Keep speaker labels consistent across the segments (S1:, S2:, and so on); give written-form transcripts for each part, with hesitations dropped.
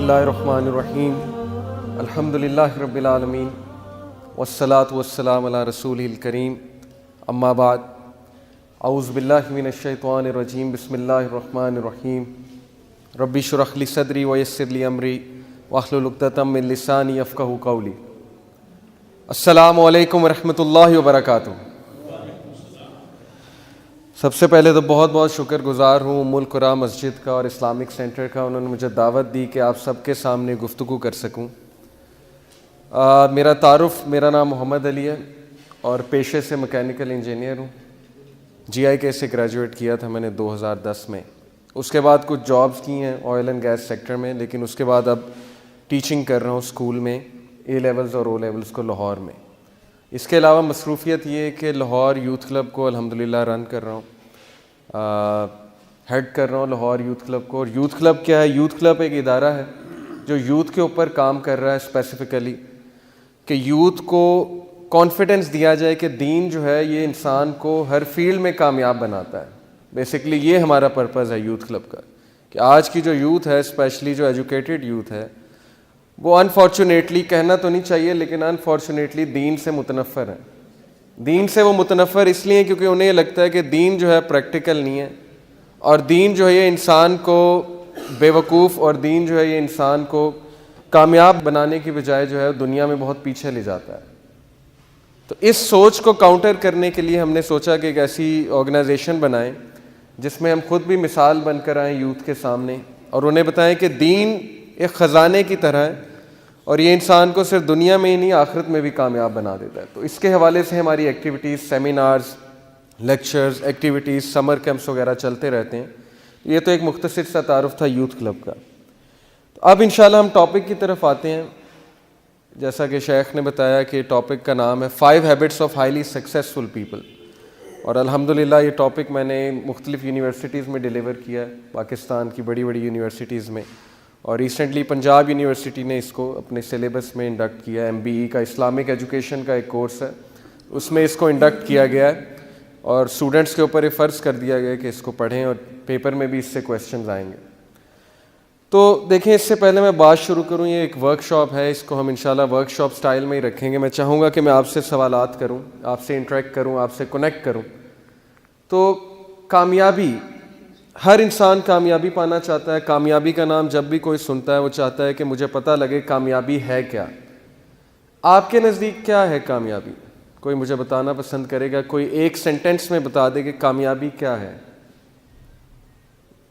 S1: اللہ الرحمن الرحیم الحمد للہ رب العالمین والصلاة والسلام علی رسولہ الکریم اما بعد اعوذ باللہ من الشیطان الرجیم بسم اللہ الرحمن الرحیم رب اشرح لی صدری ویسر لی امری واحلل عقدۃ من لسانی یفقہوا قولی۔ السلام علیکم ورحمۃ اللہ وبرکاتہ۔ سب سے پہلے تو بہت بہت شکر گزار ہوں ام القریٰ مسجد کا اور اسلامک سینٹر کا، انہوں نے مجھے دعوت دی کہ آپ سب کے سامنے گفتگو کر سکوں۔ میرا تعارف، میرا نام محمد علی ہے اور پیشے سے مکینیکل انجینئر ہوں۔ جی آئی کے سے گریجویٹ کیا تھا میں نے 2010 میں۔ اس کے بعد کچھ جابز کی ہیں آئل اینڈ گیس سیکٹر میں، لیکن اس کے بعد اب ٹیچنگ کر رہا ہوں اسکول میں، اے لیولز اور او لیولز کو لاہور میں۔ اس کے علاوہ مصروفیت یہ ہے کہ لاہور یوتھ کلب کو الحمدللہ رن کر رہا ہوں، ہیڈ کر رہا ہوں لاہور یوتھ کلب کو۔ اور یوتھ کلب کیا ہے؟ یوتھ کلب ایک ادارہ ہے جو یوتھ کے اوپر کام کر رہا ہے اسپیسیفکلی، کہ یوتھ کو کانفیڈنس دیا جائے کہ دین جو ہے یہ انسان کو ہر فیلڈ میں کامیاب بناتا ہے۔ بیسیکلی یہ ہمارا پرپز ہے یوتھ کلب کا، کہ آج کی جو یوتھ ہے، اسپیشلی جو ایجوکیٹڈ یوتھ ہے، وہ انفارچونیٹلی، کہنا تو نہیں چاہیے لیکن انفارچونیٹلی دین سے متنفر ہے۔ دین سے وہ متنفر اس لیے کیونکہ انہیں یہ لگتا ہے کہ دین جو ہے پریکٹیکل نہیں ہے، اور دین جو ہے یہ انسان کو بے وقوف، اور دین جو ہے یہ انسان کو کامیاب بنانے کی بجائے جو ہے دنیا میں بہت پیچھے لے جاتا ہے۔ تو اس سوچ کو کاؤنٹر کرنے کے لیے ہم نے سوچا کہ ایک ایسی آرگنائزیشن بنائیں جس میں ہم خود بھی مثال بن کر آئیں یوتھ کے سامنے، اور انہیں بتائیں کہ دین ایک خزانے کی طرح ہے اور یہ انسان کو صرف دنیا میں ہی نہیں آخرت میں بھی کامیاب بنا دیتا ہے۔ تو اس کے حوالے سے ہماری ایکٹیویٹیز، سیمینارز، لیکچرز، ایکٹیویٹیز، سمر کیمپس وغیرہ چلتے رہتے ہیں۔ یہ تو ایک مختصر سا تعارف تھا یوتھ کلب کا۔ تو اب انشاءاللہ ہم ٹاپک کی طرف آتے ہیں۔ جیسا کہ شیخ نے بتایا کہ ٹاپک کا نام ہے 5 habits of highly successful people, اور الحمدللہ یہ ٹاپک میں نے مختلف یونیورسٹیز میں ڈیلیور کیا ہے، پاکستان کی بڑی بڑی یونیورسٹیز میں، اور ریسنٹلی پنجاب یونیورسٹی نے اس کو اپنے سلیبس میں انڈکٹ کیا ہے۔ MBE کا اسلامک ایجوکیشن کا ایک کورس ہے، اس میں اس کو انڈکٹ کیا گیا ہے، اور اسٹوڈنٹس کے اوپر یہ فرض کر دیا گیا کہ اس کو پڑھیں، اور پیپر میں بھی اس سے کویسچنز آئیں گے۔ تو دیکھیں، اس سے پہلے میں بات شروع کروں، یہ ایک ورک شاپ ہے، اس کو ہم انشاءاللہ ورک شاپ سٹائل میں ہی رکھیں گے۔ میں چاہوں گا کہ میں آپ سے سوالات کروں، آپ سے انٹریکٹ کروں، آپ سے کنیکٹ کروں۔ تو کامیابی، ہر انسان کامیابی پانا چاہتا ہے۔ کامیابی کا نام جب بھی کوئی سنتا ہے وہ چاہتا ہے کہ مجھے پتہ لگے کامیابی ہے کیا۔ آپ کے نزدیک کیا ہے کامیابی؟ کوئی مجھے بتانا پسند کرے گا؟ کوئی ایک سینٹنس میں بتا دے کہ کامیابی کیا ہے؟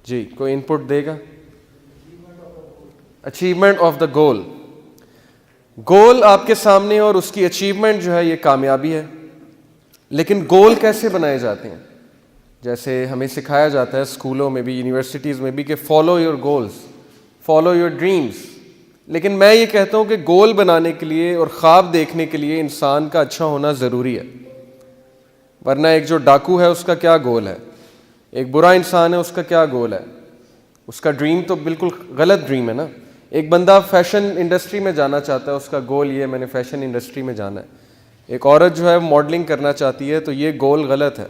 S1: جی، کوئی ان پٹ دے گا؟ اچیومنٹ آف دا گول۔ گول آپ کے سامنے اور اس کی اچیومنٹ جو ہے یہ کامیابی ہے۔ لیکن گول کیسے بنائے جاتے ہیں؟ جیسے ہمیں سکھایا جاتا ہے اسکولوں میں بھی، یونیورسٹیز میں بھی، کہ follow your goals, follow your dreams. لیکن میں یہ کہتا ہوں کہ گول بنانے کے لیے اور خواب دیکھنے کے لیے انسان کا اچھا ہونا ضروری ہے، ورنہ ایک جو ڈاکو ہے اس کا کیا گول ہے، ایک برا انسان ہے اس کا کیا گول ہے؟ اس کا ڈریم تو بالکل غلط ڈریم ہے نا۔ ایک بندہ فیشن انڈسٹری میں جانا چاہتا ہے، اس کا گول یہ ہے میں نے فیشن انڈسٹری میں جانا ہے۔ ایک عورت جو ہے ماڈلنگ کرنا چاہتی ہے، تو یہ گول غلط ہے۔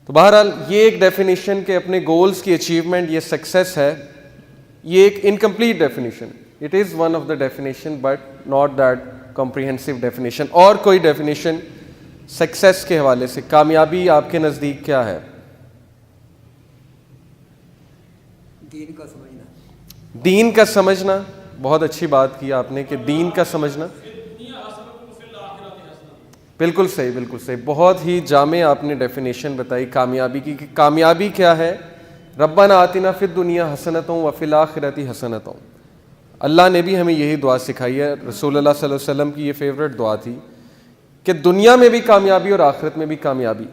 S1: تو بہرحال یہ ایک ڈیفینیشن کہ اپنے گولز کی اچیومنٹ یہ سکسیس ہے، یہ ایک incomplete definition. It is one of the definition but not that comprehensive definition. اور کوئی ڈیفینیشن سکسیس کے حوالے سے، کامیابی آپ کے نزدیک کیا ہے؟
S2: دین کا سمجھنا۔
S1: دین کا سمجھنا، بہت اچھی بات کی آپ نے کہ دین کا سمجھنا۔ بالکل صحیح، بالکل صحیح، بہت ہی جامع آپ نے ڈیفینیشن بتائی کامیابی کی، کہ کامیابی کیا ہے۔ ربنا آتنا فی الدنیا حسنۃ وفی الآخرۃ حسنۃ۔ اللہ نے بھی ہمیں یہی دعا سکھائی ہے، رسول اللہ صلی اللہ علیہ وسلم کی یہ فیوریٹ دعا تھی کہ دنیا میں بھی کامیابی اور آخرت میں بھی کامیابی۔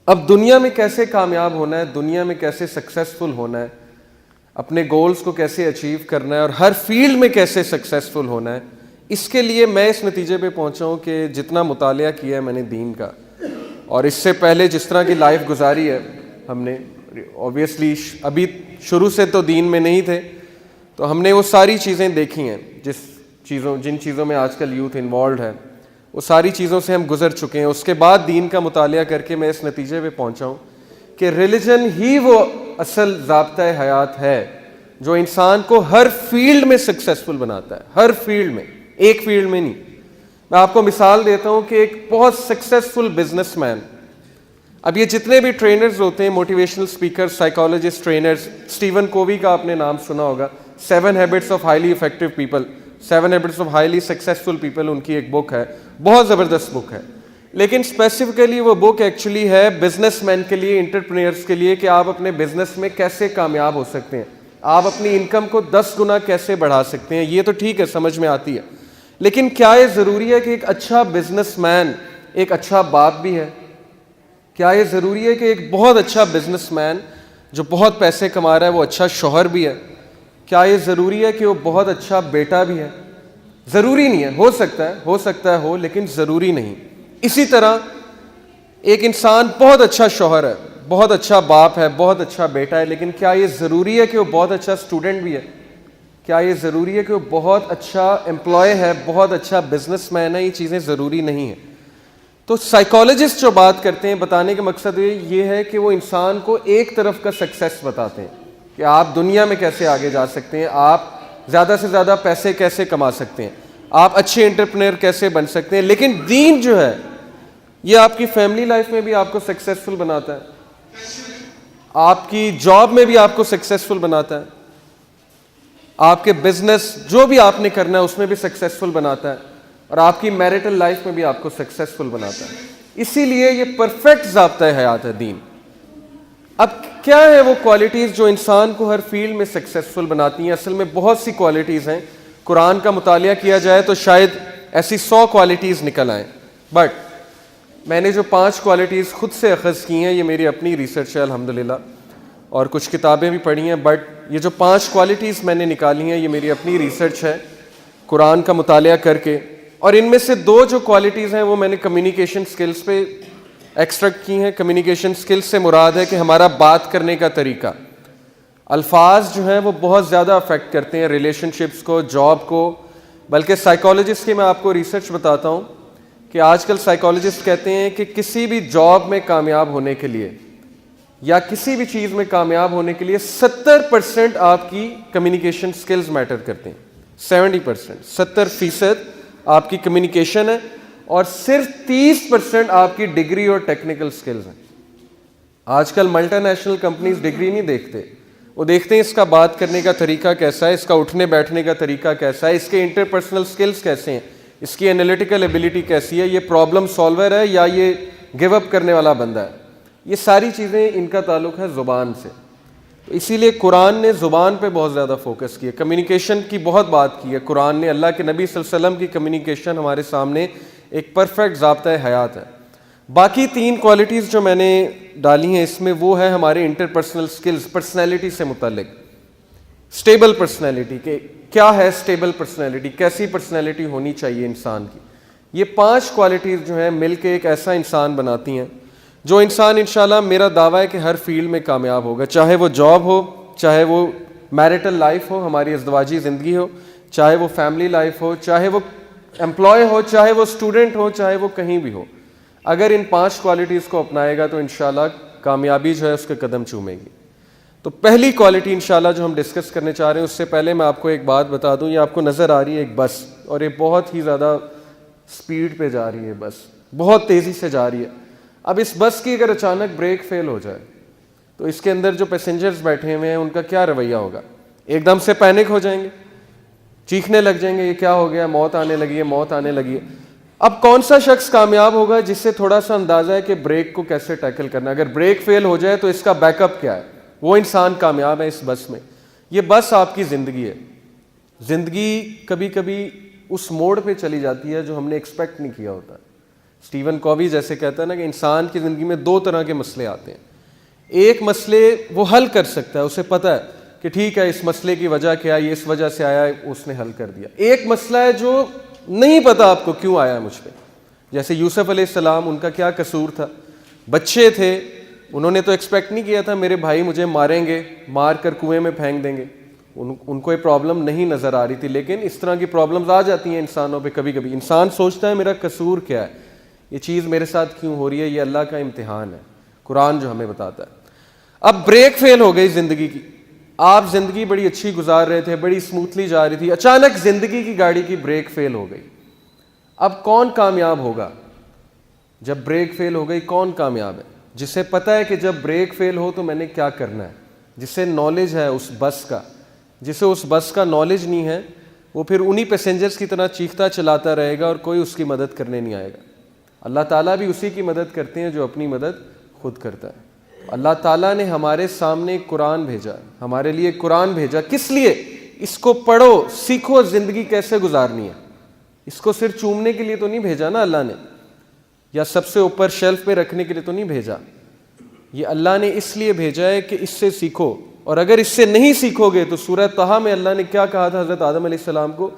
S1: اب دنیا میں کیسے کامیاب ہونا ہے، دنیا میں کیسے سکسیسفل ہونا ہے، اپنے گولز کو کیسے اچیو کرنا ہے، اور ہر فیلڈ میں کیسے سکسیسفل ہونا ہے، اس کے لیے میں اس نتیجے پہ پہنچا ہوں کہ جتنا مطالعہ کیا ہے میں نے دین کا، اور اس سے پہلے جس طرح کی لائف گزاری ہے ہم نے، اوبیسلی ابھی شروع سے تو دین میں نہیں تھے، تو ہم نے وہ ساری چیزیں دیکھی ہیں، جن چیزوں میں آج کل یوتھ انوالوڈ ہے، وہ ساری چیزوں سے ہم گزر چکے ہیں۔ اس کے بعد دین کا مطالعہ کر کے میں اس نتیجے پہ پہنچا ہوں کہ ریلیجن ہی وہ اصل ضابطۂ حیات ہے جو انسان کو ہر فیلڈ میں سکسیسفل بناتا ہے, ہر فیلڈ میں, ایک فیلڈ میں نہیں. میں آپ کو مثال دیتا ہوں کہ ایک بہت سکسیسفل بزنس مین, اب یہ جتنے بھی ٹرینرز ہوتے ہیں, motivational speaker, psychologist, trainers, Stephen Covey کا آپ نے نام سنا ہوگا, 7 habits of highly effective people, 7 habits of highly successful people, ان کی ایک بک ہے, بہت زبردست بک ہے. لیکن اسپیسیفکلی وہ بک ایکچولی ہے بزنس مین کے لیے, انٹرپرینئرس کے لیے, کہ آپ اپنے بزنس میں کیسے کامیاب ہو سکتے ہیں, آپ اپنی انکم کو 10 گنا کیسے بڑھا سکتے ہیں. یہ تو ٹھیک ہے, سمجھ میں آتی ہے, لیکن کیا یہ ضروری ہے کہ ایک اچھا بزنس مین ایک اچھا باپ بھی ہے؟ کیا یہ ضروری ہے کہ ایک بہت اچھا بزنس مین جو بہت پیسے کما رہا ہے وہ اچھا شوہر بھی ہے؟ کیا یہ ضروری ہے کہ وہ بہت اچھا بیٹا بھی ہے؟ ضروری نہیں ہے. ہو سکتا ہے, لیکن ضروری نہیں. اسی طرح ایک انسان بہت اچھا شوہر ہے, بہت اچھا باپ ہے, بہت اچھا بیٹا ہے, لیکن کیا یہ ضروری ہے کہ وہ بہت اچھا اسٹوڈنٹ بھی ہے؟ کیا یہ ضروری ہے کہ وہ بہت اچھا امپلائی ہے, بہت اچھا بزنس مین ہے؟ یہ چیزیں ضروری نہیں ہیں. تو سائیکالوجسٹ جو بات کرتے ہیں, بتانے کا مقصد یہ ہے کہ وہ انسان کو ایک طرف کا سکسیس بتاتے ہیں کہ آپ دنیا میں کیسے آگے جا سکتے ہیں, آپ زیادہ سے زیادہ پیسے کیسے کما سکتے ہیں, آپ اچھے انٹرپرینر کیسے بن سکتے ہیں. لیکن دین جو ہے یہ آپ کی فیملی لائف میں بھی آپ کو سکسیسفل بناتا ہے, آپ کی جاب میں بھی آپ کو سکسیسفل بناتا ہے, آپ کے بزنس جو بھی آپ نے کرنا ہے اس میں بھی سکسیسفل بناتا ہے, اور آپ کی میرٹل لائف میں بھی آپ کو سکسیسفل بناتا ہے. اسی لیے یہ پرفیکٹ ضابطہ حیات ہے دین. اب کیا ہے وہ کوالٹیز جو انسان کو ہر فیلڈ میں سکسیسفل بناتی ہیں؟ اصل میں بہت سی کوالٹیز ہیں. قرآن کا مطالعہ کیا جائے تو شاید ایسی 100 کوالٹیز نکل آئیں, بٹ میں نے جو 5 کوالٹیز خود سے اخذ کی ہیں, یہ میری اپنی ریسرچ ہے الحمدللہ, اور کچھ کتابیں بھی پڑھی ہیں, بٹ یہ جو 5 کوالٹیز میں نے نکالی ہیں یہ میری اپنی ریسرچ ہے قرآن کا مطالعہ کر کے. اور ان میں سے 2 جو کوالٹیز ہیں وہ میں نے کمیونیکیشن سکلز پہ ایکسٹریکٹ کی ہیں. کمیونیکیشن سکلز سے مراد ہے کہ ہمارا بات کرنے کا طریقہ, الفاظ جو ہیں وہ بہت زیادہ افیکٹ کرتے ہیں ریلیشن شپس کو, جاب کو. بلکہ سائیکالوجسٹ کی میں آپ کو ریسرچ بتاتا ہوں کہ آج کل سائیکالوجسٹ کہتے ہیں کہ کسی بھی جاب میں کامیاب ہونے کے لیے یا کسی بھی چیز میں کامیاب ہونے کے لیے 70% آپ کی کمیونیکیشن سکلز میٹر کرتے ہیں. 70% آپ کی کمیونیکیشن ہے, اور صرف 30% آپ کی ڈگری اور ٹیکنیکل سکلز ہیں. آج کل ملٹی نیشنل کمپنیز ڈگری نہیں دیکھتے, وہ دیکھتے ہیں اس کا بات کرنے کا طریقہ کیسا ہے, اس کا اٹھنے بیٹھنے کا طریقہ کیسا ہے, اس کے انٹرپرسنل سکلز کیسے ہیں, اس کی انالیٹیکل ایبلٹی کیسی ہے, یہ پرابلم سالور ہے یا یہ گیو اپ کرنے والا بندہ ہے. یہ ساری چیزیں ان کا تعلق ہے زبان سے. تو اسی لیے قرآن نے زبان پہ بہت زیادہ فوکس کیا, کمیونیکیشن کی بہت بات کی ہے قرآن نے. اللہ کے نبی صلی اللہ علیہ وسلم کی کمیونیکیشن ہمارے سامنے ایک پرفیکٹ ضابطہ حیات ہے. باقی 3 کوالٹیز جو میں نے ڈالی ہیں اس میں وہ ہے ہمارے انٹرپرسنل سکلز, پرسنالٹی سے متعلق. اسٹیبل پرسنالٹی, کہ کیا ہے اسٹیبل پرسنالٹی, کیسی پرسنالٹی ہونی چاہیے انسان کی. یہ 5 کوالٹیز جو ہیں مل کے ایک ایسا انسان بناتی ہیں جو انسان انشاءاللہ میرا دعویٰ ہے کہ ہر فیلڈ میں کامیاب ہوگا, چاہے وہ جاب ہو, چاہے وہ میرٹل لائف ہو, ہماری ازدواجی زندگی ہو, چاہے وہ فیملی لائف ہو, چاہے وہ امپلائی ہو, چاہے وہ اسٹوڈنٹ ہو, چاہے وہ کہیں بھی ہو. اگر ان 5 کوالٹیز کو اپنائے گا تو انشاءاللہ کامیابی جو ہے اس کے قدم چومے گی. تو پہلی کوالٹی انشاءاللہ جو ہم ڈسکس کرنے چاہ رہے ہیں, اس سے پہلے میں آپ کو ایک بات بتا دوں. یہ آپ کو نظر آ رہی ہے ایک بس, اور یہ بہت ہی زیادہ سپیڈ پہ جا رہی ہے, بس بہت تیزی سے جا رہی ہے. اب اس بس کی اگر اچانک بریک فیل ہو جائے تو اس کے اندر جو پیسنجرز بیٹھے ہوئے ہیں ان کا کیا رویہ ہوگا؟ ایک دم سے پینک ہو جائیں گے, چیخنے لگ جائیں گے, یہ کیا ہو گیا, موت آنے لگی ہے, موت آنے لگی ہے. اب کون سا شخص کامیاب ہوگا جس سے تھوڑا سا اندازہ ہے کہ بریک کو کیسے ٹیکل کرنا, اگر بریک فیل ہو جائے تو اس کا بیک اپ کیا ہے, وہ انسان کامیاب ہے اس بس میں. یہ بس آپ کی زندگی ہے. زندگی کبھی کبھی اس موڑ پہ چلی جاتی ہے جو ہم نے ایکسپیکٹ نہیں کیا ہوتا. اسٹیون کووی جیسے کہتا ہے نا کہ انسان کی زندگی میں 2 طرح کے مسئلے آتے ہیں. ایک مسئلے وہ حل کر سکتا ہے, اسے پتہ ہے کہ ٹھیک ہے اس مسئلے کی وجہ کیا ہے, یہ اس وجہ سے آیا ہے, اس نے حل کر دیا. ایک مسئلہ ہے جو نہیں پتا آپ کو کیوں آیا ہے مجھ پہ, جیسے یوسف علیہ السلام, ان کا کیا قصور تھا, بچے تھے, انہوں نے تو ایکسپیکٹ نہیں کیا تھا میرے بھائی مجھے ماریں گے, مار کر کنویں میں پھینک دیں گے. ان کو یہ پرابلم نہیں نظر آ رہی تھی, لیکن اس طرح کی پرابلمز آ جاتی ہیں انسانوں پہ. کبھی کبھی انسان سوچتا ہے میرا قصور کیا ہے, یہ چیز میرے ساتھ کیوں ہو رہی ہے, یہ اللہ کا امتحان ہے, قرآن جو ہمیں بتاتا ہے. اب بریک فیل ہو گئی زندگی کی, آپ زندگی بڑی اچھی گزار رہے تھے, بڑی اسموتھلی جا رہی تھی, اچانک زندگی کی گاڑی کی بریک فیل ہو گئی. اب کون کامیاب ہوگا؟ جب بریک فیل ہو گئی کون کامیاب ہے؟ جسے پتہ ہے کہ جب بریک فیل ہو تو میں نے کیا کرنا ہے, جسے نالج ہے اس بس کا. جسے اس بس کا نالج نہیں ہے وہ پھر انہی پیسنجرز کی طرح چیختا چلاتا رہے گا اور کوئی اس کی مدد کرنے نہیں آئے گا. اللہ تعالیٰ بھی اسی کی مدد کرتے ہیں جو اپنی مدد خود کرتا ہے. اللہ تعالیٰ نے ہمارے سامنے قرآن بھیجا, ہمارے لیے قرآن بھیجا. کس لیے؟ اس کو پڑھو, سیکھو زندگی کیسے گزارنی ہے. اس کو صرف چومنے کے لیے تو نہیں بھیجا نا اللہ نے, یا سب سے اوپر شیلف پہ رکھنے کے لیے تو نہیں بھیجا. یہ اللہ نے اس لیے بھیجا ہے کہ اس سے سیکھو. اور اگر اس سے نہیں سیکھو گے تو سورہ طٰہٰ میں اللہ نے کیا کہا تھا حضرت آدم علیہ السلام کو,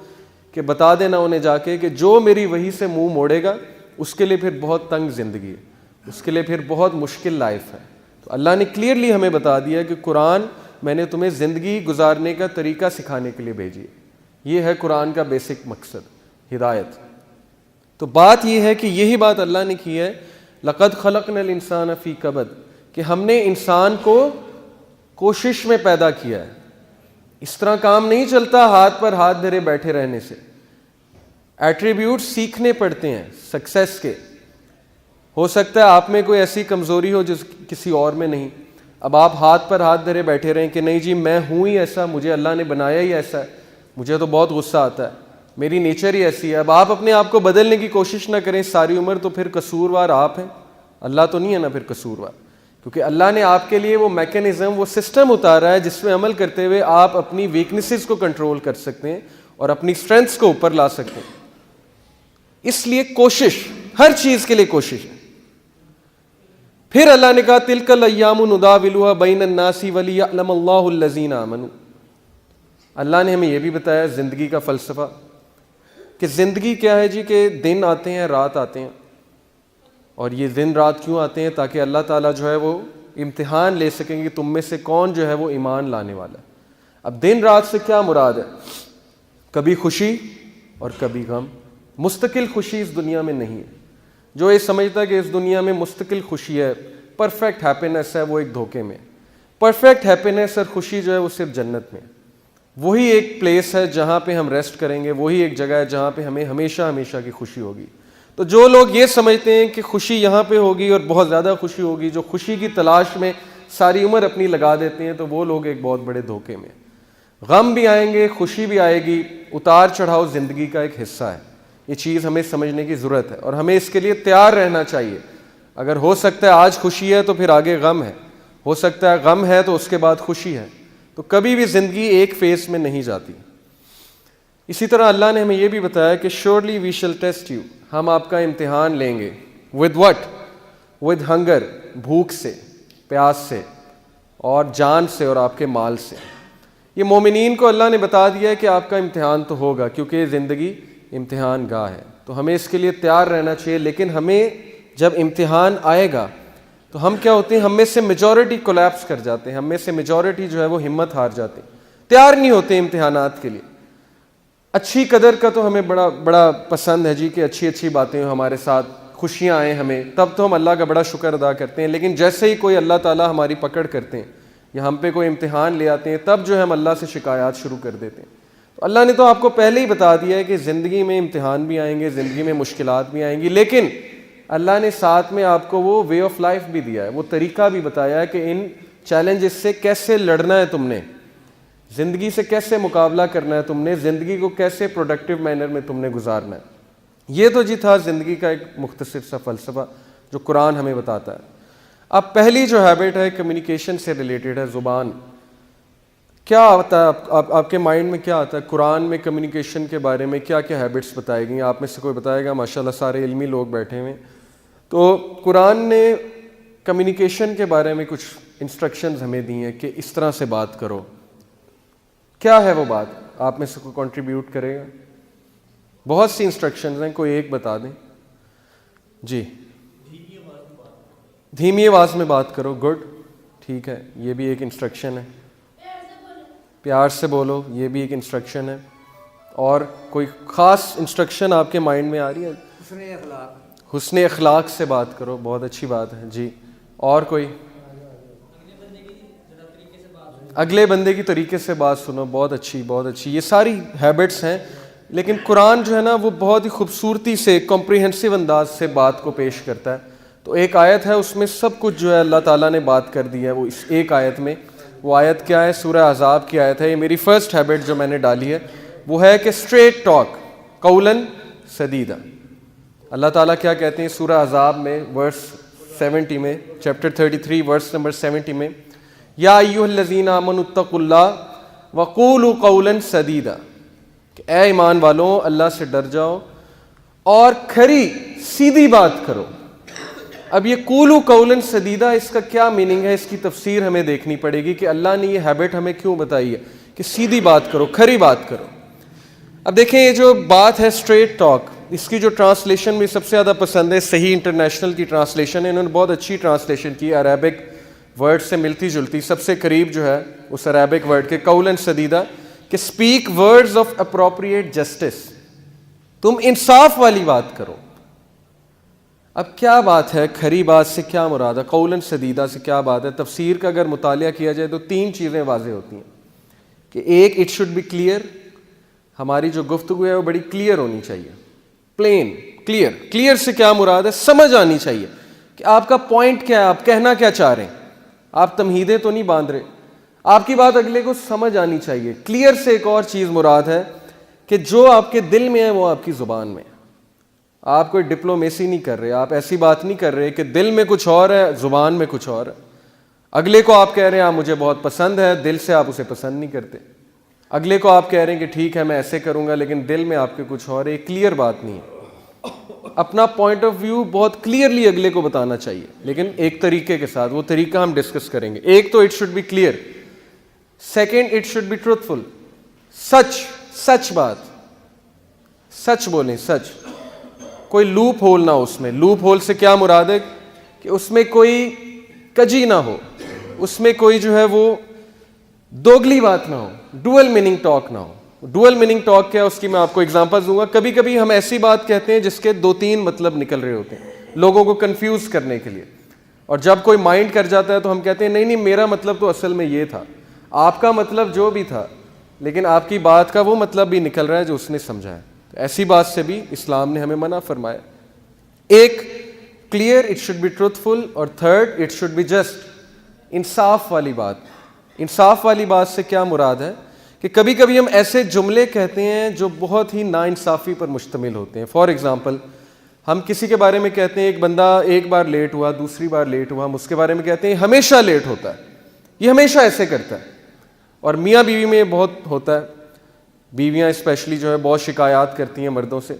S1: کہ بتا دینا انہیں جا کے کہ جو میری وحی سے منہ موڑے گا اس کے لیے پھر بہت تنگ زندگی ہے, اس کے لیے پھر بہت مشکل لائف ہے. تو اللہ نے کلیئرلی ہمیں بتا دیا کہ قرآن میں نے تمہیں زندگی گزارنے کا طریقہ سکھانے کے لیے بھیجی ہے. یہ ہے قرآن کا بیسک مقصد, ہدایت. تو بات یہ ہے کہ یہی بات اللہ نے کی ہے, لقد خلقنا الانسان فی کبد, کہ ہم نے انسان کو کوشش میں پیدا کیا ہے. اس طرح کام نہیں چلتا ہاتھ پر ہاتھ دھرے بیٹھے رہنے سے. ایٹریبیوٹ سیکھنے پڑتے ہیں سکسیس کے. ہو سکتا ہے آپ میں کوئی ایسی کمزوری ہو جس کسی اور میں نہیں. اب آپ ہاتھ پر ہاتھ دھرے بیٹھے رہیں کہ نہیں جی میں ہوں ہی ایسا, مجھے اللہ نے بنایا ہی ایسا ہے, مجھے تو بہت غصہ آتا ہے, میری نیچر ہی ایسی ہے. اب آپ اپنے آپ کو بدلنے کی کوشش نہ کریں ساری عمر, تو پھر قصوروار آپ ہیں, اللہ تو نہیں ہے نا پھر قصوروار. کیونکہ اللہ نے آپ کے لیے وہ میکینزم, وہ سسٹم اتارا ہے جس میں عمل کرتے ہوئے آپ اپنی ویکنیسز کو کنٹرول کر سکتے ہیں اور اپنی اسٹرینتھس کو اوپر لا سکتے ہیں. اس لیے کوشش, ہر چیز کے لیے کوشش ہے. پھر اللہ نے کہا تلک الایام نداولها بین الناس ولیعلم اللہ الذین آمنوا. اللہ نے ہمیں یہ بھی بتایا زندگی کا فلسفہ, کہ زندگی کیا ہے جی, کہ دن آتے ہیں رات آتے ہیں. اور یہ دن رات کیوں آتے ہیں؟ تاکہ اللہ تعالیٰ جو ہے وہ امتحان لے سکیں کہ تم میں سے کون جو ہے وہ ایمان لانے والا ہے. اب دن رات سے کیا مراد ہے؟ کبھی خوشی اور کبھی غم. مستقل خوشی اس دنیا میں نہیں ہے. جو یہ سمجھتا ہے کہ اس دنیا میں مستقل خوشی ہے, پرفیکٹ ہیپینس ہے, وہ ایک دھوکے میں. پرفیکٹ ہیپینس اور خوشی جو ہے وہ صرف جنت میں. وہی ایک پلیس ہے جہاں پہ ہم ریسٹ کریں گے, وہی ایک جگہ ہے جہاں پہ ہمیں ہمیشہ ہمیشہ کی خوشی ہوگی. تو جو لوگ یہ سمجھتے ہیں کہ خوشی یہاں پہ ہوگی اور بہت زیادہ خوشی ہوگی, جو خوشی کی تلاش میں ساری عمر اپنی لگا دیتے ہیں, تو وہ لوگ ایک بہت بڑے دھوکے میں. غم بھی آئیں گے, خوشی بھی آئے گی, اتار چڑھاؤ زندگی کا ایک حصہ ہے. یہ چیز ہمیں سمجھنے کی ضرورت ہے اور ہمیں اس کے لیے تیار رہنا چاہیے. اگر ہو سکتا ہے آج خوشی ہے تو پھر آگے غم ہے, ہو سکتا ہے غم ہے تو اس کے بعد خوشی ہے. تو کبھی بھی زندگی ایک فیز میں نہیں جاتی. اسی طرح اللہ نے ہمیں یہ بھی بتایا کہ surely we shall test you, ہم آپ کا امتحان لیں گے. with what? with hunger, بھوک سے, پیاس سے, اور جان سے, اور آپ کے مال سے. یہ مومنین کو اللہ نے بتا دیا ہے کہ آپ کا امتحان تو ہوگا, کیونکہ یہ زندگی امتحان گاہ ہے. تو ہمیں اس کے لیے تیار رہنا چاہیے. لیکن ہمیں جب امتحان آئے گا تو ہم کیا ہوتے ہیں, ہم میں سے میجورٹی کولیپس کر جاتے ہیں, ہم میں سے میجورٹی جو ہے وہ ہمت ہار جاتے ہیں, تیار نہیں ہوتے امتحانات کے لیے. اچھی قدر کا تو ہمیں بڑا پسند ہے جی, کہ اچھی اچھی باتیں ہمارے ساتھ, خوشیاں آئیں ہمیں, تب تو ہم اللہ کا بڑا شکر ادا کرتے ہیں. لیکن جیسے ہی کوئی اللہ تعالیٰ ہماری پکڑ کرتے ہیں یا ہم پہ کوئی امتحان لے آتے ہیں, تب جو ہے ہم اللہ سے شکایات شروع کر دیتے ہیں. تو اللہ نے تو آپ کو پہلے ہی بتا دیا ہے کہ زندگی میں امتحان بھی آئیں گے, زندگی میں مشکلات بھی آئیں گی, لیکن اللہ نے ساتھ میں آپ کو وہ وے آف لائف بھی دیا ہے, وہ طریقہ بھی بتایا ہے کہ ان چیلنجز سے کیسے لڑنا ہے تم نے, زندگی سے کیسے مقابلہ کرنا ہے تم نے, زندگی کو کیسے پروڈکٹیو مینر میں تم نے گزارنا ہے. یہ تو جی تھا زندگی کا ایک مختصر سا فلسفہ جو قرآن ہمیں بتاتا ہے. اب پہلی جو ہیبٹ ہے کمیونیکیشن سے ریلیٹڈ ہے, زبان. کیا آتا ہے آپ کے مائنڈ میں, کیا آتا ہے قرآن میں کمیونیکیشن کے بارے میں, کیا کیا ہیبٹس بتائی گئی؟ آپ میں سے کوئی بتائے گا؟ ماشاءاللہ سارے علمی لوگ بیٹھے ہوئے. تو قرآن نے کمیونیکیشن کے بارے میں کچھ انسٹرکشنز ہمیں دی ہیں کہ اس طرح سے بات کرو. کیا ہے وہ بات؟ آپ میں سے کوئی کنٹریبیوٹ کرے گا؟ بہت سی انسٹرکشنز ہیں, کوئی ایک بتا دیں جی. دھیمی آواز میں بات کرو, گڈ, ٹھیک ہے, یہ بھی ایک انسٹرکشن ہے. پیار سے بولو, یہ بھی ایک انسٹرکشن ہے. اور کوئی خاص انسٹرکشن آپ کے مائنڈ میں آ رہی ہے؟
S2: حسن اخلاق.
S1: حسن اخلاق سے بات کرو, بہت اچھی بات ہے جی. اور کوئی؟ اگلے بندے کی طریقے سے بات سنو، بہت اچھی بہت اچھی، یہ ساری ہیبٹس ہیں، لیکن قرآن جو ہے نا وہ بہت ہی خوبصورتی سے کمپریہنسو انداز سے بات کو پیش کرتا ہے. تو ایک آیت ہے اس میں سب کچھ جو ہے اللہ تعالیٰ نے بات کر دی ہے وہ اس ایک آیت میں. وہ آیت کیا ہے؟ سورہ احزاب کی آیت ہے. یہ میری فرسٹ ہیبٹ جو میں نے ڈالی ہے وہ ہے کہ اسٹریٹ ٹاک قولاً سدیدا. اللہ تعالیٰ کیا کہتے ہیں سورہ احزاب میں ورس 70 میں، چیپٹر 33 ورس نمبر 70 میں، یا ایھا الذین آمنوا اتقوا اللہ وقولوا قولا سدیدا، کہ اے ایمان والوں اللہ سے ڈر جاؤ اور کھری سیدھی بات کرو. اب یہ قولوا قولا سدیدا اس کا کیا میننگ ہے؟ اس کی تفسیر ہمیں دیکھنی پڑے گی کہ اللہ نے یہ ہیبٹ ہمیں کیوں بتائی ہے کہ سیدھی بات کرو، کھری بات کرو. اب دیکھیں یہ جو بات ہے اسٹریٹ ٹاک، اس کی جو ٹرانسلیشن مجھے سب سے زیادہ پسند ہے، صحیح انٹرنیشنل کی ٹرانسلیشن ہے. انہوں نے بہت اچھی ٹرانسلیشن کی، عربک ورڈ سے ملتی جلتی، سب سے قریب جو ہے اس عربک ورڈ کے قولاً سدیدا، کہ speak words of appropriate justice, تم انصاف والی بات کرو. اب کیا بات ہے کھری بات سے کیا مراد ہے؟ قولاً سدیدا سے کیا بات ہے؟ تفسیر کا اگر مطالعہ کیا جائے تو 3 چیزیں واضح ہوتی ہیں کہ ایک، اٹ شوڈ بی کلیئر، ہماری جو گفتگو ہے وہ بڑی کلیئر ہونی چاہیے، پلین کلیئر. کلیئر سے کیا مراد ہے؟ سمجھ آنی چاہیے کہ آپ کا پوائنٹ کیا ہے، آپ کہنا کیا چاہ رہے ہیں، آپ تمہیدیں تو نہیں باندھ رہے، آپ کی بات اگلے کو سمجھ آنی چاہیے. کلیئر سے ایک اور چیز مراد ہے کہ جو آپ کے دل میں ہے وہ آپ کی زبان میں ہے. آپ کوئی ڈپلومیسی نہیں کر رہے، آپ ایسی بات نہیں کر رہے کہ دل میں کچھ اور ہے زبان میں کچھ اور ہے. اگلے کو آپ کہہ رہے ہیں آپ مجھے بہت پسند ہے، دل سے آپ اسے پسند نہیں کرتے. اگلے کو آپ کہہ رہے ہیں کہ ٹھیک ہے میں ایسے کروں گا، لیکن دل میں آپ کے کچھ اور ہے. یہ کلیئر بات نہیں ہے. اپنا پوائنٹ آف ویو بہت کلیئرلی اگلے کو بتانا چاہیے، لیکن ایک طریقے کے ساتھ. وہ طریقہ ہم ڈسکس کریں گے. ایک تو it should be clear, second it should be truthful, سچ بات، سچ بولیں، سچ، کوئی لوپ ہول نہ ہو اس میں. لوپ ہول سے کیا مراد ہے کہ اس میں کوئی کجی نہ ہو، اس میں کوئی جو ہے وہ دوگلی بات نہ ہو، ڈوئل میننگ ٹاک نہ ہو. ڈوئل میننگ ٹاک کیا ہے اس کی میں آپ کو اگزامپل دوں گا. کبھی کبھی ہم ایسی بات کہتے ہیں جس کے 2-3 مطلب نکل رہے ہوتے ہیں لوگوں کو کنفیوز کرنے کے لیے، اور جب کوئی مائنڈ کر جاتا ہے تو ہم کہتے ہیں نہیں میرا مطلب تو اصل میں یہ تھا، آپ کا مطلب جو بھی تھا لیکن آپ کی بات کا وہ مطلب بھی نکل رہا ہے جو اس نے سمجھا ہے. ایسی بات سے بھی اسلام نے ہمیں منع فرمایا. ایک clear, it should be truthful, اور third it should be just, انصاف والی بات. انصاف والی بات سے کیا مراد ہے کہ کبھی کبھی ہم ایسے جملے کہتے ہیں جو بہت ہی ناانصافی پر مشتمل ہوتے ہیں. فار ایگزامپل ہم کسی کے بارے میں کہتے ہیں ایک بندہ ایک بار لیٹ ہوا، دوسری بار لیٹ ہوا، ہم اس کے بارے میں کہتے ہیں ہمیشہ لیٹ ہوتا ہے، یہ ہمیشہ ایسے کرتا ہے. اور میاں بیوی میں یہ بہت ہوتا ہے، بیویاں اسپیشلی جو ہے بہت شکایات کرتی ہیں مردوں سے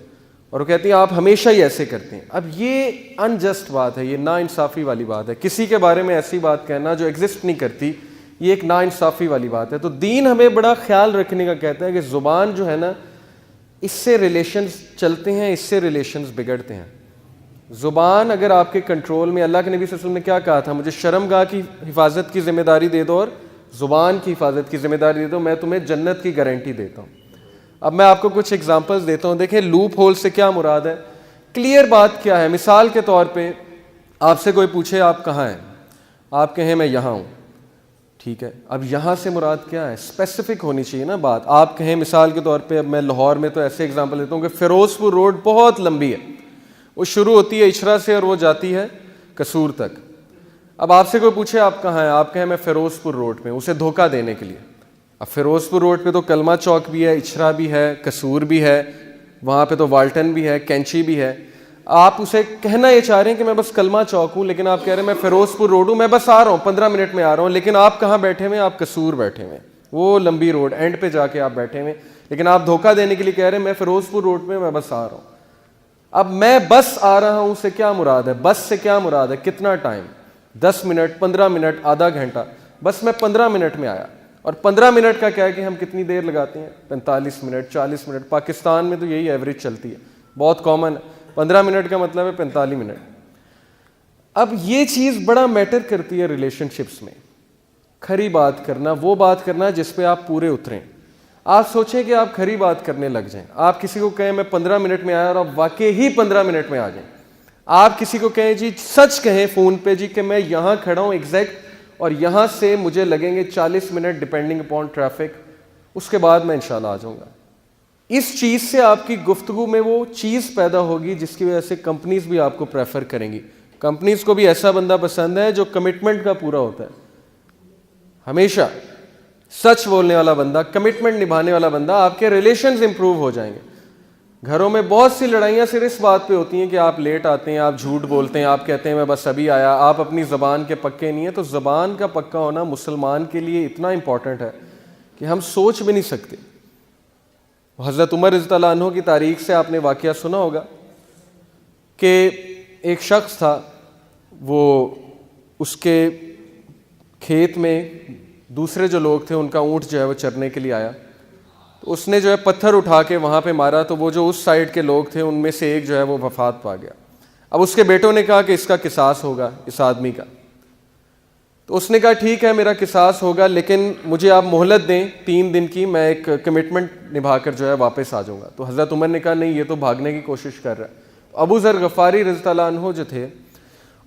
S1: اور وہ کہتی ہیں آپ ہمیشہ ہی ایسے کرتے ہیں. اب یہ انجسٹ بات ہے، یہ ناانصافی والی بات ہے. کسی کے بارے میں ایسی بات کہنا جو ایگزسٹ نہیں کرتی، یہ ایک ناانصافی والی بات ہے. تو دین ہمیں بڑا خیال رکھنے کا کہتا ہے کہ زبان جو ہے نا اس سے ریلیشنز چلتے ہیں، اس سے ریلیشنز بگڑتے ہیں. زبان اگر آپ کے کنٹرول میں، اللہ کے نبی صلی اللہ علیہ وسلم نے کیا کہا تھا؟ مجھے شرمگاہ کی حفاظت کی ذمہ داری دے دو اور زبان کی حفاظت کی ذمہ داری دے دو، میں تمہیں جنت کی گارنٹی دیتا ہوں. اب میں آپ کو کچھ ایگزامپلز دیتا ہوں. دیکھیں لوپ ہول سے کیا مراد ہے، کلیئر بات کیا ہے. مثال کے طور پہ آپ سے کوئی پوچھے آپ کہاں ہیں، آپ کہیں میں یہاں ہوں، ٹھیک ہے. اب یہاں سے مراد کیا ہے؟ اسپیسیفک ہونی چاہیے نا بات. آپ کہیں مثال کے طور پہ، اب میں لاہور میں تو ایسے ایگزامپل دیتا ہوں کہ فیروز پور روڈ بہت لمبی ہے، وہ شروع ہوتی ہے اچھرا سے اور وہ جاتی ہے قصور تک. اب آپ سے کوئی پوچھے آپ کہاں ہیں، آپ کہیں میں فیروز پور روڈ پہ، اسے دھوکہ دینے کے لیے. اب فیروز پور روڈ پہ تو کلمہ چوک بھی ہے، اچھرا بھی ہے، قصور بھی ہے، وہاں پہ تو والٹن بھی ہے، کینچی بھی ہے. آپ اسے کہنا یہ چاہ رہے ہیں کہ میں بس کلمہ چوک ہوں، لیکن آپ کہہ رہے ہیں میں فیروز پور روڈ ہوں، میں بس آ رہا ہوں 15 منٹ میں آ رہا ہوں. لیکن آپ کہاں بیٹھے ہوئے؟ آپ قصور بیٹھے ہوئے، وہ لمبی روڈ اینڈ پہ جا کے آپ بیٹھے ہوئے، لیکن آپ دھوکہ دینے کے لیے کہہ رہے ہیں میں فیروز پور روڈ پہ میں بس آ رہا ہوں. اب میں بس آ رہا ہوں سے کیا مراد ہے؟ بس سے کیا مراد ہے؟ کتنا ٹائم؟ 10 منٹ، 15 منٹ، آدھا گھنٹہ. بس میں 15 منٹ میں آیا. اور 15 منٹ کا کیا ہے کہ ہم کتنی دیر لگاتے ہیں؟ 45 منٹ، 40 منٹ. پاکستان میں تو یہی ایوریج چلتی ہے، بہت کامن ہے. 15 منٹ کا مطلب ہے 45 منٹ. اب یہ چیز بڑا میٹر کرتی ہے ریلیشن شپس میں. کھری بات کرنا، وہ بات کرنا جس پہ آپ پورے اتریں. آپ سوچیں کہ آپ کھری بات کرنے لگ جائیں. آپ کسی کو کہیں میں 15 منٹ میں آیا اور آپ واقعی ہی 15 منٹ میں آ جائیں. آپ کسی کو کہیں جی سچ کہیں فون پہ جی کہ میں یہاں کھڑا ہوں ایگزیکٹ، اور یہاں سے مجھے لگیں گے 40 منٹ ڈپینڈنگ اپون ٹریفک، اس کے بعد میں انشاءاللہ آ جاؤں گا۔ اس چیز سے آپ کی گفتگو میں وہ چیز پیدا ہوگی جس کی وجہ سے کمپنیز بھی آپ کو پریفر کریں گی۔ کمپنیز کو بھی ایسا بندہ پسند ہے جو کمٹمنٹ کا پورا ہوتا ہے، ہمیشہ سچ بولنے والا بندہ، کمٹمنٹ نبھانے والا بندہ۔ آپ کے ریلیشنز امپروو ہو جائیں گے۔ گھروں میں بہت سی لڑائیاں صرف اس بات پہ ہوتی ہیں کہ آپ لیٹ آتے ہیں، آپ جھوٹ بولتے ہیں، آپ کہتے ہیں میں بس ابھی آیا، آپ اپنی زبان کے پکے نہیں ہیں۔ تو زبان کا پکا ہونا مسلمان کے لیے اتنا امپورٹنٹ ہے کہ ہم سوچ بھی نہیں سکتے۔ حضرت عمر رضی اللہ عنہ کی تاریخ سے آپ نے واقعہ سنا ہوگا کہ ایک شخص تھا، وہ اس کے کھیت میں دوسرے جو لوگ تھے ان کا اونٹ جو ہے وہ چرنے کے لیے آیا، تو اس نے جو ہے پتھر اٹھا کے وہاں پہ مارا، تو وہ جو اس سائڈ کے لوگ تھے ان میں سے ایک جو ہے وہ وفات پا گیا۔ اب اس کے بیٹوں نے کہا کہ اس کا قصاص ہوگا اس آدمی کا، تو اس نے کہا ٹھیک ہے میرا قصاص ہوگا، لیکن مجھے آپ مہلت دیں 3 دن کی، میں ایک کمٹمنٹ نبھا کر جو ہے واپس آ جاؤں گا۔ تو حضرت عمر نے کہا نہیں، یہ تو بھاگنے کی کوشش کر رہا ہے۔ ابو ذر غفاری رضی اللہ عنہ جو تھے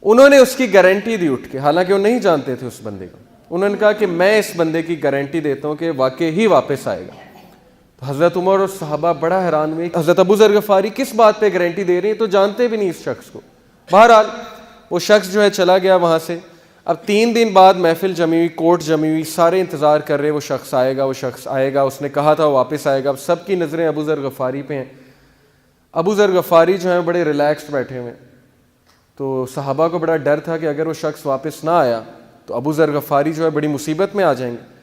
S1: انہوں نے اس کی گارنٹی دی اٹھ کے، حالانکہ وہ نہیں جانتے تھے اس بندے کو۔ انہوں نے کہا کہ میں اس بندے کی گارنٹی دیتا ہوں کہ واقعی ہی واپس آئے گا۔ تو حضرت عمر اور صحابہ بڑا حیران ہوئے، حضرت ابو ذر غفاری کس بات پہ گارنٹی دے رہے ہیں، تو جانتے بھی نہیں اس شخص کو۔ بہرحال وہ شخص جو ہے چلا گیا وہاں سے۔ اب 3 دن بعد محفل جمی ہوئی، کورٹ جمی ہوئی، سارے انتظار کر رہے وہ شخص آئے گا، وہ شخص آئے گا، اس نے کہا تھا وہ واپس آئے گا۔ اب سب کی نظریں ابو ذر غفاری پہ ہیں۔ ابو ذر غفاری جو ہیں بڑے ریلیکسڈ بیٹھے ہوئے، تو صحابہ کو بڑا ڈر تھا کہ اگر وہ شخص واپس نہ آیا تو ابو ذر غفاری جو ہے بڑی مصیبت میں آ جائیں گے۔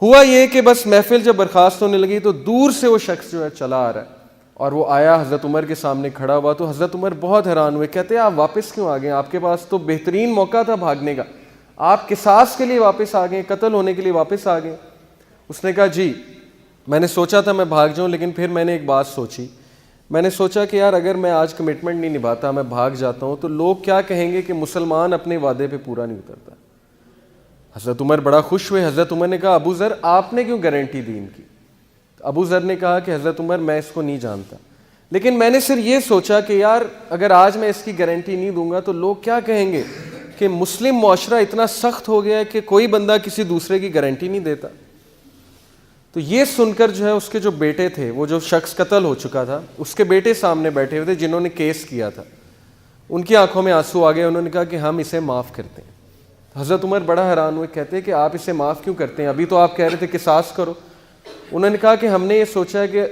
S1: ہوا یہ کہ بس محفل جب برخاست ہونے لگی تو دور سے وہ شخص جو ہے چلا آ رہا ہے، اور وہ آیا حضرت عمر کے سامنے کھڑا ہوا۔ تو حضرت عمر بہت حیران ہوئے، کہتے ہیں آپ واپس کیوں آ گئے؟ آپ کے پاس تو بہترین موقع تھا بھاگنے کا، آپ قصاص کے لیے واپس آ گئے، قتل ہونے کے لیے واپس آ گئے۔ اس نے کہا جی میں نے سوچا تھا میں بھاگ جاؤں، لیکن پھر میں نے ایک بات سوچی، میں نے سوچا کہ یار اگر میں آج کمٹمنٹ نہیں نبھاتا، میں بھاگ جاتا ہوں، تو لوگ کیا کہیں گے کہ مسلمان اپنے وعدے پہ پورا نہیں اترتا۔ حضرت عمر بڑا خوش ہوئے۔ حضرت عمر نے کہا ابو ذر آپ نے کیوں گارنٹی دی ان کی؟ ابو ذر نے کہا کہ حضرت عمر میں اس کو نہیں جانتا، لیکن میں نے صرف یہ سوچا کہ یار اگر آج میں اس کی گارنٹی نہیں دوں گا تو لوگ کیا کہیں گے کہ مسلم معاشرہ اتنا سخت ہو گیا ہے کہ کوئی بندہ کسی دوسرے کی گارنٹی نہیں دیتا۔ تو یہ سن کر جو ہے اس کے جو بیٹے تھے، وہ جو شخص قتل ہو چکا تھا، اس کے بیٹے سامنے بیٹھے ہوئے تھے جنہوں نے کیس کیا تھا، ان کی آنکھوں میں آنسو آ گئے۔ انہوں نے کہا کہ ہم اسے معاف کرتے ہیں۔ حضرت عمر بڑا حیران ہوئے، کہتے ہیں کہ آپ اسے معاف کیوں کرتے ہیں؟ ابھی تو آپ کہہ رہے تھے قصاص کرو۔ انہوں نے کہا کہ ہم نے یہ سوچا کہ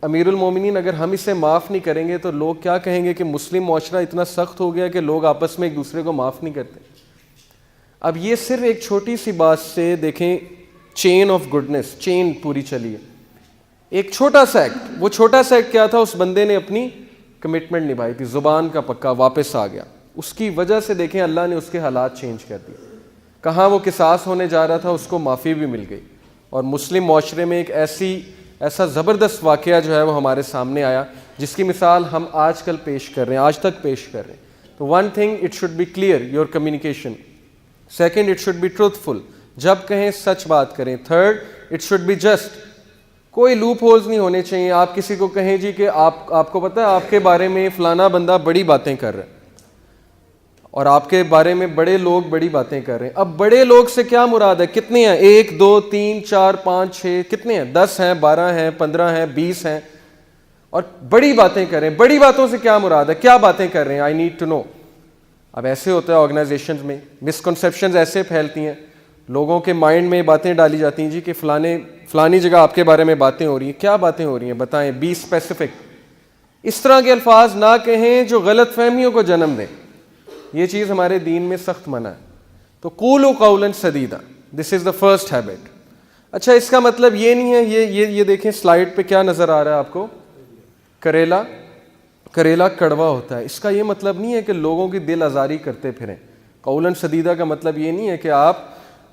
S1: امیر المومنین اگر ہم اسے معاف نہیں کریں گے تو لوگ کیا کہیں گے کہ مسلم معاشرہ اتنا سخت ہو گیا کہ لوگ آپس میں ایک دوسرے کو معاف نہیں کرتے۔ اب یہ صرف ایک چھوٹی سی بات سے دیکھیں چین آف گڈنس، چین پوری چلی ہے۔ ایک چھوٹا سا ایکٹ، وہ چھوٹا سا ایکٹ کیا تھا؟ اس بندے نے اپنی کمٹمنٹ نبھائی تھی، زبان کا پکا، واپس آ گیا۔ اس کی وجہ سے دیکھیں اللہ نے اس کے حالات چینج کر دیے۔ کہاں وہ قصاص ہونے جا رہا تھا اس کو معافی بھی مل گئی، اور مسلم معاشرے میں ایک ایسا زبردست واقعہ جو ہے وہ ہمارے سامنے آیا جس کی مثال ہم آج کل پیش کر رہے ہیں، آج تک پیش کر رہے ہیں۔ تو one thing it should be clear your communication, second it should be truthful, جب کہیں سچ بات کریں، third it should be just, کوئی لوپ ہولز نہیں ہونے چاہیے۔ آپ کسی کو کہیں جی کہ آپ کو پتہ ہے آپ کے بارے میں فلانا بندہ بڑی باتیں کر رہا ہے، اور آپ کے بارے میں بڑے لوگ بڑی باتیں کر رہے ہیں۔ اب بڑے لوگ سے کیا مراد ہے؟ کتنے ہیں؟ 1 2 3 4 5 6 کتنے ہیں؟ 10 ہیں، 12 ہیں، 15 ہیں، 20 ہیں، اور بڑی باتیں کر رہے ہیں۔ بڑی باتوں سے کیا مراد ہے؟ کیا باتیں کر رہے ہیں؟ I need to know. اب ایسے ہوتا ہے آرگنائزیشنز میں، مسکنسیپشنز ایسے پھیلتی ہیں، لوگوں کے مائنڈ میں باتیں ڈالی جاتی ہیں جی کہ فلانی جگہ آپ کے بارے میں باتیں ہو رہی ہیں۔ کیا باتیں ہو رہی ہیں بتائیں، بی اسپیسیفک۔ اس طرح کے الفاظ نہ کہیں جو غلط فہمیوں کو جنم دیں، یہ چیز ہمارے دین میں سخت منع ہے۔ تو قولوا قولا سدیدا، دس از دا فرسٹ ہیبٹ۔ اچھا اس کا مطلب یہ نہیں ہے، یہ دیکھیں سلائیڈ پہ کیا نظر آ رہا ہے آپ کو، کریلا کڑوا ہوتا ہے۔ اس کا یہ مطلب نہیں ہے کہ لوگوں کی دل آزاری کرتے پھریں۔ قولا سدیدا کا مطلب یہ نہیں ہے کہ آپ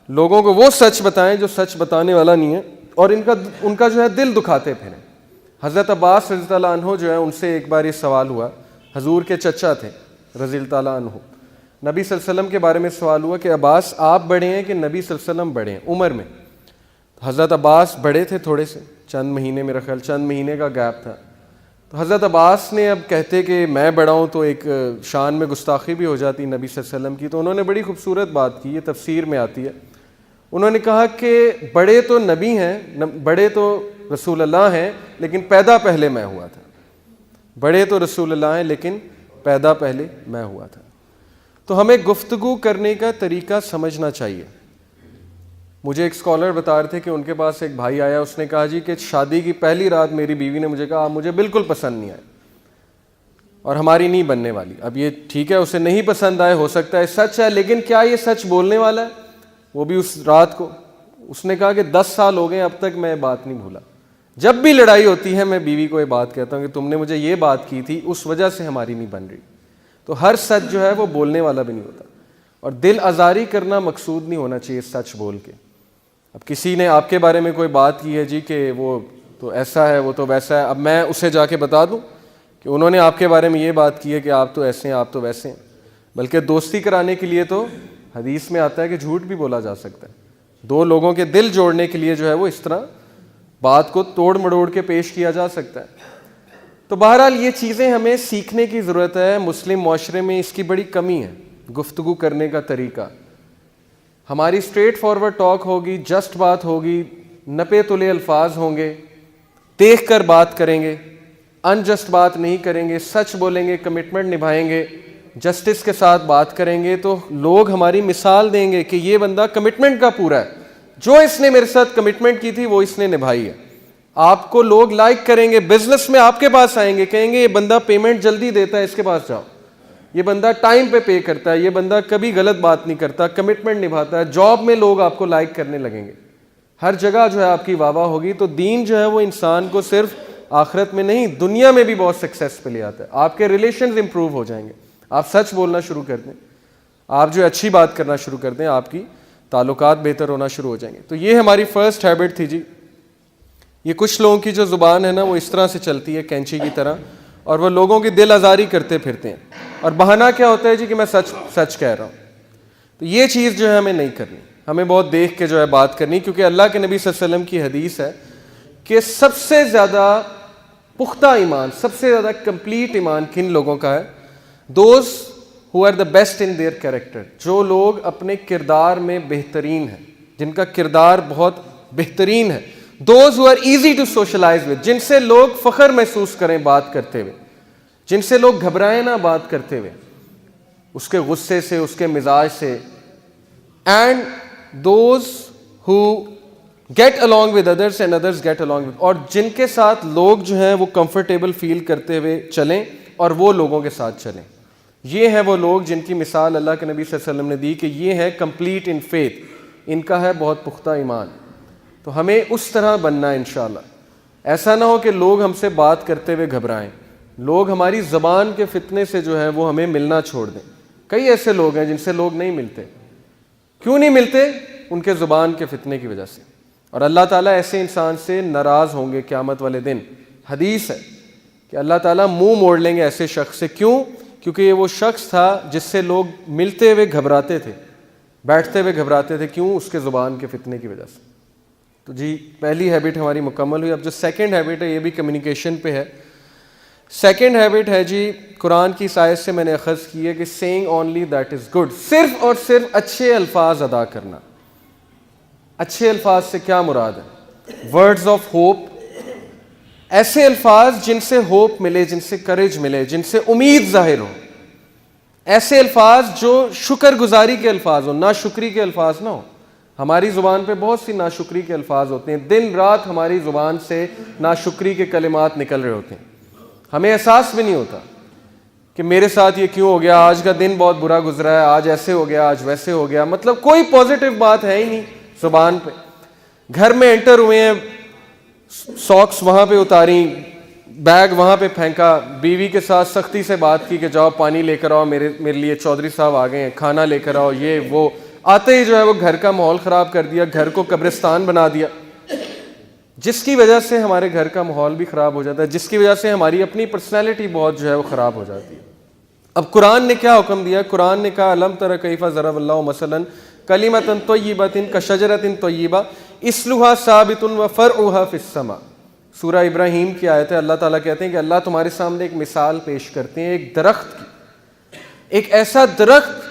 S1: لوگوں کو وہ سچ بتائیں جو سچ بتانے والا نہیں ہے، اور ان کا جو ہے دل دکھاتے پھریں۔ حضرت عباس رضی اللہ عنہ جو ہے ان سے ایک بار یہ سوال ہوا، حضور کے چچا تھے رضی اللہ عنہ، نبی صلی اللہ علیہ وسلم کے بارے میں سوال ہوا کہ عباس آپ بڑے ہیں کہ نبی صلی اللہ علیہ وسلم بڑے ہیں عمر میں؟ حضرت عباس بڑے تھے تھوڑے سے، چند مہینے، میرا خیال چند مہینے کا گیپ تھا۔ تو حضرت عباس نے اب کہتے کہ میں بڑا ہوں تو ایک شان میں گستاخی بھی ہو جاتی نبی صلی اللہ علیہ وسلم کی، تو انہوں نے بڑی خوبصورت بات کی، یہ تفسیر میں آتی ہے. انہوں نے کہا کہ بڑے تو نبی ہیں، بڑے تو رسول اللہ ہیں، لیکن پیدا پہلے میں ہوا تھا. بڑے تو رسول اللہ ہیں لیکن پیدا پہلے میں ہوا تھا. تو ہمیں گفتگو کرنے کا طریقہ سمجھنا چاہیے. مجھے ایک اسکالر بتا رہے تھے کہ ان کے پاس ایک بھائی آیا، اس نے کہا جی کہ شادی کی پہلی رات میری بیوی نے مجھے کہا آپ مجھے بالکل پسند نہیں آئے اور ہماری نہیں بننے والی. اب یہ ٹھیک ہے، اسے نہیں پسند آئے، ہو سکتا ہے سچ ہے، لیکن کیا یہ سچ بولنے والا ہے؟ وہ بھی اس رات کو اس نے کہا کہ 10 سال ہو گئے اب تک میں بات نہیں بھولا. جب بھی لڑائی ہوتی ہے میں بیوی کو یہ بات کہتا ہوں کہ تم نے مجھے یہ بات کی تھی، اس وجہ سے ہماری نہیں بن رہی. تو ہر سچ جو ہے وہ بولنے والا بھی نہیں ہوتا، اور دل آزاری کرنا مقصود نہیں ہونا چاہیے سچ بول کے. اب کسی نے آپ کے بارے میں کوئی بات کی ہے جی کہ وہ تو ایسا ہے، وہ تو ویسا ہے، اب میں اسے جا کے بتا دوں کہ انہوں نے آپ کے بارے میں یہ بات کی ہے کہ آپ تو ایسے ہیں، آپ تو ویسے ہیں. بلکہ دوستی کرانے کے لیے تو حدیث میں آتا ہے کہ جھوٹ بھی بولا جا سکتا ہے. دو لوگوں کے دل جوڑنے کے لیے جو ہے وہ اس طرح بات کو توڑ مڑوڑ کے پیش کیا جا سکتا ہے. تو بہرحال یہ چیزیں ہمیں سیکھنے کی ضرورت ہے. مسلم معاشرے میں اس کی بڑی کمی ہے، گفتگو کرنے کا طریقہ. ہماری اسٹریٹ فارورڈ ٹاک ہوگی، جسٹ بات ہوگی، نپے تلے الفاظ ہوں گے، دیکھ کر بات کریں گے، انجسٹ بات نہیں کریں گے، سچ بولیں گے، کمٹمنٹ نبھائیں گے، جسٹس کے ساتھ بات کریں گے، تو لوگ ہماری مثال دیں گے کہ یہ بندہ کمٹمنٹ کا پورا ہے، جو اس نے میرے ساتھ کمٹمنٹ کی تھی وہ اس نے نبھائی ہے. آپ کو لوگ لائک کریں گے، بزنس میں آپ کے پاس آئیں گے، کہیں گے یہ بندہ پیمنٹ جلدی دیتا ہے، اس کے پاس جاؤ، یہ بندہ ٹائم پے کرتا ہے، یہ بندہ کبھی غلط بات نہیں کرتا، کمٹمنٹ نبھاتا ہے. جاب میں لوگ آپ کو لائک کرنے لگیں گے، ہر جگہ جو ہے آپ کی واہ واہ ہوگی. تو دین جو ہے وہ انسان کو صرف آخرت میں نہیں دنیا میں بھی بہت سکسیس پہ لے آتا ہے. آپ کے ریلیشنز امپروو ہو جائیں گے، آپ سچ بولنا شروع کر دیں، آپ جو اچھی بات کرنا شروع کر دیں، آپ کی تعلقات بہتر ہونا شروع ہو جائیں گے. تو یہ ہماری فرسٹ ہیبٹ تھی جی. یہ کچھ لوگوں کی جو زبان ہے نا وہ اس طرح سے چلتی ہے کینچی کی طرح، اور وہ لوگوں کی دل آزاری کرتے پھرتے ہیں، اور بہانہ کیا ہوتا ہے جی کہ میں سچ کہہ رہا ہوں. تو یہ چیز جو ہے ہمیں نہیں کرنی، ہمیں بہت دیکھ کے جو ہے بات کرنی، کیونکہ اللہ کے نبی صلی اللہ علیہ وسلم کی حدیث ہے کہ سب سے زیادہ پختہ ایمان، سب سے زیادہ کمپلیٹ ایمان کن لوگوں کا ہے؟ Those who are the best in their character، جو لوگ اپنے کردار میں بہترین ہیں، جن کا کردار بہت بہترین ہے. Those who are easy to socialize with، جن سے لوگ فخر محسوس کریں بات کرتے ہوئے، جن سے لوگ گھبرائیں نہ بات کرتے ہوئے، اس کے غصے سے، اس کے مزاج سے. And those who get along with others and others get along with، اور جن کے ساتھ لوگ جو ہیں وہ کمفرٹیبل فیل کرتے ہوئے چلیں اور وہ لوگوں کے ساتھ چلیں. یہ ہیں وہ لوگ جن کی مثال اللہ کے نبی صلی اللہ علیہ وسلم نے دی کہ یہ ہے کمپلیٹ ان فیتھ، ان کا ہے بہت پختہ ایمان. تو ہمیں اس طرح بننا ہے انشاءاللہ. ایسا نہ ہو کہ لوگ ہم سے بات کرتے ہوئے گھبرائیں، لوگ ہماری زبان کے فتنے سے جو ہے وہ ہمیں ملنا چھوڑ دیں. کئی ایسے لوگ ہیں جن سے لوگ نہیں ملتے. کیوں نہیں ملتے؟ ان کے زبان کے فتنے کی وجہ سے. اور اللہ تعالیٰ ایسے انسان سے ناراض ہوں گے قیامت والے دن. حدیث ہے کہ اللہ تعالیٰ منہ موڑ لیں گے ایسے شخص سے. کیوں؟ کیونکہ یہ وہ شخص تھا جس سے لوگ ملتے ہوئے گھبراتے تھے، بیٹھتے ہوئے گھبراتے تھے. کیوں؟ اس کے زبان کے فتنے کی وجہ سے. تو جی پہلی ہیبٹ ہماری مکمل ہوئی. اب جو سیکنڈ ہیبٹ ہے یہ بھی کمیونیکیشن پہ ہے. سیکنڈ ہیبٹ ہے جی، قرآن کی آیت سے میں نے اخذ کی ہے کہ سینگ اونلی دیٹ از گڈ، صرف اور صرف اچھے الفاظ ادا کرنا. اچھے الفاظ سے کیا مراد ہے؟ ورڈز آف ہوپ، ایسے الفاظ جن سے ہوپ ملے، جن سے کریج ملے، جن سے امید ظاہر ہو. ایسے الفاظ جو شکر گزاری کے الفاظ ہوں، ناشکری کے الفاظ نہ ہوں. ہماری زبان پہ بہت سی ناشکری کے الفاظ ہوتے ہیں، دن رات ہماری زبان سے ناشکری کے کلمات نکل رہے ہوتے ہیں، ہمیں احساس بھی نہیں ہوتا کہ میرے ساتھ یہ کیوں ہو گیا، آج کا دن بہت برا گزرا ہے، آج ایسے ہو گیا، آج ویسے ہو گیا. مطلب کوئی پازیٹیو بات ہے ہی نہیں زبان پہ. گھر میں انٹر ہوئے ہیں، ساکس وہاں پہ اتاری، بیگ وہاں پہ پھینکا، بیوی کے ساتھ سختی سے بات کی کہ جاؤ پانی لے کر آؤ، میرے لیے چودھری صاحب آ گئے ہیں، کھانا لے کر آؤ، یہ وہ. آتے ہی جو ہے وہ گھر کا ماحول خراب کر دیا، گھر کو قبرستان بنا دیا، جس کی وجہ سے ہمارے گھر کا ماحول بھی خراب ہو جاتا ہے، جس کی وجہ سے ہماری اپنی پرسنالٹی بہت جو ہے وہ خراب ہو جاتی ہے. اب قرآن نے کیا حکم دیا؟ قرآن نے کہا الم تر کیف ضرب اللہ مثلا کلمۃ طیبۃ کشجرۃ طیبہ اصلها ثابت وفرعها فی السماء. سورہ ابراہیم کی آیت ہے، اللہ تعالیٰ کہتے ہیں کہ اللہ تمہارے سامنے ایک مثال پیش کرتے ہیں ایک درخت کی، ایک ایسا درخت،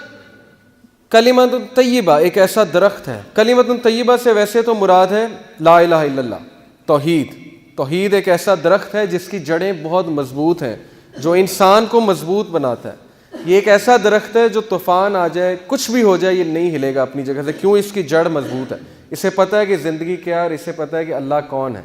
S1: کلمۃ طیبہ، ایک ایسا درخت ہے. کلمۃ طیبہ سے ویسے تو مراد ہے لا الہ الا اللہ، توحید. توحید ایک ایسا درخت ہے جس کی جڑیں بہت مضبوط ہیں، جو انسان کو مضبوط بناتا ہے. یہ ایک ایسا درخت ہے جو طوفان آ جائے، کچھ بھی ہو جائے، یہ نہیں ہلے گا اپنی جگہ سے. کیوں؟ اس کی جڑ مضبوط ہے، اسے پتہ ہے کہ زندگی کیا ہے اور اسے پتہ ہے کہ اللہ کون ہے.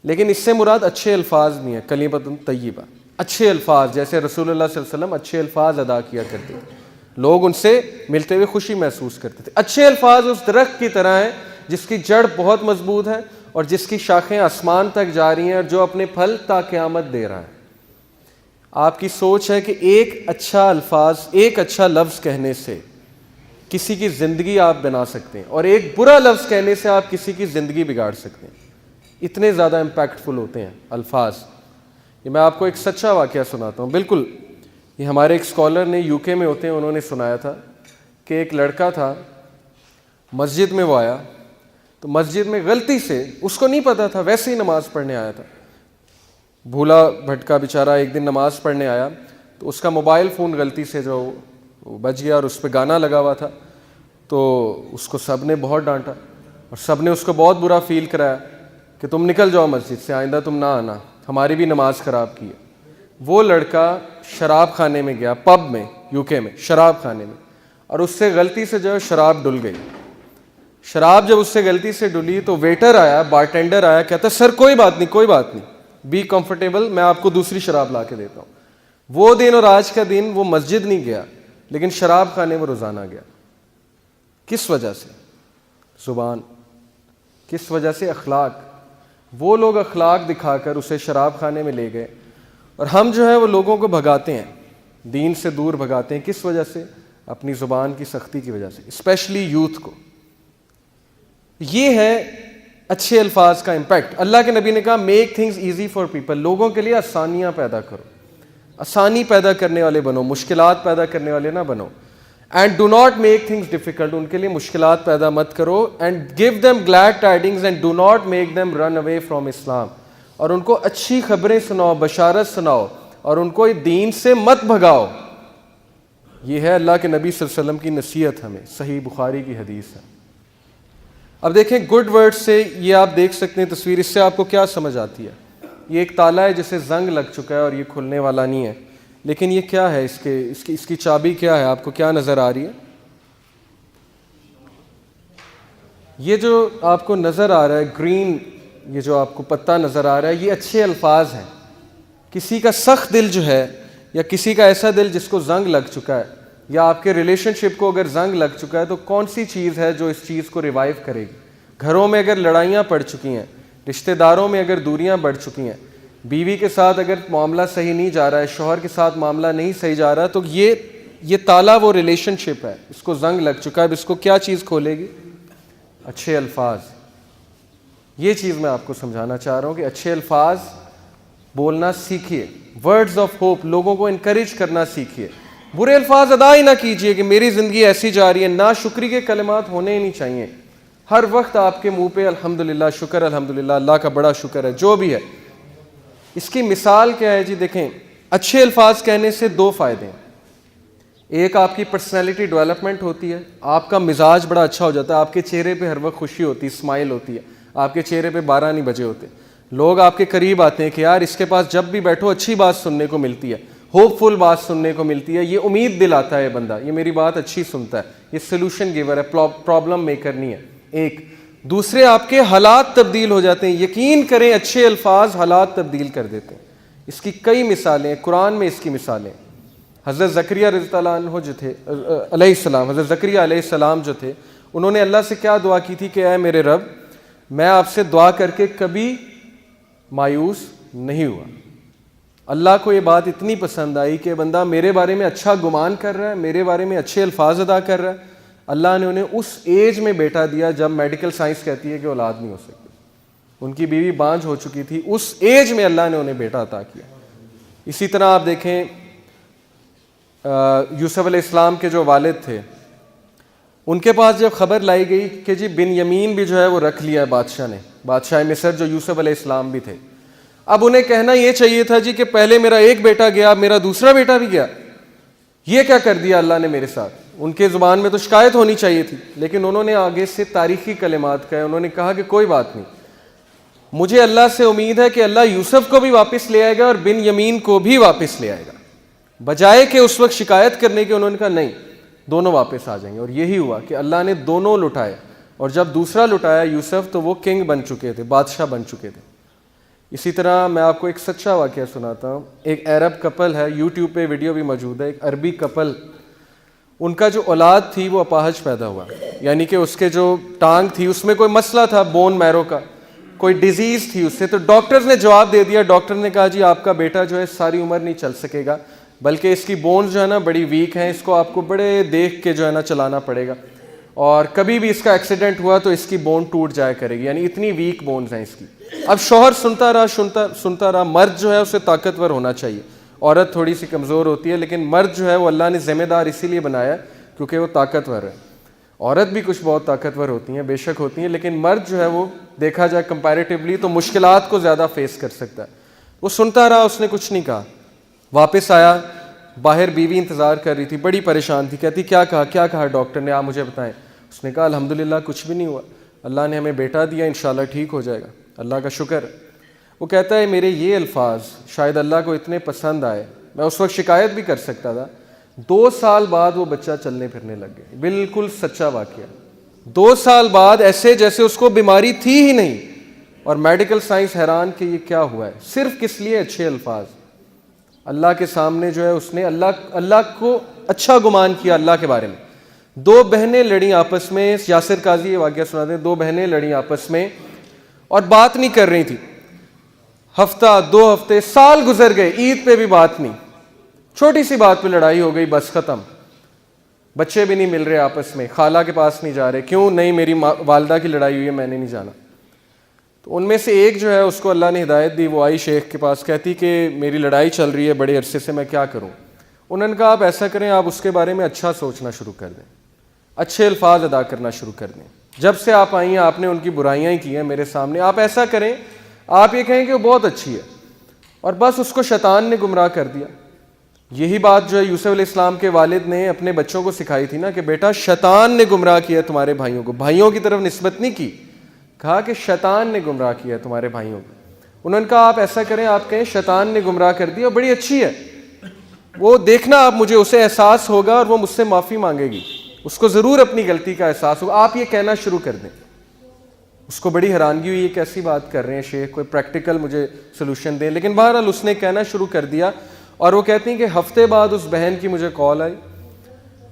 S1: لیکن اس سے مراد اچھے الفاظ نہیں ہے. کلمۃ طیبہ، اچھے الفاظ، جیسے رسول اللہ صلی اللہ علیہ وسلم اچھے الفاظ ادا کیا کرتے تھے، لوگ ان سے ملتے ہوئے خوشی محسوس کرتے تھے. اچھے الفاظ اس درخت کی طرح ہیں جس کی جڑ بہت مضبوط ہے اور جس کی شاخیں آسمان تک جا رہی ہیں اور جو اپنے پھل تا قیامت دے رہا ہے. آپ کی سوچ ہے کہ ایک اچھا الفاظ، ایک اچھا لفظ کہنے سے کسی کی زندگی آپ بنا سکتے ہیں، اور ایک برا لفظ کہنے سے آپ کسی کی زندگی بگاڑ سکتے ہیں. اتنے زیادہ امپیکٹفل ہوتے ہیں الفاظ. یہ میں آپ کو ایک سچا واقعہ سناتا ہوں. بالکل یہ ہمارے ایک اسکالر نے یو کے میں ہوتے ہیں، انہوں نے سنایا تھا کہ ایک لڑکا تھا، مسجد میں وہ آیا تو مسجد میں غلطی سے، اس کو نہیں پتا تھا، ویسے ہی نماز پڑھنے آیا تھا، بھولا بھٹکا بیچارہ، ایک دن نماز پڑھنے آیا تو اس کا موبائل فون غلطی سے جو بج گیا اور اس پہ گانا لگا ہوا تھا. تو اس کو سب نے بہت ڈانٹا اور سب نے اس کو بہت برا فیل کرایا کہ تم نکل جاؤ مسجد سے، آئندہ تم نہ آنا، ہماری بھی نماز خراب کی ہے. وہ لڑکا شراب خانے میں گیا، پب میں، یو کے میں شراب خانے میں، اور اس سے غلطی سے جو ہے شراب ڈل گئی. شراب جب اس سے غلطی سے ڈلی تو ویٹر آیا، بارٹینڈر آیا، کہتا سر کوئی بات نہیں، کوئی بات نہیں، بی کمفرٹیبل، میں آپ کو دوسری شراب لا کے دیتا ہوں. وہ دن اور آج کا دن وہ مسجد نہیں گیا لیکن شراب خانے میں روزانہ گیا. کس وجہ سے؟ زبان. کس وجہ سے؟ اخلاق. وہ لوگ اخلاق دکھا کر اسے شراب خانے میں لے گئے، اور ہم جو ہے وہ لوگوں کو بھگاتے ہیں، دین سے دور بھگاتے ہیں. کس وجہ سے؟ اپنی زبان کی سختی کی وجہ سے، اسپیشلی یوتھ کو. یہ ہے اچھے الفاظ کا امپیکٹ. اللہ کے نبی نے کہا make things easy for people, لوگوں کے لیے آسانیاں پیدا کرو، آسانی پیدا کرنے والے بنو، مشکلات پیدا کرنے والے نہ بنو. And do not make things difficult, ان کے لیے مشکلات پیدا مت کرو. And give them glad tidings and do not make them run away from Islam, اور ان کو اچھی خبریں سناؤ، بشارت سناؤ، اور ان کو دین سے مت بھگاؤ. یہ ہے اللہ کے نبی صلی اللہ علیہ وسلم کی نصیحت ہمیں، صحیح بخاری کی حدیث ہے. اب دیکھیں گڈ ورڈ سے، یہ آپ دیکھ سکتے ہیں تصویر، اس سے آپ کو کیا سمجھ آتی ہے؟ یہ ایک تالا ہے جسے زنگ لگ چکا ہے اور یہ کھلنے والا نہیں ہے. لیکن یہ کیا ہے؟ اس کی چابی کیا ہے؟ آپ کو کیا نظر آ رہی ہے؟ یہ جو آپ کو نظر آ رہا ہے گرین، یہ جو آپ کو پتہ نظر آ رہا ہے، یہ اچھے الفاظ ہیں. کسی کا سخت دل جو ہے، یا کسی کا ایسا دل جس کو زنگ لگ چکا ہے، یا آپ کے ریلیشن شپ کو اگر زنگ لگ چکا ہے، تو کون سی چیز ہے جو اس چیز کو ریوائیو کرے گی؟ گھروں میں اگر لڑائیاں پڑ چکی ہیں، رشتہ داروں میں اگر دوریاں بڑھ چکی ہیں، بیوی کے ساتھ اگر معاملہ صحیح نہیں جا رہا ہے، شوہر کے ساتھ معاملہ نہیں صحیح جا رہا، تو یہ تالا وہ ریلیشن شپ ہے، اس کو زنگ لگ چکا ہے. اب اس کو کیا چیز کھولے گی؟ اچھے الفاظ. یہ چیز میں آپ کو سمجھانا چاہ رہا ہوں کہ اچھے الفاظ بولنا سیکھیے، ورڈز آف ہوپ، لوگوں کو انکریج کرنا سیکھیے. برے الفاظ ادا ہی نہ کیجیے کہ میری زندگی ایسی جا رہی ہے. ناشکری کے کلمات ہونے ہی نہیں چاہیے. ہر وقت آپ کے منہ پہ الحمدللہ، شکر، الحمدللہ، اللہ کا بڑا شکر ہے، جو بھی ہے. اس کی مثال کیا ہے جی؟ دیکھیں، اچھے الفاظ کہنے سے دو فائدے ہیں. ایک، آپ کی پرسنالٹی ڈیولپمنٹ ہوتی ہے، آپ کا مزاج بڑا اچھا ہو جاتا ہے، آپ کے چہرے پہ ہر وقت خوشی ہوتی ہے، اسمائل ہوتی ہے، آپ کے چہرے پہ 12 نہیں بجے ہوتے. لوگ آپ کے قریب آتے ہیں کہ یار اس کے پاس جب بھی بیٹھو اچھی بات سننے کو ملتی ہے، ہوپ فل بات سننے کو ملتی ہے، یہ امید دلاتا ہے یہ بندہ، یہ میری بات اچھی سنتا ہے، یہ سلوشن گیور ہے، پرابلم میکر نہیں ہے. ایک. دوسرے، آپ کے حالات تبدیل ہو جاتے ہیں. یقین کریں اچھے الفاظ حالات تبدیل کر دیتے ہیں. اس کی کئی مثالیں ہیں، قرآن میں اس کی مثالیں. حضرت زکریا رضی اللہ عنہ جو تھے علیہ السلام، حضرت زکریا علیہ السلام جو تھے، انہوں نے اللہ سے کیا دعا کی تھی کہ اے میرے رب، میں آپ سے دعا کر کے کبھی مایوس نہیں ہوا. اللہ کو یہ بات اتنی پسند آئی کہ بندہ میرے بارے میں اچھا گمان کر رہا ہے، میرے بارے میں اچھے الفاظ ادا کر رہا ہے. اللہ نے انہیں اس ایج میں بیٹا دیا جب میڈیکل سائنس کہتی ہے کہ اولاد نہیں ہو سکتی. ان کی بیوی بانجھ ہو چکی تھی، اس ایج میں اللہ نے انہیں بیٹا عطا کیا. اسی طرح آپ دیکھیں یوسف علیہ السلام کے جو والد تھے، ان کے پاس جب خبر لائی گئی کہ جی بن یمین بھی جو ہے وہ رکھ لیا ہے بادشاہ نے، بادشاہ مصر جو یوسف علیہ السلام بھی تھے، اب انہیں کہنا یہ چاہیے تھا جی کہ پہلے میرا ایک بیٹا گیا، میرا دوسرا بیٹا بھی گیا، یہ کیا کر دیا اللہ نے میرے ساتھ. ان کے زبان میں تو شکایت ہونی چاہیے تھی، لیکن انہوں نے آگے سے تاریخی کلمات کہے. انہوں نے کہا کہ کوئی بات نہیں، مجھے اللہ سے امید ہے کہ اللہ یوسف کو بھی واپس لے آئے گا اور بن یمین کو بھی واپس لے آئے گا. بجائے کہ اس وقت شکایت کرنے کے انہوں نے کہا نہیں، دونوں واپس آ جائیں گے. اور یہی ہوا کہ اللہ نے دونوں لٹائے، اور جب دوسرا لٹایا یوسف تو وہ کنگ بن چکے تھے، بادشاہ بن چکے تھے. اسی طرح میں آپ کو ایک سچا واقعہ سناتا ہوں. ایک عرب کپل ہے، یوٹیوب پہ ویڈیو بھی موجود ہے، ایک عربی کپل، ان کا جو اولاد تھی وہ اپاہج پیدا ہوا، یعنی کہ اس کے جو ٹانگ تھی اس میں کوئی مسئلہ تھا، بون میرو کا کوئی ڈیزیز تھی اس سے. تو ڈاکٹرز نے جواب دے دیا، ڈاکٹر نے کہا جی آپ کا بیٹا جو ہے ساری عمر نہیں چل سکے گا، بلکہ اس کی بونز جو ہے نا بڑی ویک ہیں، اس کو آپ کو بڑے دیکھ کے جو ہے نا چلانا پڑے گا، اور کبھی بھی اس کا ایکسیڈنٹ ہوا تو اس کی بون ٹوٹ جایا کرے گی، یعنی اتنی ویک بونز ہیں اس کی. اب شوہر سنتا رہا. مرد جو ہے اسے طاقتور ہونا چاہیے، عورت تھوڑی سی کمزور ہوتی ہے، لیکن مرد جو ہے وہ اللہ نے ذمہ دار اسی لیے بنایا کیونکہ وہ طاقتور ہے. عورت بھی کچھ بہت طاقتور ہوتی ہیں، بے شک ہوتی ہیں، لیکن مرد جو ہے وہ دیکھا جائے کمپیریٹیولی تو مشکلات کو زیادہ فیس کر سکتا ہے. وہ سنتا رہا، اس نے کچھ نہیں کہا. واپس آیا، باہر بیوی انتظار کر رہی تھی، بڑی پریشان تھی. کہتی کیا کہا ڈاکٹر نے، آپ مجھے بتائیں. اس نے کہا الحمدللہ کچھ بھی نہیں ہوا، اللہ نے ہمیں بیٹا دیا، انشاءاللہ ٹھیک ہو جائے گا، اللہ کا شکر. وہ کہتا ہے میرے یہ الفاظ شاید اللہ کو اتنے پسند آئے، میں اس وقت شکایت بھی کر سکتا تھا. 2 سال بعد وہ بچہ چلنے پھرنے لگ گئے. بالکل سچا واقعہ. 2 سال بعد ایسے جیسے اس کو بیماری تھی ہی نہیں. اور میڈیکل سائنس حیران کہ یہ کیا ہوا ہے، صرف کس لیے اچھے الفاظ. اللہ کے سامنے جو ہے اس نے اللہ کو اچھا گمان کیا اللہ کے بارے میں. 2 بہنیں لڑیں آپس میں، یاسر قاضی یہ واقعہ سناتے ہیں. 2 بہنیں لڑیں آپس میں اور بات نہیں کر رہی تھی. ہفتہ 2 ہفتے سال گزر گئے، عید پہ بھی بات نہیں، چھوٹی سی بات پہ لڑائی ہو گئی، بس ختم. بچے بھی نہیں مل رہے آپس میں، خالہ کے پاس نہیں جا رہے. کیوں نہیں، میری والدہ کی لڑائی ہوئی ہے، میں نے نہیں جانا. تو ان میں سے ایک جو ہے اس کو اللہ نے ہدایت دی، وہ آئی شیخ کے پاس، کہتی کہ میری لڑائی چل رہی ہے بڑے عرصے سے، میں کیا کروں. انہوں نے کہا آپ ایسا کریں، آپ اس کے بارے میں اچھا سوچنا شروع کر دیں، اچھے الفاظ ادا کرنا شروع کر دیں. جب سے آپ آئی ہیں آپ نے ان کی برائیاں ہی کی ہیں میرے سامنے. آپ ایسا کریں، آپ یہ کہیں کہ وہ بہت اچھی ہے، اور بس اس کو شیطان نے گمراہ کر دیا. یہی بات جو ہے یوسف علیہ السلام کے والد نے اپنے بچوں کو سکھائی تھی نا کہ بیٹا شیطان نے گمراہ کیا تمہارے بھائیوں کو. بھائیوں کی طرف نسبت نہیں کی، کہا کہ شیطان نے گمراہ کیا تمہارے بھائیوں کو. انہوں نے کہا آپ ایسا کریں، آپ کہیں شیطان نے گمراہ کر دیا، بڑی اچھی ہے، وہ دیکھنا آپ مجھے اسے احساس ہوگا اور وہ مجھ سے معافی مانگے گی، اس کو ضرور اپنی غلطی کا احساس ہوگا. آپ یہ کہنا شروع کر دیں. اس کو بڑی حیرانگی ہوئی، یہ کیسی بات کر رہے ہیں شیخ، کوئی پریکٹیکل مجھے سلوشن دیں. لیکن بہرحال اس نے کہنا شروع کر دیا. اور وہ کہتی ہیں کہ ہفتے بعد اس بہن کی مجھے کال آئی،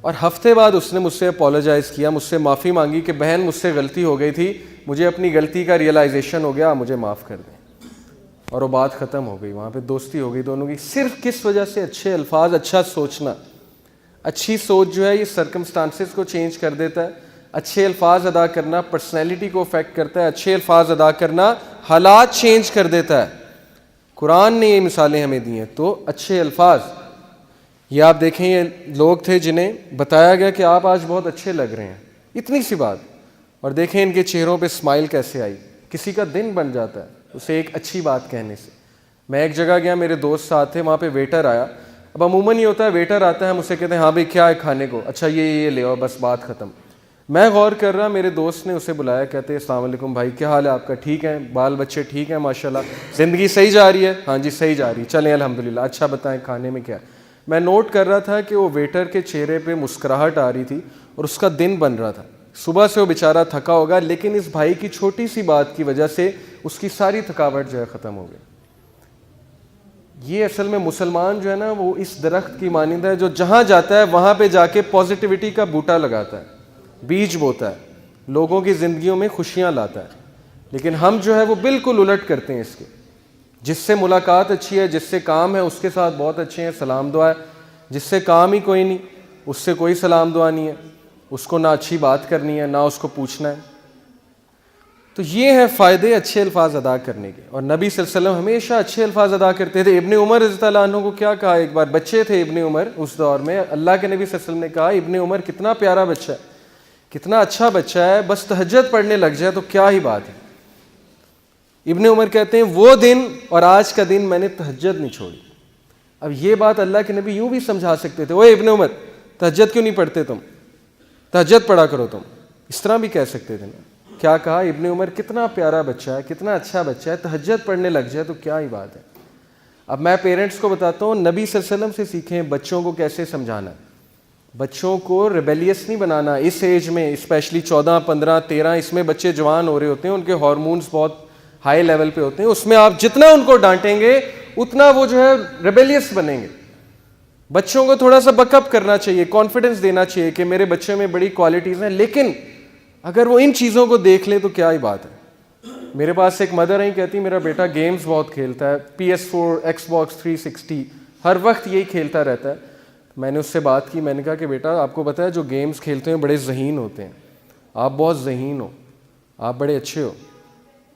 S1: اور ہفتے بعد اس نے مجھ سے اپولوجائز کیا، مجھ سے معافی مانگی کہ بہن مجھ سے غلطی ہو گئی تھی، مجھے اپنی غلطی کا ریئلائزیشن ہو گیا، آپ مجھے معاف کر دیں. اور وہ بات ختم ہو گئی، وہاں پہ دوستی ہو گئی دونوں کی. صرف کس وجہ سے؟ اچھے الفاظ، اچھا سوچنا. اچھی سوچ جو ہے یہ سرکمسٹانسز کو چینج کر دیتا ہے. اچھے الفاظ ادا کرنا پرسنالٹی کو افیکٹ کرتا ہے. اچھے الفاظ ادا کرنا حالات چینج کر دیتا ہے. قرآن نے یہ مثالیں ہمیں دی ہیں. تو اچھے الفاظ، یہ آپ دیکھیں یہ لوگ تھے جنہیں بتایا گیا کہ آپ آج بہت اچھے لگ رہے ہیں، اتنی سی بات، اور دیکھیں ان کے چہروں پہ اسمائل کیسے آئی. کسی کا دن بن جاتا ہے اسے ایک اچھی بات کہنے سے. میں ایک جگہ گیا، میرے دوست ساتھ تھے، وہاں پہ ویٹر آیا. اب عموماً یہ ہوتا ہے ویٹر آتا ہے، ہم اسے کہتے ہیں ہاں بھائی کیا ہے کھانے کو، اچھا یہ لے آؤ، بس بات ختم. میں غور کر رہا، میرے دوست نے اسے بلایا، کہتے السلام علیکم بھائی، کیا حال ہے آپ کا، ٹھیک ہے، بال بچے ٹھیک ہیں ماشاءاللہ، زندگی صحیح جا رہی ہے، ہاں جی صحیح جا رہی ہے، چلیں الحمدللہ، اچھا بتائیں کھانے میں کیا. میں نوٹ کر رہا تھا کہ وہ ویٹر کے چہرے پہ مسکراہٹ آ رہی تھی اور اس کا دن بن رہا تھا. صبح سے وہ بیچارہ تھکا ہوگا، لیکن اس بھائی کی چھوٹی سی بات کی وجہ سے اس کی ساری تھکاوٹ جو ہے ختم ہو گئی. یہ اصل میں مسلمان جو ہے نا وہ اس درخت کی مانند ہے جو جہاں جاتا ہے وہاں پہ جا کے پازیٹیوٹی کا بوٹا لگاتا ہے، بیج بوتا ہے، لوگوں کی زندگیوں میں خوشیاں لاتا ہے. لیکن ہم جو ہے وہ بالکل الٹ کرتے ہیں اس کے. جس سے ملاقات اچھی ہے، جس سے کام ہے، اس کے ساتھ بہت اچھے ہیں، سلام دعا ہے. جس سے کام ہی کوئی نہیں، اس سے کوئی سلام دعا نہیں ہے، اس کو نہ اچھی بات کرنی ہے نہ اس کو پوچھنا ہے. تو یہ ہے فائدے اچھے الفاظ ادا کرنے کے. اور نبی صلی اللہ علیہ وسلم ہمیشہ اچھے الفاظ ادا کرتے تھے. ابن عمر رضی اللہ عنہ کو کیا کہا، ایک بار بچے تھے ابن عمر اس دور میں، اللہ کے نبی صلی اللہ علیہ وسلم نے کہا ابن عمر کتنا پیارا بچہ ہے، کتنا اچھا بچہ ہے, بس تہجد پڑھنے لگ جائے تو کیا ہی بات ہے. ابن عمر کہتے ہیں وہ دن اور آج کا دن میں نے تہجد نہیں چھوڑی. اب یہ بات اللہ کے نبی یوں بھی سمجھا سکتے تھے, اوے ابن عمر تہجد کیوں نہیں پڑھتے تم, تہجد پڑھا کرو تم, اس طرح بھی کہہ سکتے تھے نا. کیا کہا ابن عمر کتنا پیارا بچہ ہے, کتنا اچھا بچہ ہے, تہجد پڑھنے لگ جائے تو کیا ہی بات ہے. اب میں پیرنٹس کو بتاتا ہوں, نبی صلی اللہ علیہ وسلم سے سیکھیں بچوں کو کیسے سمجھانا ہے. بچوں کو ریبیلیس نہیں بنانا. اس ایج میں اسپیشلی 14, 15, 13 اس میں بچے جوان ہو رہے ہوتے ہیں, ان کے ہارمونز بہت ہائی لیول پہ ہوتے ہیں. اس میں آپ جتنا ان کو ڈانٹیں گے اتنا وہ جو ہے ریبیلیس بنیں گے. بچوں کو تھوڑا سا بک اپ کرنا چاہیے, کانفیڈنس دینا چاہیے کہ میرے بچے میں بڑی کوالٹیز ہیں, لیکن اگر وہ ان چیزوں کو دیکھ لے تو کیا ہی بات ہے. میرے پاس ایک مدر ہیں, کہتی میرا بیٹا گیمز بہت کھیلتا ہے, PS4, Xbox 360 ہر وقت یہی کھیلتا رہتا ہے. میں نے اس سے بات کی, میں نے کہا کہ بیٹا آپ کو پتہ ہے جو گیمز کھیلتے ہیں بڑے ذہین ہوتے ہیں, آپ بہت ذہین ہو, آپ بڑے اچھے ہو,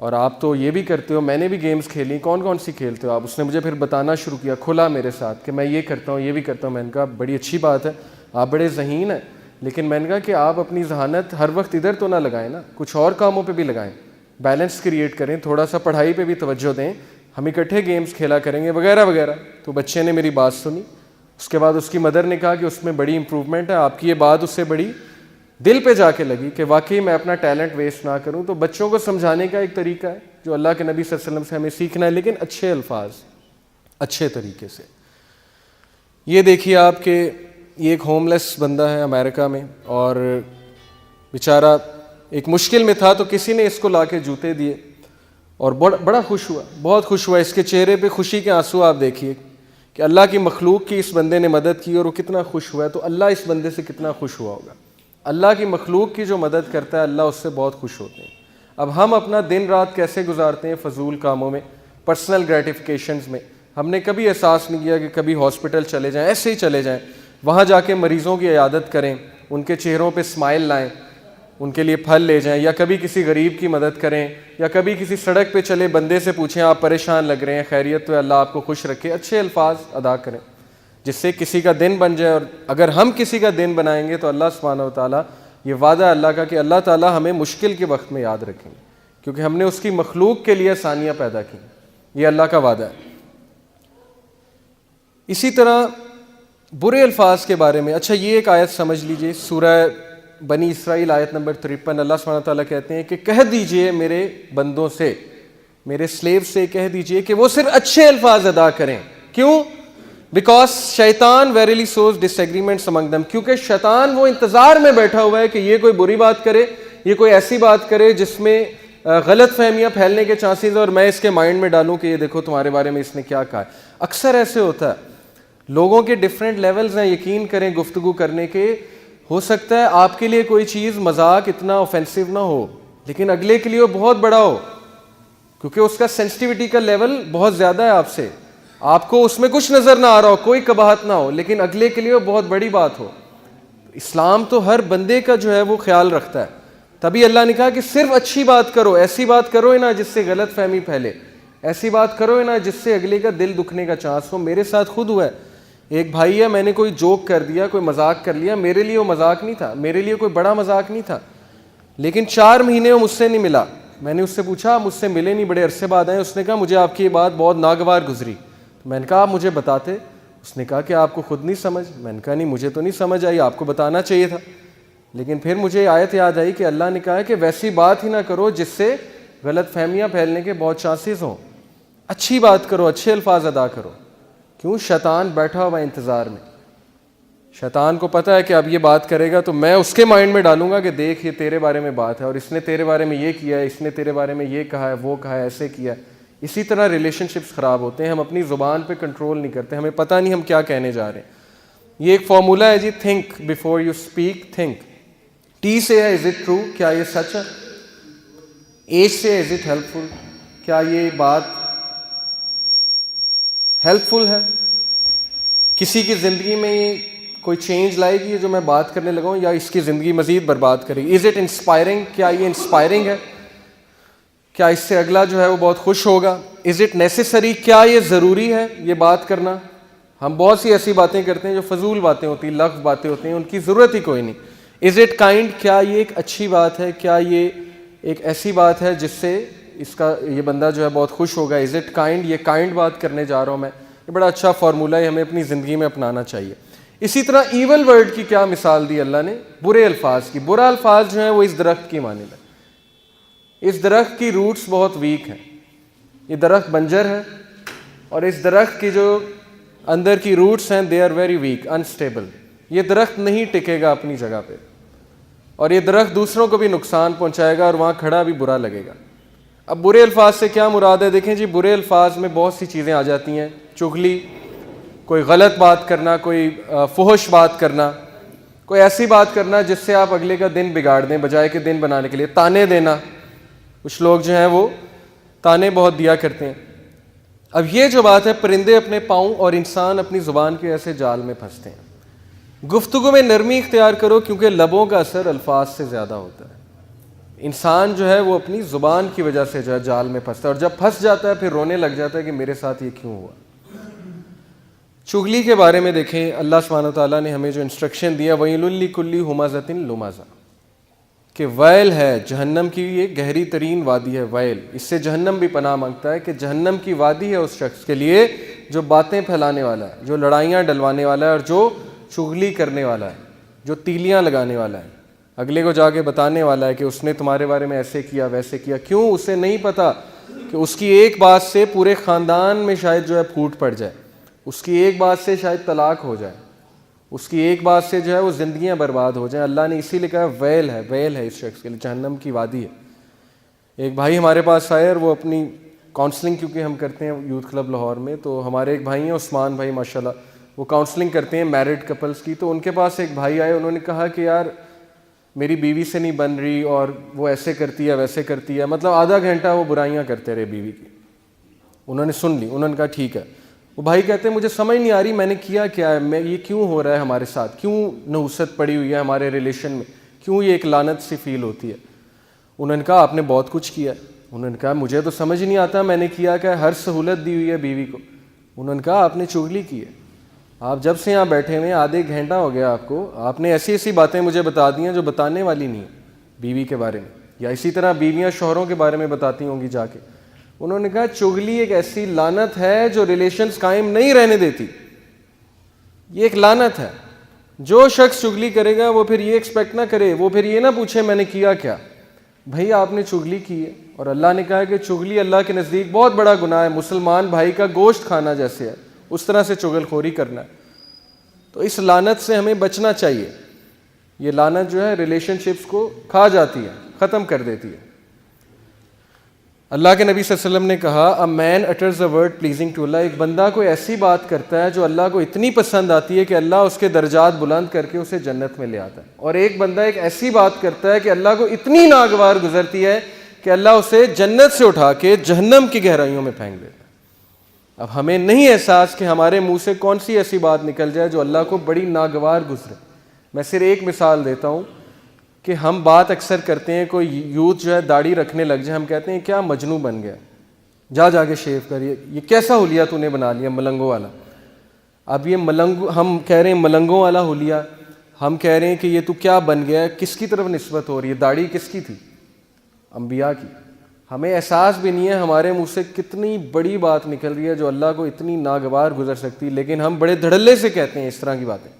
S1: اور آپ تو یہ بھی کرتے ہو, میں نے بھی گیمز کھیلی, کون کون سی کھیلتے ہو آپ. اس نے مجھے پھر بتانا شروع کیا, کھلا میرے ساتھ کہ میں یہ کرتا ہوں, یہ بھی کرتا ہوں. میں نے کہا بڑی اچھی بات ہے, آپ بڑے ذہین ہیں, لیکن میں نے کہا کہ آپ اپنی ذہانت ہر وقت ادھر تو نہ لگائیں نا, کچھ اور کاموں پہ بھی لگائیں, بیلنس کریٹ کریں, تھوڑا سا پڑھائی پہ بھی توجہ دیں, ہم اکٹھے گیمز کھیلا کریں گے وغیرہ وغیرہ. تو بچے نے میری بات سنی. اس کے بعد اس کی مدر نے کہا کہ اس میں بڑی امپروومنٹ ہے, آپ کی یہ بات اس سے بڑی دل پہ جا کے لگی کہ واقعی میں اپنا ٹیلنٹ ویسٹ نہ کروں. تو بچوں کو سمجھانے کا ایک طریقہ ہے جو اللہ کے نبی صلی اللہ علیہ وسلم سے ہمیں سیکھنا ہے, لیکن اچھے الفاظ, اچھے طریقے سے. یہ دیکھیے آپ کہ یہ ایک ہوم لیس بندہ ہے امریکہ میں, اور بیچارہ ایک مشکل میں تھا, تو کسی نے اس کو لا کے جوتے دیے اور بڑا خوش ہوا, بہت خوش ہوا. اس کے چہرے پہ خوشی کے آنسو آپ دیکھیے کہ اللہ کی مخلوق کی اس بندے نے مدد کی اور وہ کتنا خوش ہوا ہے. تو اللہ اس بندے سے کتنا خوش ہوا ہوگا. اللہ کی مخلوق کی جو مدد کرتا ہے اللہ اس سے بہت خوش ہوتے ہیں. اب ہم اپنا دن رات کیسے گزارتے ہیں فضول کاموں میں, پرسنل گریٹیفیکیشنز میں. ہم نے کبھی احساس نہیں کیا کہ کبھی ہاسپٹل چلے جائیں, ایسے ہی چلے جائیں, وہاں جا کے مریضوں کی عیادت کریں, ان کے چہروں پہ اسمائل لائیں, ان کے لیے پھل لے جائیں, یا کبھی کسی غریب کی مدد کریں, یا کبھی کسی سڑک پہ چلے بندے سے پوچھیں آپ پریشان لگ رہے ہیں, خیریت تو ہے, اللہ آپ کو خوش رکھے. اچھے الفاظ ادا کریں جس سے کسی کا دن بن جائے. اور اگر ہم کسی کا دن بنائیں گے تو اللہ سبحانہ و تعالیٰ, یہ وعدہ ہے اللہ کا کہ اللہ تعالیٰ ہمیں مشکل کے وقت میں یاد رکھیں گے, کیونکہ ہم نے اس کی مخلوق کے لیے آسانیاں پیدا کی. یہ اللہ کا وعدہ ہے. اسی طرح برے الفاظ کے بارے میں, اچھا یہ ایک آیت سمجھ لیجئے, سورہ بنی اسرائیل آیت نمبر 53, اللہ سبحانہ تعالیٰ کہتے ہیں کہ کہہ دیجئے میرے بندوں سے, میرے سلیو سے کہہ دیجئے کہ وہ صرف اچھے الفاظ ادا کریں. کیوں؟ بیکاز شیطان ویریلی سوز ڈس ایگریمنٹس امنگ دم, کیونکہ شیطان وہ انتظار میں بیٹھا ہوا ہے کہ یہ کوئی بری بات کرے, یہ کوئی ایسی بات کرے جس میں غلط فہمیاں پھیلنے کے چانسز ہیں, اور میں اس کے مائنڈ میں ڈالوں کہ یہ دیکھو تمہارے بارے میں اس نے کیا کہا ہے. اکثر ایسے ہوتا ہے, لوگوں کے ڈفرینٹ لیولز ہیں, یقین کریں گفتگو کرنے کے. ہو سکتا ہے آپ کے لیے کوئی چیز مذاق اتنا اوفینسو نہ ہو, لیکن اگلے کے لیے وہ بہت بڑا ہو, کیونکہ اس کا سینسٹیوٹی کا لیول بہت زیادہ ہے آپ سے. آپ کو اس میں کچھ نظر نہ آ رہا ہو, کوئی قباحت نہ ہو, لیکن اگلے کے لیے وہ بہت بڑی بات ہو. اسلام تو ہر بندے کا جو ہے وہ خیال رکھتا ہے. تبھی اللہ نے کہا کہ صرف اچھی بات کرو, ایسی بات کرو ہی نہ جس سے غلط فہمی پھیلے, ایسی بات کرو ہی نہ جس سے اگلے کا دل دکھنے کا چانس ہو. میرے ساتھ خود ہوا ہے, ایک بھائی ہے, میں نے کوئی جوک کر دیا, کوئی مذاق کر لیا, میرے لیے وہ مذاق نہیں تھا, میرے لیے کوئی بڑا مذاق نہیں تھا, لیکن 4 مہینے وہ مجھ سے نہیں ملا. میں نے اس سے پوچھا مجھ سے ملے نہیں, بڑے عرصے بعد آئے. اس نے کہا مجھے آپ کی یہ بات بہت ناگوار گزری. میں نے کہا آپ مجھے بتاتے. اس نے کہا کہ آپ کو خود نہیں سمجھ. میں نے کہا نہیں مجھے تو نہیں سمجھ آئی, آپ کو بتانا چاہیے تھا. لیکن پھر مجھے آیت یاد آئی کہ اللہ نے کہا کہ ویسی بات ہی نہ کرو جس سے غلط فہمیاں پھیلنے کے بہت چانسز ہوں. اچھی بات کرو, اچھے الفاظ ادا کرو. کیوں؟ شیطان بیٹھا ہوا انتظار میں. شیطان کو پتہ ہے کہ اب یہ بات کرے گا تو میں اس کے مائنڈ میں ڈالوں گا کہ دیکھ یہ تیرے بارے میں بات ہے, اور اس نے تیرے بارے میں یہ کیا ہے, اس نے تیرے بارے میں یہ کہا ہے, وہ کہا ہے, ایسے کیا ہے. اسی طرح ریلیشن شپس خراب ہوتے ہیں. ہم اپنی زبان پہ کنٹرول نہیں کرتے, ہمیں پتہ نہیں ہم کیا کہنے جا رہے ہیں. یہ ایک فارمولہ ہے جی, think before you speak, think. T سے ہے از اٹ ٹرو, کیا یہ سچ ہے. ایچ سے از اٹ ہیلپ فل, کیا یہ بات ہیلپ فل ہے. کسی کی زندگی میں یہ کوئی چینج لائے گی جو میں بات کرنے لگا ہوں, یا اس کی زندگی مزید برباد کرے گی. از اٹ انسپائرنگ, کیا یہ انسپائرنگ ہے, کیا اس سے اگلا جو ہے وہ بہت خوش ہوگا. از اٹ نیسیسری, کیا یہ ضروری ہے یہ بات کرنا. ہم بہت سی ایسی باتیں کرتے ہیں جو فضول باتیں ہوتی ہیں, لفظ باتیں ہوتی ہیں, ان کی ضرورت ہی کوئی نہیں. از اٹ کائنڈ، کیا یہ ایک اچھی بات ہے، کیا یہ ایک ایسی بات ہے جس سے اس کا یہ بندہ جو ہے بہت خوش ہوگا. از اٹ کائنڈ، یہ کائنڈ بات کرنے جا رہا ہوں میں. یہ بڑا اچھا فارمولہ ہے، ہمیں اپنی زندگی میں اپنانا چاہیے. اسی طرح ایول ورڈ کی کیا مثال دی اللہ نے؟ برے الفاظ کی. برا الفاظ جو ہیں وہ اس درخت کی مانند ہے. اس درخت کی روٹس بہت ویک ہیں. یہ درخت بنجر ہے اور اس درخت کی جو اندر کی روٹس ہیں they are very weak, unstable. یہ درخت نہیں ٹکے گا اپنی جگہ پہ اور یہ درخت دوسروں کو بھی نقصان پہنچائے گا اور وہاں کھڑا بھی برا لگے گا. اب برے الفاظ سے کیا مراد ہے؟ دیکھیں جی، برے الفاظ میں بہت سی چیزیں آ جاتی ہیں. چغلی، کوئی غلط بات کرنا، کوئی فحش بات کرنا، کوئی ایسی بات کرنا جس سے آپ اگلے کا دن بگاڑ دیں بجائے کہ دن بنانے کے لیے. تانے دینا، کچھ لوگ جو ہیں وہ تانے بہت دیا کرتے ہیں. اب یہ جو بات ہے، پرندے اپنے پاؤں اور انسان اپنی زبان کے ایسے جال میں پھنستے ہیں. گفتگو میں نرمی اختیار کرو کیونکہ لبوں کا اثر الفاظ سے زیادہ ہوتا ہے. انسان جو ہے وہ اپنی زبان کی وجہ سے جو ہے جال میں پھنستا ہے اور جب پھنس جاتا ہے پھر رونے لگ جاتا ہے کہ میرے ساتھ یہ کیوں ہوا. چغلی کے بارے میں دیکھیں، اللہ سبحانہ وتعالیٰ نے ہمیں جو انسٹرکشن دیا، وَيْلٌ لِكُلِّ هُمَزَةٍ لُمَزَةٍ، کہ ویل ہے جہنم کی، یہ گہری ترین وادی ہے. ویل، اس سے جہنم بھی پناہ مانگتا ہے کہ جہنم کی وادی ہے اس شخص کے لیے جو باتیں پھیلانے والا ہے، جو لڑائیاں ڈلوانے والا ہے اور جو چغلی کرنے والا ہے، جو تیلیاں لگانے والا ہے، اگلے کو جا کے بتانے والا ہے کہ اس نے تمہارے بارے میں ایسے کیا ویسے کیا. کیوں؟ اسے نہیں پتا کہ اس کی ایک بات سے پورے خاندان میں شاید جو ہے پھوٹ پڑ جائے، اس کی ایک بات سے شاید طلاق ہو جائے، اس کی ایک بات سے جو ہے وہ زندگیاں برباد ہو جائیں. اللہ نے اسی لیے کہا ویل ہے، ویل ہے اس شخص کے لیے، جہنم کی وادی ہے. ایک بھائی ہمارے پاس آئے اور وہ اپنی کاؤنسلنگ، کیونکہ ہم کرتے ہیں یوتھ کلب لاہور میں، تو ہمارے ایک بھائی ہیں عثمان بھائی ماشاءاللہ، وہ کاؤنسلنگ کرتے ہیں میرڈ کپلز کی. تو ان کے پاس ایک بھائی آئے، انہوں نے کہا کہ یار میری بیوی سے نہیں بن رہی اور وہ ایسے کرتی ہے ویسے کرتی ہے. مطلب آدھا گھنٹہ وہ برائیاں کرتے رہے بیوی کی. انہوں نے سن لی، انہوں نے کہا ٹھیک ہے. وہ بھائی کہتے ہیں مجھے سمجھ نہیں آ رہی میں نے کیا کیا ہے، میں یہ کیوں ہو رہا ہے ہمارے ساتھ، کیوں نحوست پڑی ہوئی ہے ہمارے ریلیشن میں، کیوں یہ ایک لعنت سی فیل ہوتی ہے. انہوں نے کہا آپ نے بہت کچھ کیا ہے. انہوں نے کہا مجھے تو سمجھ نہیں آتا میں نے کیا کہ ہر سہولت دی ہوئی ہے بیوی کو. انہوں نے کہا آپ نے چغلی کی ہے. آپ جب سے یہاں بیٹھے ہوئے آدھے گھنٹہ ہو گیا آپ کو، آپ نے ایسی ایسی باتیں مجھے بتا دی ہیں جو بتانے والی نہیں ہیں بیوی کے بارے میں، یا اسی طرح بیویاں شوہروں کے بارے میں بتاتی ہوں گی جا کے. انہوں نے کہا چغلی ایک ایسی لعنت ہے جو ریلیشنز قائم نہیں رہنے دیتی. یہ ایک لعنت ہے. جو شخص چغلی کرے گا وہ پھر یہ ایکسپیکٹ نہ کرے، وہ پھر یہ نہ پوچھے میں نے کیا کیا. بھائی آپ نے چغلی کی ہے اور اللہ نے کہا کہ چغلی اللہ کے نزدیک بہت بڑا گناہ ہے، مسلمان بھائی کا گوشت کھانا جیسے ہے، اس طرح سے چغل خوری کرنا ہے. تو اس لعنت سے ہمیں بچنا چاہیے. یہ لعنت جو ہے ریلیشن شپس کو کھا جاتی ہے، ختم کر دیتی ہے. اللہ کے نبی صلی اللہ علیہ وسلم نے کہا a man utters a word pleasing to Allah، ایک بندہ کوئی ایسی بات کرتا ہے جو اللہ کو اتنی پسند آتی ہے کہ اللہ اس کے درجات بلند کر کے اسے جنت میں لے آتا ہے. اور ایک بندہ ایک ایسی بات کرتا ہے کہ اللہ کو اتنی ناگوار گزرتی ہے کہ اللہ اسے جنت سے اٹھا کے جہنم کی گہرائیوں میں پھینک دیتا ہے. اب ہمیں نہیں احساس کہ ہمارے منہ سے کون سی ایسی بات نکل جائے جو اللہ کو بڑی ناگوار گزرے. میں صرف ایک مثال دیتا ہوں کہ ہم بات اکثر کرتے ہیں، کوئی یوتھ جو ہے داڑھی رکھنے لگ جائے، ہم کہتے ہیں کیا مجنوں بن گیا، جا کے شیو کریے، یہ کیسا حلیہ تو نے بنا لیا ملنگوں والا. اب یہ ہم کہہ رہے ہیں ملنگوں والا حلیہ، ہم کہہ رہے ہیں کہ یہ تو کیا بن گیا ہے. کس کی طرف نسبت ہو رہی ہے؟ داڑھی کس کی تھی؟ انبیاء کی. ہمیں احساس بھی نہیں ہے ہمارے منہ سے کتنی بڑی بات نکل رہی ہے جو اللہ کو اتنی ناگوار گزر سکتی، لیکن ہم بڑے دھڑلے سے کہتے ہیں اس طرح کی باتیں،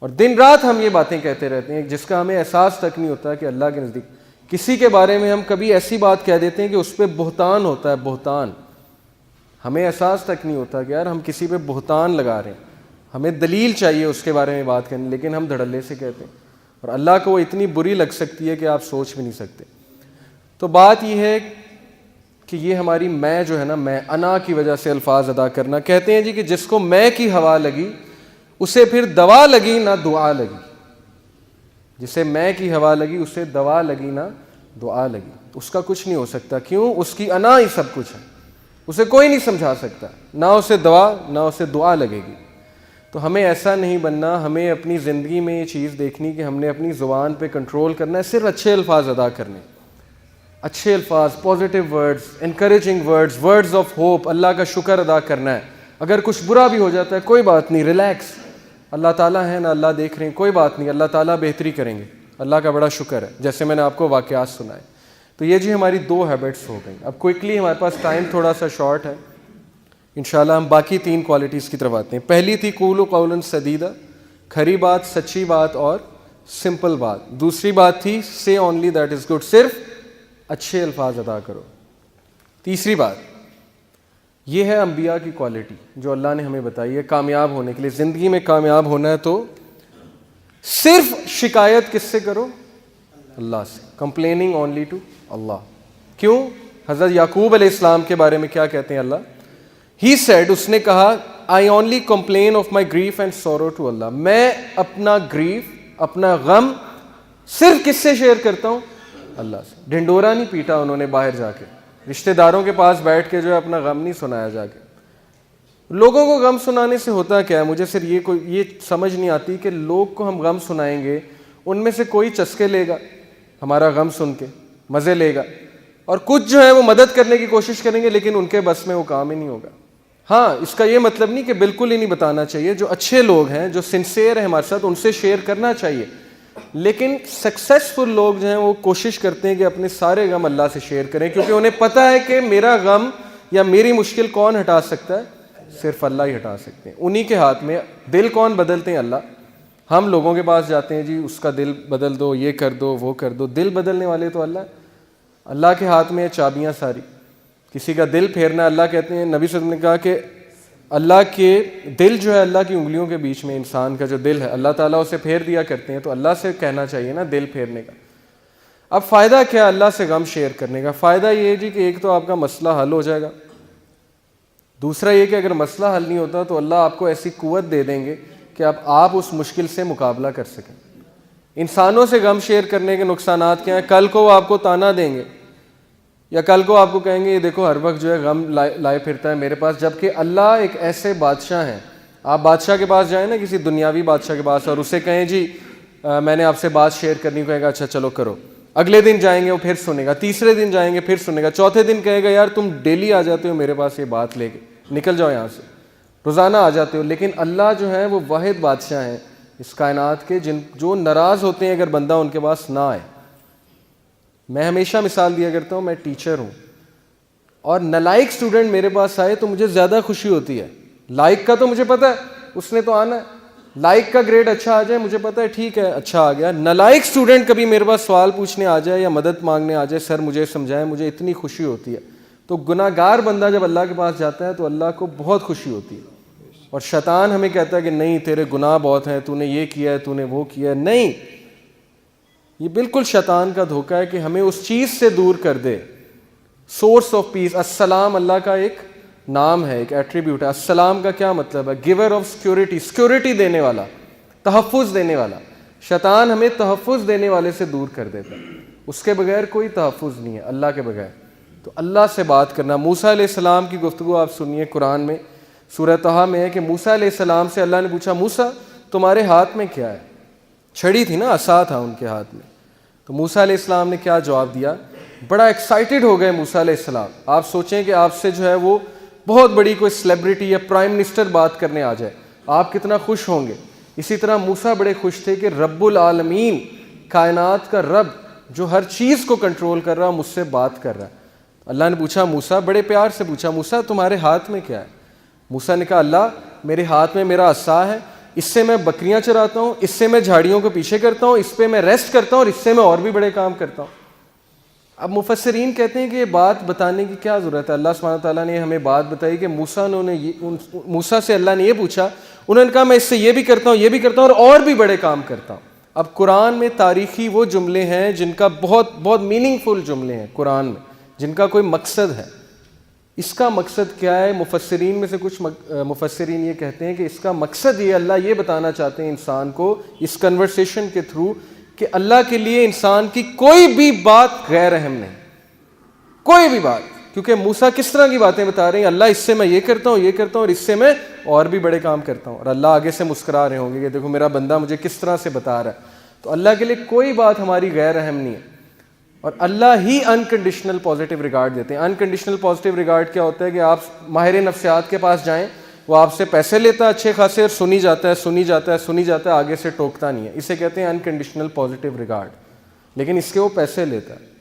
S1: اور دن رات ہم یہ باتیں کہتے رہتے ہیں جس کا ہمیں احساس تک نہیں ہوتا کہ اللہ کے نزدیک کسی کے بارے میں ہم کبھی ایسی بات کہہ دیتے ہیں کہ اس پہ بہتان ہوتا ہے. بہتان ہمیں احساس تک نہیں ہوتا کہ یار ہم کسی پہ بہتان لگا رہے ہیں، ہمیں دلیل چاہیے اس کے بارے میں بات کرنے، لیکن ہم دھڑلے سے کہتے ہیں اور اللہ کو وہ اتنی بری لگ سکتی ہے کہ آپ سوچ بھی نہیں سکتے. تو بات یہ ہے کہ یہ ہماری میں جو ہے نا، میں انا کی وجہ سے الفاظ ادا کرنا. کہتے ہیں جی کہ جس کو میں کی ہوا لگی اسے پھر دوا لگی نہ دعا لگی. جسے میں کی ہوا لگی اسے دوا لگی نہ دعا لگی. اس کا کچھ نہیں ہو سکتا. کیوں؟ اس کی انا ہی سب کچھ ہے، اسے کوئی نہیں سمجھا سکتا، نہ اسے دوا نہ اسے دعا لگے گی. تو ہمیں ایسا نہیں بننا. ہمیں اپنی زندگی میں یہ چیز دیکھنی کہ ہم نے اپنی زبان پہ کنٹرول کرنا ہے، صرف اچھے الفاظ ادا کرنے، اچھے الفاظ، positive words, encouraging words, words of hope, اللہ کا شکر ادا کرنا ہے. اگر کچھ برا بھی ہو جاتا ہے کوئی بات نہیں، ریلیکس. اللہ تعالیٰ ہیں نہ اللہ دیکھ رہے ہیں، کوئی بات نہیں، اللہ تعالیٰ بہتری کریں گے، اللہ کا بڑا شکر ہے، جیسے میں نے آپ کو واقعات سنائے. تو یہ جی ہماری 2 ہیبٹس ہو گئیں. اب کوئکلی ہمارے پاس ٹائم تھوڑا سا شارٹ ہے، انشاءاللہ ہم باقی 3 کوالٹیز کی طرف آتے ہیں. پہلی تھی قولوا قولا سدیدا، کھری بات، سچی بات اور سمپل بات. دوسری بات تھی say only that is good، صرف اچھے الفاظ ادا کرو. تیسری بات یہ ہے انبیاء کی کوالٹی جو اللہ نے ہمیں بتائی ہے کامیاب ہونے کے لیے. زندگی میں کامیاب ہونا ہے تو صرف شکایت کس سے کرو؟ اللہ سے. complaining only to اللہ. کیوں؟ حضرت یعقوب علیہ السلام کے بارے میں کیا کہتے ہیں اللہ؟ He said، اس نے کہا I only complain of my grief and sorrow to Allah. میں اپنا گریف، اپنا غم صرف کس سے شیئر کرتا ہوں؟ اللہ سے. ڈھنڈورا نہیں پیٹا انہوں نے باہر جا کے، رشتہ داروں کے پاس بیٹھ کے جو ہے اپنا غم نہیں سنایا جا کے. لوگوں کو غم سنانے سے ہوتا کیا ہے؟ مجھے صرف یہ سمجھ نہیں آتی کہ لوگ کو ہم غم سنائیں گے، ان میں سے کوئی چسکے لے گا ہمارا غم سن کے، مزے لے گا، اور کچھ جو ہے وہ مدد کرنے کی کوشش کریں گے لیکن ان کے بس میں وہ کام ہی نہیں ہوگا. ہاں، اس کا یہ مطلب نہیں کہ بالکل ہی نہیں بتانا چاہیے. جو اچھے لوگ ہیں، جو سنسیئر ہیں ہمارے ساتھ، ان سے شیئر کرنا چاہیے. لیکن سکسیسفل لوگ جو ہیں وہ کوشش کرتے ہیں کہ اپنے سارے غم اللہ سے شیئر کریں، کیونکہ انہیں پتہ ہے کہ میرا غم یا میری مشکل کون ہٹا سکتا ہے؟ صرف اللہ ہی ہٹا سکتے ہیں. انہی کے ہاتھ میں. دل کون بدلتے ہیں؟ اللہ. ہم لوگوں کے پاس جاتے ہیں، جی اس کا دل بدل دو، یہ کر دو، وہ کر دو. دل بدلنے والے تو اللہ. اللہ کے ہاتھ میں چابیاں ساری. کسی کا دل پھیرنا، اللہ کہتے ہیں، نبی صلی اللہ علیہ وسلم نے کہا کہ اللہ کے دل جو ہے اللہ کی انگلیوں کے بیچ میں، انسان کا جو دل ہے اللہ تعالیٰ اسے پھیر دیا کرتے ہیں. تو اللہ سے کہنا چاہیے نا دل پھیرنے کا. اب فائدہ کیا اللہ سے غم شیئر کرنے کا؟ فائدہ یہ ہے جی کہ ایک تو آپ کا مسئلہ حل ہو جائے گا. دوسرا یہ کہ اگر مسئلہ حل نہیں ہوتا تو اللہ آپ کو ایسی قوت دے دیں گے کہ اب آپ اس مشکل سے مقابلہ کر سکیں. انسانوں سے غم شیئر کرنے کے نقصانات کیا ہیں؟ کل کو وہ آپ کو تانا دیں گے، یا کل کو آپ کو کہیں گے یہ دیکھو ہر وقت جو ہے غم لائے پھرتا ہے میرے پاس. جبکہ اللہ ایک ایسے بادشاہ ہیں. آپ بادشاہ کے پاس جائیں نا، کسی دنیاوی بادشاہ کے پاس، اور اسے کہیں جی میں نے آپ سے بات شیئر کرنی، کہے گا اچھا چلو کرو. اگلے دن جائیں گے وہ پھر سنے گا، تیسرے دن جائیں گے پھر سنے گا، چوتھے دن کہے گا یار تم ڈیلی آ جاتے ہو میرے پاس یہ بات لے کے، نکل جاؤ یہاں سے، روزانہ آ جاتے ہو. لیکن اللہ جو ہے وہ واحد بادشاہ ہیں اس کائنات کے، جو ناراض ہوتے ہیں اگر بندہ ان کے پاس نہ آئے. میں ہمیشہ مثال دیا کرتا ہوں، میں ٹیچر ہوں اور نالائق اسٹوڈنٹ میرے پاس آئے تو مجھے زیادہ خوشی ہوتی ہے. لائق کا تو مجھے پتہ ہے اس نے تو آنا ہے، لائق کا گریڈ اچھا آ جائے مجھے پتہ ہے ٹھیک ہے اچھا آ گیا. نالائق اسٹوڈنٹ کبھی میرے پاس سوال پوچھنے آ جائے یا مدد مانگنے آ جائے، سر مجھے سمجھائیں، مجھے اتنی خوشی ہوتی ہے. تو گناہ گار بندہ جب اللہ کے پاس جاتا ہے تو اللہ کو بہت خوشی ہوتی ہے. اور شیطان ہمیں کہتا ہے کہ نہیں تیرے گناہ بہت ہیں، تو نے یہ کیا ہے، تو نے وہ کیا ہے. نہیں، یہ بالکل شیطان کا دھوکہ ہے کہ ہمیں اس چیز سے دور کر دے. Source of peace. السلام اللہ کا ایک نام ہے، ایک ایٹریبیوٹ ہے. السلام کا کیا مطلب ہے؟ گیور آف سیکورٹی، سیکورٹی دینے والا، تحفظ دینے والا. شیطان ہمیں تحفظ دینے والے سے دور کر دیتا ہے. اس کے بغیر کوئی تحفظ نہیں ہے، اللہ کے بغیر. تو اللہ سے بات کرنا. موسیٰ علیہ السلام کی گفتگو آپ سنیے قرآن میں، سورہ طہ میں ہے کہ موسیٰ علیہ السلام سے اللہ نے پوچھا موسیٰ تمہارے ہاتھ میں کیا ہے؟ چھڑی تھی نا، عصا تھا ان کے ہاتھ میں. تو موسیٰ علیہ السلام نے کیا جواب دیا؟ بڑا ایکسائٹڈ ہو گئے موسیٰ علیہ السلام. آپ سوچیں کہ آپ سے جو ہے وہ بہت بڑی کوئی سیلیبریٹی یا پرائم منسٹر بات کرنے آ جائے، آپ کتنا خوش ہوں گے. اسی طرح موسیٰ بڑے خوش تھے کہ رب العالمین، کائنات کا رب جو ہر چیز کو کنٹرول کر رہا، مجھ سے بات کر رہا ہے. اللہ نے پوچھا موسیٰ، بڑے پیار سے پوچھا موسیٰ تمہارے ہاتھ میں کیا ہے؟ موسیٰ نے کہا اللہ میرے ہاتھ میں میرا عصا ہے، اس سے میں بکریاں چراتا ہوں، اس سے میں جھاڑیوں کو پیچھے کرتا ہوں، اس پہ میں ریسٹ کرتا ہوں، اور اس سے میں اور بھی بڑے کام کرتا ہوں. اب مفسرین کہتے ہیں کہ یہ بات بتانے کی کیا ضرورت ہے؟ اللہ سبحانہ تعالیٰ نے ہمیں بات بتائی کہ موسیٰ سے اللہ نے یہ پوچھا، انہوں نے کہا میں اس سے یہ بھی کرتا ہوں، یہ بھی کرتا ہوں، اور بھی بڑے کام کرتا ہوں. اب قرآن میں تاریخی وہ جملے ہیں جن کا بہت بہت میننگ فل جملے ہیں قرآن میں، جن کا کوئی مقصد ہے. اس کا مقصد کیا ہے؟ مفسرین میں سے کچھ مفسرین یہ کہتے ہیں کہ اس کا مقصد یہ اللہ یہ بتانا چاہتے ہیں انسان کو اس کنورسیشن کے تھرو کہ اللہ کے لیے انسان کی کوئی بھی بات غیر اہم نہیں، کوئی بھی بات. کیونکہ موسیٰ کس طرح کی باتیں بتا رہے ہیں، اللہ اس سے میں یہ کرتا ہوں، یہ کرتا ہوں، اور اس سے میں اور بھی بڑے کام کرتا ہوں. اور اللہ آگے سے مسکرا رہے ہوں گے کہ دیکھو میرا بندہ مجھے کس طرح سے بتا رہا ہے. تو اللہ کے لیے کوئی بات ہماری غیر اہم نہیں ہے، اور اللہ ہی انکنڈیشنل پازیٹیو ریگارڈ دیتے ہیں. انکنڈیشنل پازیٹیو ریگارڈ کیا ہوتا ہے کہ آپ ماہر نفسیات کے پاس جائیں وہ آپ سے پیسے لیتا ہے اچھے خاصے اور سنی جاتا ہے آگے سے ٹوکتا نہیں ہے. اسے کہتے ہیں انکنڈیشنل پازیٹیو ریگارڈ. لیکن اس کے وہ پیسے لیتا ہے.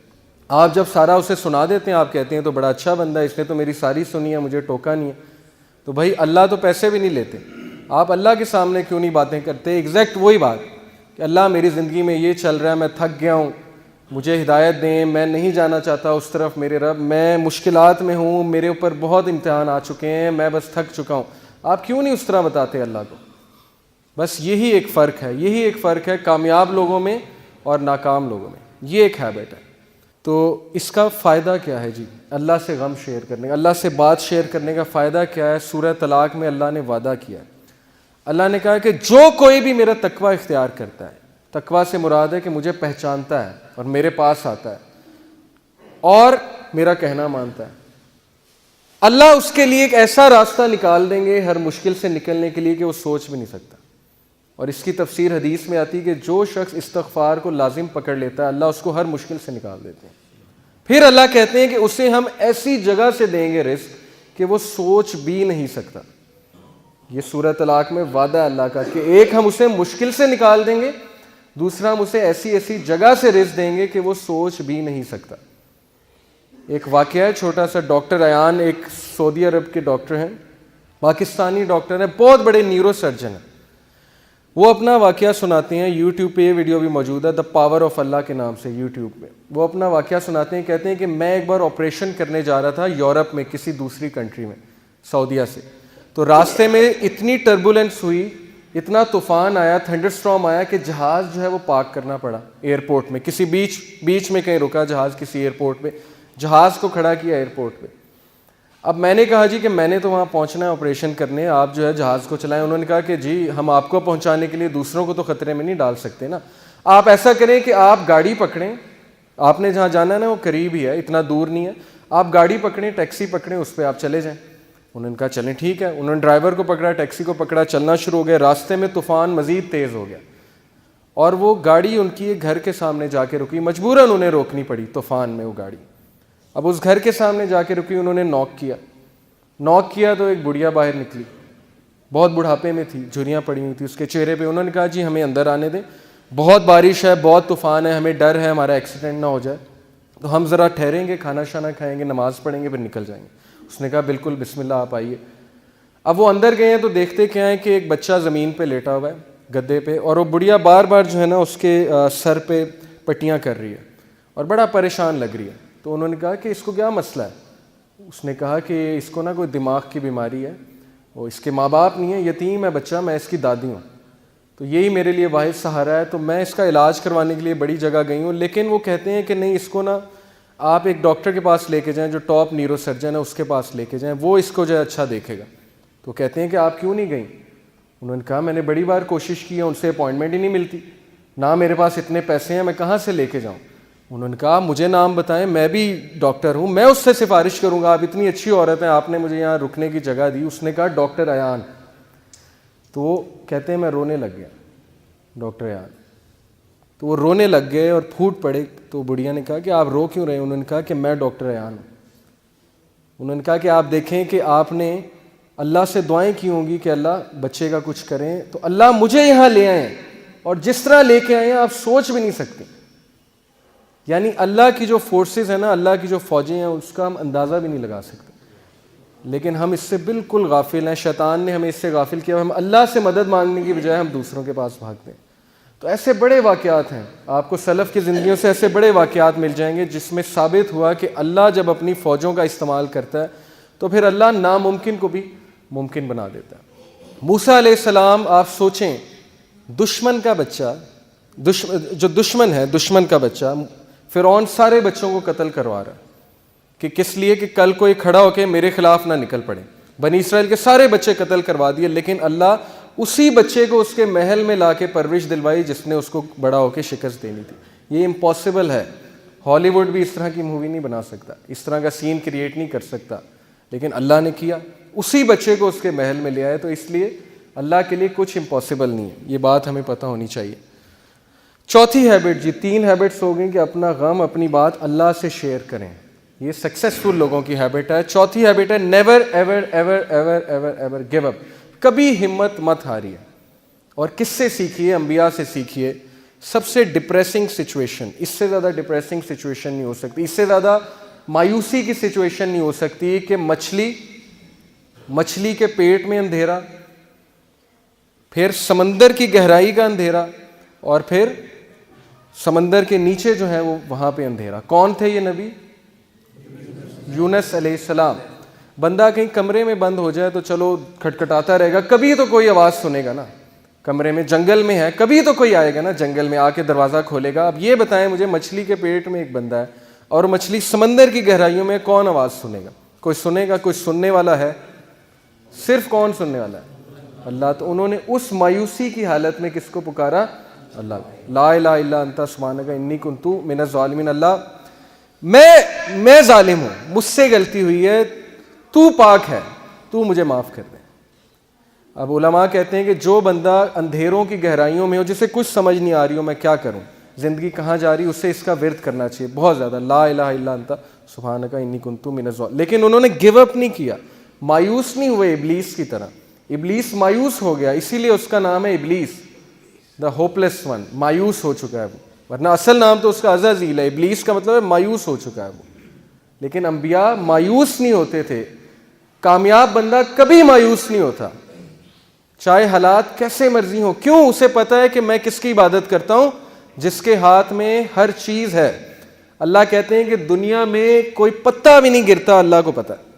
S1: آپ جب سارا اسے سنا دیتے ہیں آپ کہتے ہیں تو بڑا اچھا بندہ ہے, اس نے تو میری ساری سنی ہے, مجھے ٹوکا نہیں ہے. تو بھائی اللہ تو پیسے بھی نہیں لیتے, آپ اللہ کے سامنے کیوں نہیں باتیں کرتے؟ ایگزیکٹ وہی بات کہ اللہ میری زندگی میں یہ چل رہا ہے, میں تھک گیا ہوں, مجھے ہدایت دیں, میں نہیں جانا چاہتا اس طرف میرے رب, میں مشکلات میں ہوں, میرے اوپر بہت امتحان آ چکے ہیں, میں بس تھک چکا ہوں. آپ کیوں نہیں اس طرح بتاتے اللہ کو؟ بس یہی ایک فرق ہے کامیاب لوگوں میں اور ناکام لوگوں میں. یہ ایک ہیبٹ ہے. تو اس کا فائدہ کیا ہے جی؟ اللہ سے غم شیئر کرنے کا, اللہ سے بات شیئر کرنے کا فائدہ کیا ہے؟ سورہ طلاق میں اللہ نے وعدہ کیا ہے. اللہ نے کہا کہ جو کوئی بھی میرا تقوی اختیار کرتا ہے, تقوی سے مراد ہے کہ مجھے پہچانتا ہے اور میرے پاس آتا ہے اور میرا کہنا مانتا ہے, اللہ اس کے لیے ایک ایسا راستہ نکال دیں گے ہر مشکل سے نکلنے کے لیے کہ وہ سوچ بھی نہیں سکتا. اور اس کی تفسیر حدیث میں آتی ہے کہ جو شخص استغفار کو لازم پکڑ لیتا ہے اللہ اس کو ہر مشکل سے نکال دیتے ہیں. پھر اللہ کہتے ہیں کہ اسے ہم ایسی جگہ سے دیں گے رزق کہ وہ سوچ بھی نہیں سکتا. یہ سورہ طلاق میں وعدہ ہے اللہ کا کہ ایک ہم اسے مشکل سے نکال دیں گے, دوسرا ہم اسے ایسی جگہ سے رزق دیں گے کہ وہ سوچ بھی نہیں سکتا. ایک واقعہ ہے چھوٹا سا. ڈاکٹر ایان ایک سعودی عرب کے ڈاکٹر ہیں, پاکستانی ڈاکٹر ہیں, بہت بڑے نیورو سرجن ہیں. وہ اپنا واقعہ سناتے ہیں, یوٹیوب پہ یہ ویڈیو بھی موجود ہے, دا پاور آف اللہ کے نام سے یوٹیوب پہ. وہ اپنا واقعہ سناتے ہیں, کہتے ہیں کہ میں ایک بار آپریشن کرنے جا رہا تھا یورپ میں کسی دوسری کنٹری میں, سعودیہ سے. تو راستے میں اتنی ٹربولنس ہوئی, اتنا طوفان آیا, تھنڈر اسٹارم آیا کہ جہاز جو ہے وہ پارک کرنا پڑا ایئرپورٹ میں. کسی بیچ میں کہیں رکا جہاز, کسی ایئرپورٹ پہ جہاز کو کھڑا کیا ایئرپورٹ پہ. اب میں نے کہا جی کہ میں نے تو وہاں پہنچنا ہے آپریشن کرنے, آپ جو ہے جہاز کو چلائیں. انہوں نے کہا کہ جی ہم آپ کو پہنچانے کے لیے دوسروں کو تو خطرے میں نہیں ڈال سکتے نا, آپ ایسا کریں کہ آپ گاڑی پکڑیں, آپ نے جہاں جانا ہے نا وہ قریب ہی ہے, اتنا دور نہیں ہے, آپ گاڑی پکڑیں, ٹیکسی پکڑیں, اس پہ آپ چلے جائیں. انہوں نے کہا چلیں ٹھیک ہے. انہوں نے ڈرائیور کو پکڑا, ٹیکسی کو پکڑا, چلنا شروع ہو گیا. راستے میں طوفان مزید تیز ہو گیا اور وہ گاڑی ان کی ایک گھر کے سامنے جا کے رکی, مجبوراً انہیں روکنی پڑی طوفان میں وہ گاڑی. اب اس گھر کے سامنے جا کے رکی, انہوں نے نوک کیا تو ایک بڑھیا باہر نکلی, بہت بڑھاپے میں تھی, جھریاں پڑی ہوئی تھی اس کے چہرے پہ. انہوں نے کہا جی ہمیں اندر آنے دیں, بہت بارش ہے, بہت طوفان ہے, ہمیں ڈر ہے ہمارا ایکسیڈنٹ نہ ہو جائے, تو ہم ذرا ٹھہریں گے, کھانا شانا کھائیں گے, نماز پڑھیں گے, پھر نکل جائیں گے. اس نے کہا بالکل بسم اللہ آپ آئیے. اب وہ اندر گئے ہیں تو دیکھتے کیا ہے کہ ایک بچہ زمین پہ لیٹا ہوا ہے گدے پہ, اور وہ بڑھیا بار بار جو ہے نا اس کے سر پہ پٹیاں کر رہی ہے اور بڑا پریشان لگ رہی ہے. تو انہوں نے کہا کہ اس کو کیا مسئلہ ہے؟ اس نے کہا کہ اس کو نا کوئی دماغ کی بیماری ہے, وہ اس کے ماں باپ نہیں ہے, یتیم ہے بچہ, میں اس کی دادی ہوں, تو یہی میرے لیے واحد سہارا ہے, تو میں اس کا علاج کروانے کے لیے بڑی جگہ گئی ہوں. لیکن وہ کہتے ہیں کہ نہیں, اس کو نا آپ ایک ڈاکٹر کے پاس لے کے جائیں جو ٹاپ نیورو سرجن ہے, اس کے پاس لے کے جائیں, وہ اس کو جو ہے اچھا دیکھے گا. تو کہتے ہیں کہ آپ کیوں نہیں گئیں؟ انہوں نے کہا میں نے بڑی بار کوشش کی ہے, ان سے اپوائنٹمنٹ ہی نہیں ملتی, نہ میرے پاس اتنے پیسے ہیں, میں کہاں سے لے کے جاؤں. انہوں نے کہا مجھے نام بتائیں, میں بھی ڈاکٹر ہوں, میں اس سے سفارش کروں گا, آپ اتنی اچھی عورت ہیں, آپ نے مجھے یہاں رکنے کی جگہ دی. اس نے کہا ڈاکٹر ایان. تو وہ کہتے ہیں میں رونے لگ گیا, ڈاکٹر ایان. تو وہ رونے لگ گئے اور پھوٹ پڑے. تو بڑھیا نے کہا کہ آپ رو کیوں رہے ہیں؟ انہوں نے کہا کہ میں ڈاکٹر ایان ہوں. انہوں نے کہا کہ آپ دیکھیں کہ آپ نے اللہ سے دعائیں کی ہوں گی کہ اللہ بچے کا کچھ کریں, تو اللہ مجھے یہاں لے آئے, اور جس طرح لے کے آئے ہیں آپ سوچ بھی نہیں سکتے. یعنی اللہ کی جو فورسز ہیں نا, اللہ کی جو فوجیں ہیں, اس کا ہم اندازہ بھی نہیں لگا سکتے. لیکن ہم اس سے بالکل غافل ہیں, شیطان نے ہمیں اس سے غافل کیا. ہم اللہ سے مدد مانگنے کی بجائے ہم دوسروں کے پاس بھاگتے ہیں. تو ایسے بڑے واقعات ہیں, آپ کو سلف کی زندگیوں سے ایسے بڑے واقعات مل جائیں گے جس میں ثابت ہوا کہ اللہ جب اپنی فوجوں کا استعمال کرتا ہے تو پھر اللہ ناممکن کو بھی ممکن بنا دیتا ہے. موسیٰ علیہ السلام, آپ سوچیں, دشمن کا بچہ, جو دشمن ہے, دشمن کا بچہ, فرعون سارے بچوں کو قتل کروا رہا ہے کہ کس لیے کہ کل کوئی کھڑا ہو کے میرے خلاف نہ نکل پڑے. بنی اسرائیل کے سارے بچے قتل کروا دیے, لیکن اللہ اسی بچے کو اس کے محل میں لا کے پرورش دلوائی جس نے اس کو بڑا ہو کے شکست دینی تھی. یہ امپاسبل ہے, ہالی ووڈ بھی اس طرح کی مووی نہیں بنا سکتا, اس طرح کا سین کریٹ نہیں کر سکتا, لیکن اللہ نے کیا, اسی بچے کو اس کے محل میں لے آئے. تو اس لیے اللہ کے لیے کچھ امپاسبل نہیں ہے, یہ بات ہمیں پتہ ہونی چاہیے. چوتھی ہیبٹ جی, 3 ہیبٹس ہو گئیں کہ اپنا غم, اپنی بات اللہ سے شیئر کریں. یہ سکسیسفل لوگوں کی ہیبٹ ہے. چوتھی ہیبٹ ہے never ever ever ever ever ever give up. کبھی ہمت مت ہاریے. اور کس سے سیکھیے؟ انبیاء سے سیکھیے. سب سے ڈپریسنگ سچویشن، اس سے زیادہ ڈپریسنگ سچویشن نہیں ہو سکتی، اس سے زیادہ مایوسی کی سچویشن نہیں ہو سکتی کہ مچھلی کے پیٹ میں اندھیرا، پھر سمندر کی گہرائی کا اندھیرا، اور پھر سمندر کے نیچے جو ہے وہ وہاں پہ اندھیرا. کون تھے یہ نبی؟ یونس علیہ السلام. بندہ کہیں کمرے میں بند ہو جائے تو چلو کھٹکھٹاتا رہے گا، کبھی تو کوئی آواز سنے گا نا. کمرے میں، جنگل میں ہے، کبھی تو کوئی آئے گا نا جنگل میں، آ کے دروازہ کھولے گا. اب یہ بتائیں مجھے، مچھلی کے پیٹ میں ایک بندہ ہے اور مچھلی سمندر کی گہرائیوں میں، کون آواز سنے گا؟ کوئی سنے گا؟ کوئی سننے والا ہے؟ صرف کون سننے والا ہے؟ اللہ. تو انہوں نے اس مایوسی کی حالت میں کس کو پکارا؟ اللہ. لا الہ الا انت سبحانک انی کنت من الظالمین. اللہ میں ظالم ہوں، مجھ سے غلطی ہوئی ہے، تو پاک ہے، تو مجھے معاف کر دے. اب علماء کہتے ہیں کہ جو بندہ اندھیروں کی گہرائیوں میں ہو، جسے کچھ سمجھ نہیں آ رہی ہو میں کیا کروں، زندگی کہاں جا رہی، اسے اس کا ورد کرنا چاہیے بہت زیادہ، لا الہ الا انت سبحانک انی کنت من الظالمین. لیکن انہوں نے گیو اپ نہیں کیا، مایوس نہیں ہوئے ابلیس کی طرح. ابلیس مایوس ہو گیا، اسی لیے اس کا نام ہے ابلیس، دا ہوپلیس ون. مایوس ہو چکا ہے وہ، ورنہ اصل نام تو اس کا عزازیل ہے. ابلیس کا مطلب ہے مایوس ہو چکا ہے وہ. لیکن انبیاء مایوس نہیں ہوتے تھے. کامیاب بندہ کبھی مایوس نہیں ہوتا، چاہے حالات کیسے مرضی ہوں. کیوں؟ اسے پتا ہے کہ میں کس کی عبادت کرتا ہوں؟ جس کے ہاتھ میں ہر چیز ہے. اللہ کہتے ہیں کہ دنیا میں کوئی پتا بھی نہیں گرتا، اللہ کو پتا ہے.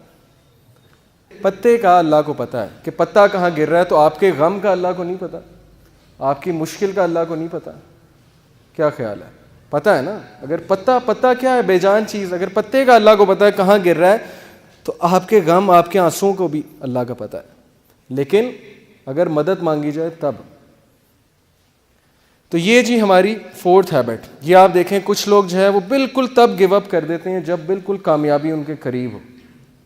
S1: پتے کا اللہ کو پتا ہے کہ پتا کہاں گر رہا ہے. تو آپ کے غم کا اللہ کو نہیں پتا؟ آپ کی مشکل کا اللہ کو نہیں پتا؟ کیا خیال ہے؟ پتا ہے نا. اگر پتا کیا ہے؟ بے جان چیز. اگر پتے کا اللہ کو پتا ہے کہاں گر رہا ہے، تو آپ کے غم، آپ کے آنسوؤں کو بھی اللہ کا پتا ہے. لیکن اگر مدد مانگی جائے تب. تو یہ جی ہماری فورتھ ہیبٹ. یہ آپ دیکھیں کچھ لوگ جو ہے وہ بالکل تب گیو اپ کر دیتے ہیں جب بالکل کامیابی ان کے قریب ہو،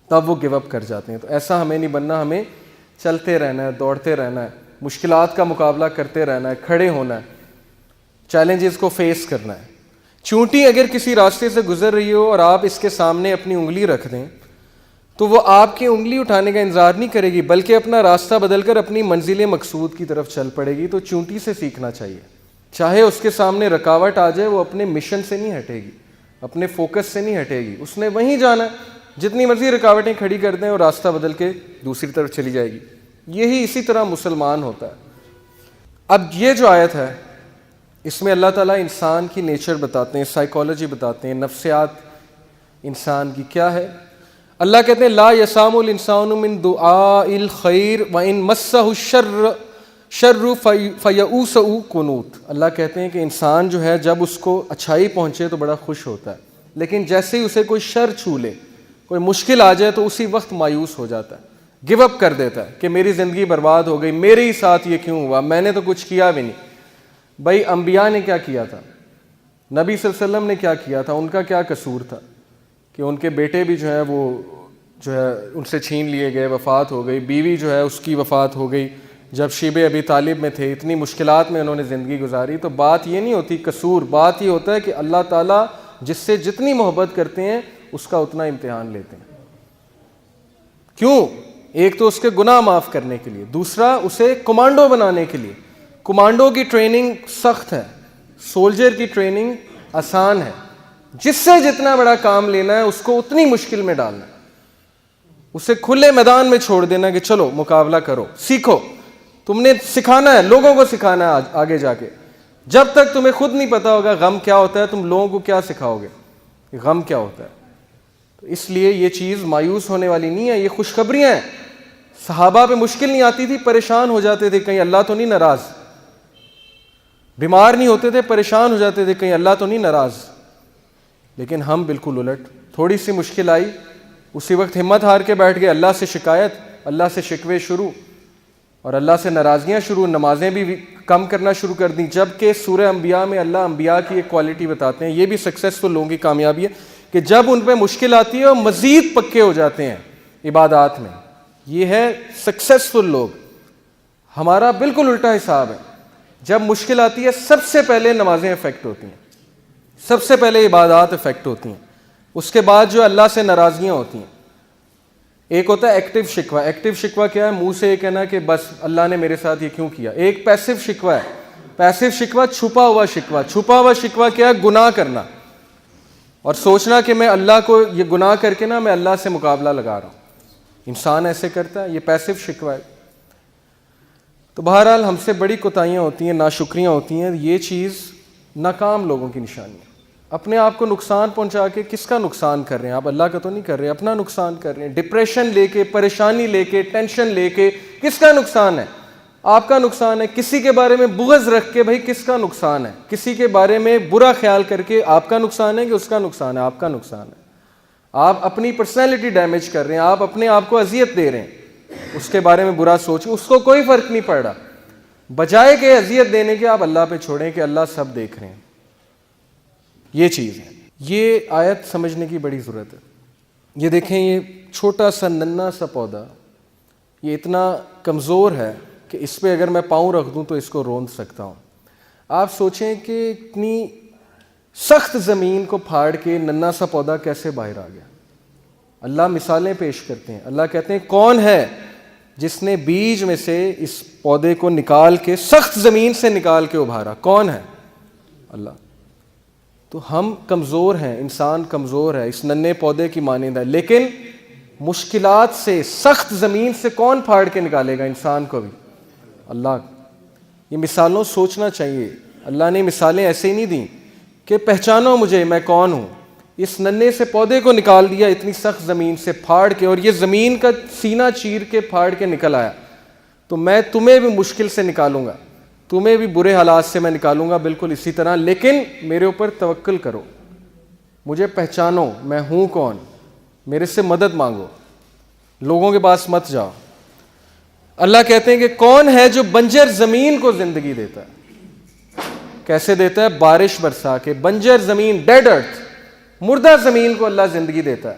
S1: تب وہ گیو اپ کر جاتے ہیں. تو ایسا ہمیں نہیں بننا. ہمیں چلتے رہنا ہے، دوڑتے رہنا ہے، مشکلات کا مقابلہ کرتے رہنا ہے، کھڑے ہونا ہے، چیلنجز کو فیس کرنا ہے. چونٹی اگر کسی راستے سے گزر رہی ہو اور آپ اس کے سامنے اپنی انگلی رکھ دیں تو وہ آپ کی انگلی اٹھانے کا انتظار نہیں کرے گی، بلکہ اپنا راستہ بدل کر اپنی منزل مقصود کی طرف چل پڑے گی. تو چونٹی سے سیکھنا چاہیے. چاہے اس کے سامنے رکاوٹ آ جائے، وہ اپنے مشن سے نہیں ہٹے گی، اپنے فوکس سے نہیں ہٹے گی. اس نے وہیں جانا ہے. جتنی مرضی رکاوٹیں کھڑی کر دیں اور راستہ بدل کے دوسری طرف چلی جائے گی. یہی اسی طرح مسلمان ہوتا ہے. اب یہ جو آیت ہے اس میں اللہ تعالیٰ انسان کی نیچر بتاتے ہیں، سائیکالوجی بتاتے ہیں، نفسیات انسان کی کیا ہے. اللہ کہتے ہیں لا یسام الانسان من دعاء الخیر وان مسہ الشر فیئوس قنوط. اللہ کہتے ہیں کہ انسان جو ہے جب اس کو اچھائی پہنچے تو بڑا خوش ہوتا ہے، لیکن جیسے ہی اسے کوئی شر چھو لے، کوئی مشکل آ جائے تو اسی وقت مایوس ہو جاتا ہے، گیو اپ کر دیتا ہے کہ میری زندگی برباد ہو گئی، میرے ہی ساتھ یہ کیوں ہوا، میں نے تو کچھ کیا بھی نہیں. بھائی انبیاء نے کیا کیا تھا؟ نبی صلی اللہ علیہ وسلم نے کیا کیا تھا؟ ان کا کیا قصور تھا کہ ان کے بیٹے بھی جو ہے وہ جو ہے ان سے چھین لیے گئے، وفات ہو گئی. بیوی جو ہے اس کی وفات ہو گئی جب شیب ابی طالب میں تھے. اتنی مشکلات میں انہوں نے زندگی گزاری. تو بات یہ نہیں ہوتی قصور، بات یہ ہوتا ہے کہ اللہ تعالیٰ جس سے جتنی محبت کرتے ہیں اس کا اتنا امتحان لیتے ہیں. کیوں؟ ایک تو اس کے گناہ معاف کرنے کے لیے، دوسرا اسے کمانڈو بنانے کے لیے. کمانڈو کی ٹریننگ سخت ہے، سولجر کی ٹریننگ آسان ہے. جس سے جتنا بڑا کام لینا ہے اس کو اتنی مشکل میں ڈالنا ہے، اسے کھلے میدان میں چھوڑ دینا کہ چلو مقابلہ کرو، سیکھو. تم نے سکھانا ہے، لوگوں کو سکھانا ہے آگے جا کے. جب تک تمہیں خود نہیں پتا ہوگا غم کیا ہوتا ہے، تم لوگوں کو کیا سکھاؤ گے کہ غم کیا ہوتا ہے. تو اس لیے یہ چیز مایوس ہونے والی نہیں ہے، یہ خوشخبریاں ہیں. صحابہ پہ مشکل نہیں آتی تھی، پریشان ہو جاتے تھے کہیں اللہ تو نہیں ناراض. بیمار نہیں ہوتے تھے، پریشان ہو جاتے تھے کہیں اللہ تو نہیں ناراض. لیکن ہم بالکل الٹ. تھوڑی سی مشکل آئی، اسی وقت ہمت ہار کے بیٹھ گئے، اللہ سے شکایت، اللہ سے شکوے شروع اور اللہ سے ناراضگیاں شروع. نمازیں بھی کم کرنا شروع کر دیں. جبکہ سورہ انبیاء میں اللہ انبیاء کی ایک کوالٹی بتاتے ہیں، یہ بھی سکسیسفل لوگوں کی کامیابی ہے کہ جب ان پہ مشکل آتی ہے وہ مزید پکے ہو جاتے ہیں عبادات میں. یہ ہے سکسیسفل لوگ. ہمارا بالکل الٹا حساب ہے. جب مشکل آتی ہے سب سے پہلے نمازیں افیکٹ ہوتی ہیں، سب سے پہلے عبادات افیکٹ ہوتی ہیں. اس کے بعد جو اللہ سے ناراضگیاں ہوتی ہیں، ایک ہوتا ہے ایکٹیو شکوہ. ایکٹیو شکوہ کیا ہے؟ منہ سے یہ کہنا کہ بس اللہ نے میرے ساتھ یہ کیوں کیا. ایک پیسو شکوہ ہے. پیسو شکوہ چھپا ہوا شکوہ. چھپا ہوا شکوہ کیا ہے؟ گناہ کرنا اور سوچنا کہ میں اللہ کو یہ گناہ کر کے نا میں اللہ سے مقابلہ لگا رہا ہوں. انسان ایسے کرتا ہے، یہ پیسو شکوہ ہے. تو بہرحال ہم سے بڑی کوتاہیاں ہوتی ہیں، ناشکریاں ہوتی ہیں. یہ چیز ناکام لوگوں کی نشانی ہے. اپنے آپ کو نقصان پہنچا کے کس کا نقصان کر رہے ہیں آپ؟ اللہ کا تو نہیں کر رہے، اپنا نقصان کر رہے ہیں. ڈپریشن لے کے، پریشانی لے کے، ٹینشن لے کے کس کا نقصان ہے؟ آپ کا نقصان ہے. کسی کے بارے میں بغض رکھ کے بھائی کس کا نقصان ہے؟ کسی کے بارے میں برا خیال کر کے آپ کا نقصان ہے کہ اس کا نقصان ہے؟ آپ کا نقصان ہے. آپ اپنی پرسنالٹی ڈیمیج کر رہے ہیں، آپ اپنے آپ کو اذیت دے رہے ہیں. اس کے بارے میں برا سوچ، اس کو کوئی فرق نہیں پڑ رہا. بجائے کہ اذیت دینے کے آپ اللہ پہ چھوڑیں کہ اللہ سب دیکھ رہے ہیں. یہ چیز ہے. یہ آیت سمجھنے کی بڑی ضرورت ہے. یہ دیکھیں، یہ چھوٹا سا ننھا سا پودا یہ اتنا کمزور ہے کہ اس پہ اگر میں پاؤں رکھ دوں تو اس کو روند سکتا ہوں. آپ سوچیں کہ اتنی سخت زمین کو پھاڑ کے ننھا سا پودا کیسے باہر آ گیا. اللہ مثالیں پیش کرتے ہیں. اللہ کہتے ہیں کون ہے جس نے بیج میں سے اس پودے کو نکال کے سخت زمین سے نکال کے ابھارا؟ کون ہے؟ اللہ. تو ہم کمزور ہیں، انسان کمزور ہے، اس ننھے پودے کی مانند ہے. لیکن مشکلات سے، سخت زمین سے کون پھاڑ کے نکالے گا انسان کو بھی؟ اللہ. یہ مثالوں سوچنا چاہیے. اللہ نے مثالیں ایسے ہی نہیں دیں کہ پہچانو مجھے میں کون ہوں. اس ننھے سے پودے کو نکال دیا اتنی سخت زمین سے پھاڑ کے، اور یہ زمین کا سینہ چیر کے پھاڑ کے نکل آیا. تو میں تمہیں بھی مشکل سے نکالوں گا، تمہیں بھی برے حالات سے میں نکالوں گا بالکل اسی طرح. لیکن میرے اوپر توکل کرو، مجھے پہچانو میں ہوں کون، میرے سے مدد مانگو، لوگوں کے پاس مت جاؤ. اللہ کہتے ہیں کہ کون ہے جو بنجر زمین کو زندگی دیتا ہے؟ کیسے دیتا ہے؟ بارش برسا کے. بنجر زمین، ڈیڈ ارتھ، مردہ زمین کو اللہ زندگی دیتا ہے.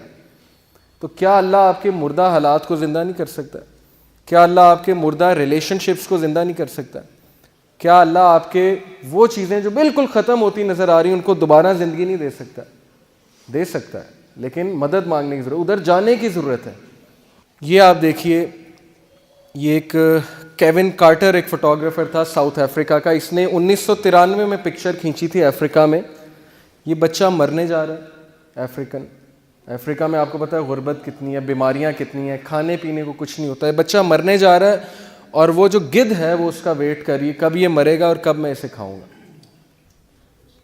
S1: تو کیا اللہ آپ کے مردہ حالات کو زندہ نہیں کر سکتا؟ کیا اللہ آپ کے مردہ ریلیشن شپس کو زندہ نہیں کر سکتا؟ کیا اللہ آپ کے وہ چیزیں جو بالکل ختم ہوتی نظر آ رہی ہیں ان کو دوبارہ زندگی نہیں دے سکتا؟ دے سکتا ہے، لیکن مدد مانگنے کی ضرورت، ادھر جانے کی ضرورت ہے. یہ آپ دیکھیے، یہ ایک کیون کارٹر ایک فوٹوگرافر تھا ساؤتھ افریقہ کا. اس نے 1993 میں پکچر کھینچی تھی افریقہ میں. یہ بچہ مرنے جا رہا ہے. افریقہ میں آپ کو پتہ ہے غربت کتنی ہے، بیماریاں کتنی ہیں، کھانے پینے کو کچھ نہیں ہوتا ہے. بچہ مرنے جا رہا ہے اور وہ جو گدھ ہے وہ اس کا ویٹ کر رہی ہے کب یہ مرے گا اور کب میں اسے کھاؤں گا.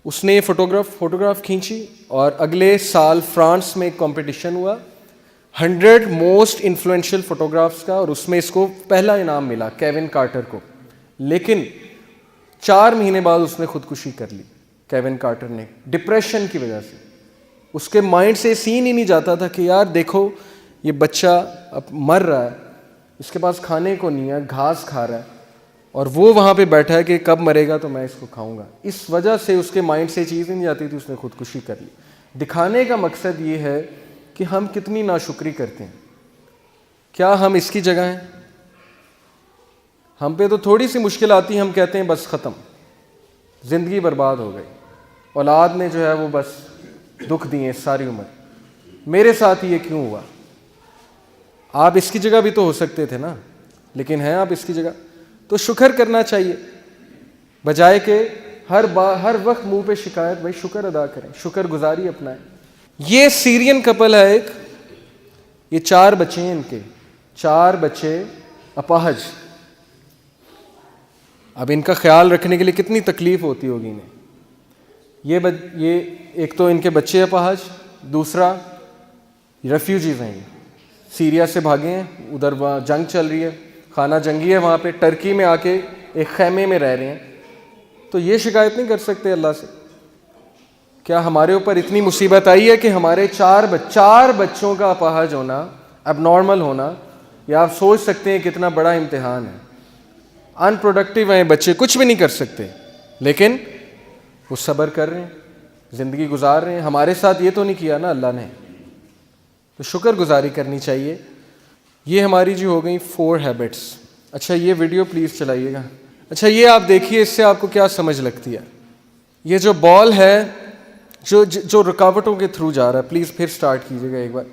S1: اس نے یہ فوٹوگراف کھینچی اور اگلے سال فرانس میں ایک کمپٹیشن ہوا 100 موسٹ انفلوئنشل فوٹوگرافس کا، اور اس میں اس کو پہلا انعام ملا کیون کارٹر کو. لیکن 4 مہینے بعد اس نے خودکشی کر لی. کیون کارٹر نے ڈپریشن کی وجہ سے. اس کے مائنڈ سے سین ہی نہیں جاتا تھا کہ یار دیکھو یہ بچہ اب مر رہا ہے، اس کے پاس کھانے کو نہیں ہے، گھاس کھا رہا ہے، اور وہ وہاں پہ بیٹھا ہے کہ کب مرے گا تو میں اس کو کھاؤں گا. اس وجہ سے اس کے مائنڈ سے چیز نہیں جاتی تھی، اس نے خودکشی کر لی. دکھانے کا مقصد یہ ہے کہ ہم کتنی ناشکری کرتے ہیں. کیا ہم اس کی جگہ ہیں؟ ہم پہ تو تھوڑی سی مشکل آتی ہے، ہم کہتے ہیں بس ختم، زندگی برباد ہو گئی، اولاد نے جو ہے وہ بس دکھ دیے ساری عمر، میرے ساتھ یہ کیوں ہوا؟ آپ اس کی جگہ بھی تو ہو سکتے تھے نا، لیکن ہیں آپ اس کی جگہ. تو شکر کرنا چاہیے بجائے کہ ہر وقت منہ پہ شکایت. بھائی شکر ادا کریں، شکر گزاری اپنائیں. یہ سیرین کپل ہے ایک، یہ 4 بچے ہیں، ان کے 4 بچے اپاہج. اب ان کا خیال رکھنے کے لیے کتنی تکلیف ہوتی ہوگی انہیں. یہ ایک تو ان کے بچے اپاہج، دوسرا ریفیوجیز ہیں، سیریا سے بھاگے ہیں، ادھر وہاں جنگ چل رہی ہے، خانہ جنگی ہے وہاں پہ، ٹرکی میں آ کے ایک خیمے میں رہ رہے ہیں. تو یہ شکایت نہیں کر سکتے اللہ سے؟ کیا ہمارے اوپر اتنی مصیبت آئی ہے کہ ہمارے 4 بچوں کا اپاہج ہونا، اب نارمل ہونا، یا آپ سوچ سکتے ہیں کتنا بڑا امتحان ہے. ان پروڈکٹیو ہیں بچے، کچھ بھی نہیں کر سکتے، لیکن وہ صبر کر رہے ہیں، زندگی گزار رہے ہیں. ہمارے ساتھ یہ تو نہیں کیا نا اللہ نے. تو شکر گزاری کرنی چاہیے. یہ ہماری جو ہو گئی 4 ہیبٹس. اچھا یہ ویڈیو پلیز چلائیے گا. اچھا یہ آپ دیکھیے، اس سے آپ کو کیا سمجھ لگتی ہے. یہ جو بال ہے جو رکاوٹوں کے تھرو جا رہا ہے. پلیز پھر سٹارٹ کیجیے گا ایک بار.